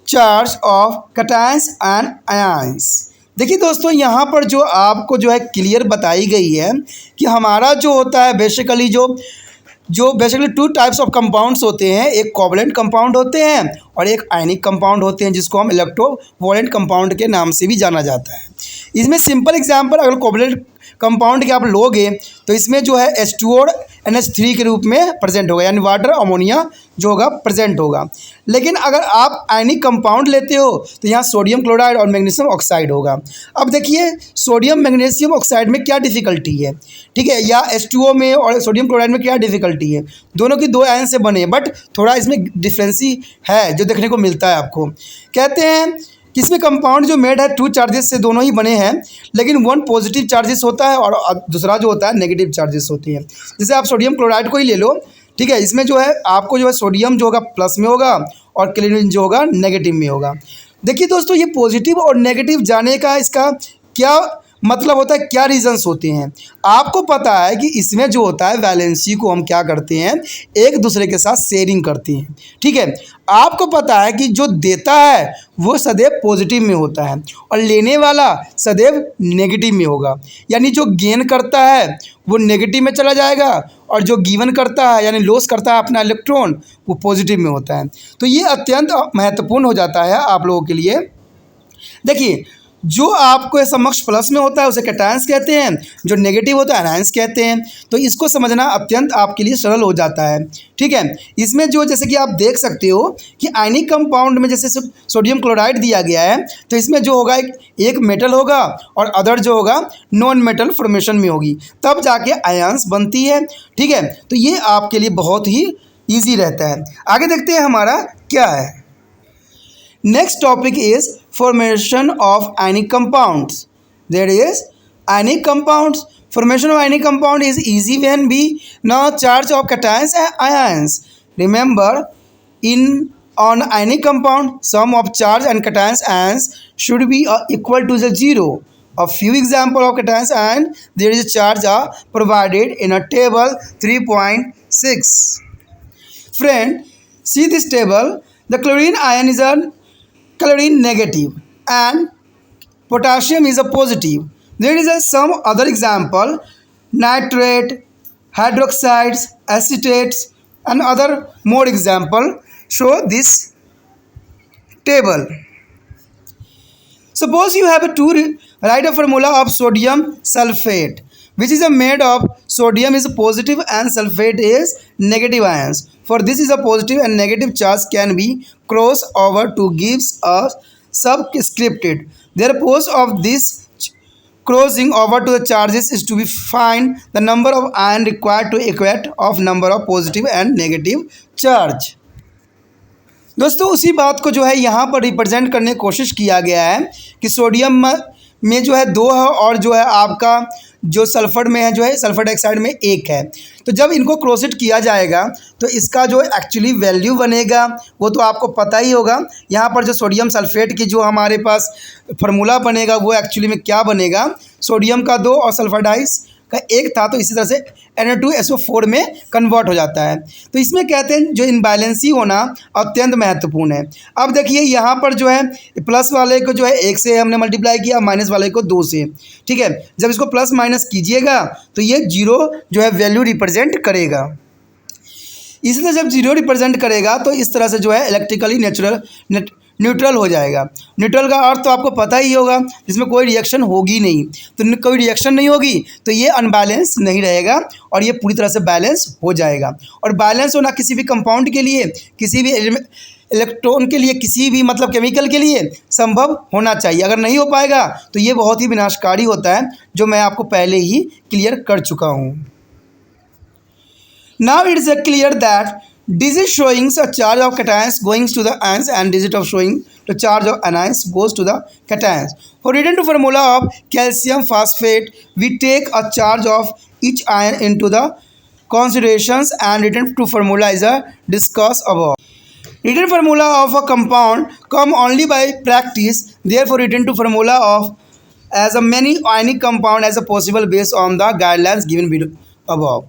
charge of cations and ions. देखिए दोस्तों, यहाँ पर जो आपको जो है clear बताई गई है कि हमारा जो होता है बेसिकली जो basically two types of compounds होते हैं, एक कोवलेंट कंपाउंड होते हैं और एक आयनिक कंपाउंड होते हैं, जिसको हम इलेक्ट्रोवोलेंट कंपाउंड के नाम से भी जाना जाता है। इसमें सिंपल एग्जांपल अगर कोवलेंट कंपाउंड के आप लोगे तो इसमें जो है H2O और NH3 के रूप में प्रेजेंट होगा, यानी वाटर अमोनिया जो होगा प्रेजेंट होगा। लेकिन अगर आप आयनिक कंपाउंड लेते हो तो यहाँ सोडियम क्लोराइड और मैग्नीशियम ऑक्साइड होगा। अब देखिए सोडियम मैग्नीशियम ऑक्साइड में क्या डिफ़िकल्टी है, ठीक है, या H2O में और सोडियम क्लोराइड में क्या डिफ़िकल्टी है। दोनों की दो आयन से बने, बट थोड़ा इसमें डिफरेंसी है जो देखने को मिलता है आपको। कहते हैं कि इसमें कंपाउंड जो मेड है टू चार्जेस से दोनों ही बने हैं, लेकिन वन पॉजिटिव चार्जेस होता है और दूसरा जो होता है नेगेटिव चार्जेस होती हैं। जैसे आप सोडियम क्लोराइड को ही ले लो, ठीक है, इसमें जो है आपको जो है सोडियम जो होगा प्लस में होगा और क्लोरीन जो होगा नेगेटिव में होगा। देखिए दोस्तों, ये पॉजिटिव और नेगेटिव जाने का इसका क्या मतलब होता है, क्या रीजंस होते हैं। आपको पता है कि इसमें जो होता है वैलेंसी को हम क्या करते हैं, एक दूसरे के साथ शेयरिंग करते हैं, ठीक है। आपको पता है कि जो देता है वो सदैव पॉजिटिव में होता है और लेने वाला सदैव नेगेटिव में होगा, यानी जो गेन करता है वो नेगेटिव में चला जाएगा और जो गिवन करता है यानी लॉस करता है अपना इलेक्ट्रॉन वो पॉजिटिव में होता है। तो ये अत्यंत महत्वपूर्ण हो जाता है आप लोगों के लिए। देखिए, जो आपको समक्ष प्लस में होता है उसे कैटायंस कहते हैं, जो नेगेटिव होता है एनायंस कहते हैं। तो इसको समझना अत्यंत आपके लिए सरल हो जाता है, ठीक है। इसमें जो जैसे कि आप देख सकते हो कि आयनिक कंपाउंड में जैसे सोडियम क्लोराइड दिया गया है, तो इसमें जो होगा एक मेटल होगा और अदर जो होगा नॉन मेटल फॉर्मेशन में होगी, तब जाके आयंस बनती है, ठीक है। तो ये आपके लिए बहुत ही ईजी रहता है। आगे देखते हैं हमारा क्या है। Next topic is formation of ionic compounds. There is ionic compounds. Formation of ionic compound is easy when we know charge of cations and ions. Remember, on ionic compound, sum of charge and cations ions should be equal to the zero. A few example of cations and there is a charge are provided in a table 3.6. Friend, see this table. The chlorine ion is a chlorine negative and potassium is a positive. There is some other example, nitrate, hydroxides, acetates and other more example show this table. Suppose you have to write a formula of sodium sulfate, which is made of sodium is positive and sulfate is negative ions. For this is a positive and negative charge can be cross over to gives a subscripted. Therefore, of this crossing over to the charges is to be find the number of ion required to equate of number of positive and negative charge. दोस्तों, उसी बात को जो है यहाँ पर represent करने की कोशिश किया गया है कि सोडियम में जो है दो है और जो है आपका जो सल्फर में है जो है सल्फर डाइऑक्साइड में एक है। तो जब इनको क्रॉसिट किया जाएगा तो इसका जो एक्चुअली वैल्यू बनेगा वो तो आपको पता ही होगा। यहाँ पर जो सोडियम सल्फेट की जो हमारे पास फार्मूला बनेगा वो एक्चुअली में क्या बनेगा, सोडियम का 2 और सल्फर का एक था, तो इसी तरह से Na2SO4 में कन्वर्ट हो जाता है। तो इसमें कहते हैं जो इनबैलेंसी होना अत्यंत महत्वपूर्ण है। अब देखिए यहाँ पर जो है प्लस वाले को जो है 1 से हमने मल्टीप्लाई किया, माइनस वाले को 2 से, ठीक है। जब इसको प्लस माइनस कीजिएगा तो ये 0 जो है वैल्यू रिप्रेजेंट करेगा। इसी तरह जब 0 रिप्रेजेंट करेगा तो इस तरह से जो है इलेक्ट्रिकली न्यूट्रल हो जाएगा। न्यूट्रल का अर्थ तो आपको पता ही होगा, जिसमें कोई रिएक्शन होगी नहीं। तो कोई रिएक्शन नहीं होगी तो ये अनबैलेंस नहीं रहेगा और ये पूरी तरह से बैलेंस हो जाएगा। और बैलेंस होना किसी भी कंपाउंड के लिए, किसी भी इलेक्ट्रॉन के लिए, किसी भी मतलब केमिकल के लिए संभव होना चाहिए। अगर नहीं हो पाएगा तो ये बहुत ही विनाशकारी होता है, जो मैं आपको पहले ही क्लियर कर चुका हूँ। Now it is clear that digit showing a charge of cations going to the anions and digit of showing the charge of anions goes to the cations. For return to formula of calcium phosphate, we take a charge of each ion into the considerations and return to formula is a discussed above. Return formula of a compound come only by practice. Therefore, return to formula of as a many ionic compound as a possible based on the guidelines given below above.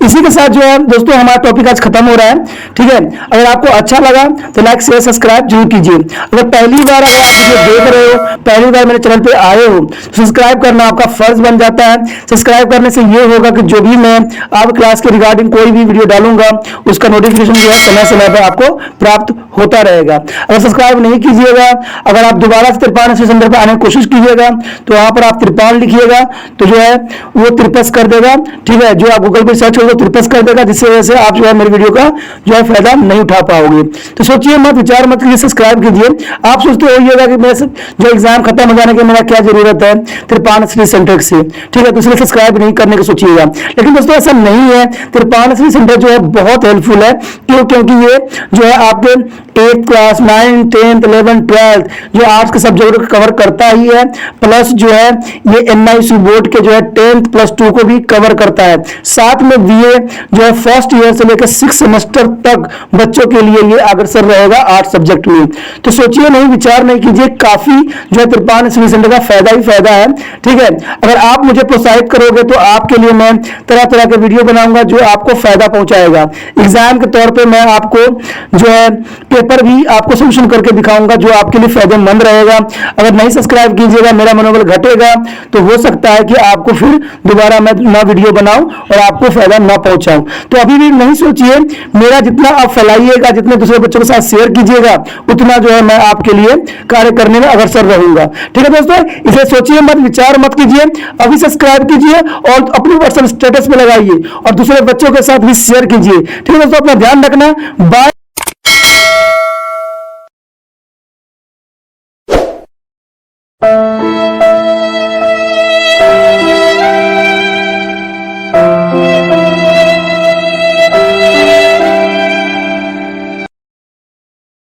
इसी के साथ जो है दोस्तों हमारा topic आज खत्म हो रहा है, ठीक है। अगर आपको अच्छा लगा तो लाइक शेयर सब्सक्राइब जरूर कीजिए। अगर पहली बार अगर आप वीडियो देख रहे हो, पहली बार मेरे चैनल पे आए हो, तो सब्सक्राइब करना आपका फर्ज बन जाता है। सब्सक्राइब करने से ये होगा कि जो भी मैं आप क्लास के रिगार्डिंग कोई भी वीडियो डालूंगा उसका नोटिफिकेशन जो है समय समय पर आपको प्राप्त होता रहेगा। अगर सब्सक्राइब नहीं कीजिएगा, अगर आप दोबारा से 53 सेंटर पर आने की कोशिश कीजिएगा तो वहां पर आप 53 लिखिएगा तो जो है वो 53 कर देगा, ठीक है। जो आप गूगल पर सर्च करोगे 53 कर देगा, जिससे वजह से आप जो है मेरे वीडियो का जो है फायदा नहीं उठा पाओगे। तो सोचिए मत, विचार मत कीजिए, सब्सक्राइब कीजिए। आप सोचते होइएगा कि मेरे जो एग्जाम खत्म हो जाने की मेरा क्या जरूरत है 53 सेंटर से, ठीक है। तो इसलिए सब्सक्राइब नहीं करने की सोचिएगा, लेकिन दोस्तों ऐसा नहीं है। 53 सेंटर जो है बहुत हेल्पफुल है, क्यों? क्योंकि ये जो है आपके 8th class 9th 10th 11th 12th जो आर्ट्स के सब्जेक्ट को कवर करता ही है, प्लस जो है ये NIC बोर्ड के जो है 10th प्लस 2 को भी कवर करता है। साथ में BA जो है फर्स्ट ईयर से लेकर 6 सेमेस्टर तक बच्चों के लिए ये अग्रसर रहेगा 8 सब्जेक्ट में। तो सोचिए नहीं, विचार नहीं कीजिए, काफी जो है 53 सेंटर का फायदा ही फायदा है, ठीक है। अगर आप मुझे प्रोत्साहित करोगे तो आपके लिए मैं तरह तरह के वीडियो बनाऊंगा जो आपको फायदा पहुंचाएगा। एग्जाम के तौर पे मैं आपको जो है पेपर भी आपको सोल्यूशन करके दिखाऊंगा जो आपके लिए फायदेमंद रहेगा। अगर नहीं सब्सक्राइब कीजिएगा, मेरा मनोबल घटेगा, तो हो सकता है कि आपको फिर दोबारा मैं नया वीडियो बनाऊं और आपको फायदा ना पहुंचाऊं। तो अभी भी नहीं सोचिए, मेरा जितना आप फैलाइएगा, जितने दूसरे बच्चों के साथ शेयर कीजिएगा, उतना जो है मैं आपके लिए कार्य करने में अग्रसर रहूंगा, ठीक है दोस्तों। इसे सोचिए मत, विचार मत कीजिए, अभी सब्सक्राइब कीजिए और अपनी व्हाट्सएप स्टेटस पे लगाइए और दूसरे बच्चों के साथ भी शेयर कीजिए, ठीक है दोस्तों। अपना ध्यान रखना, बाय।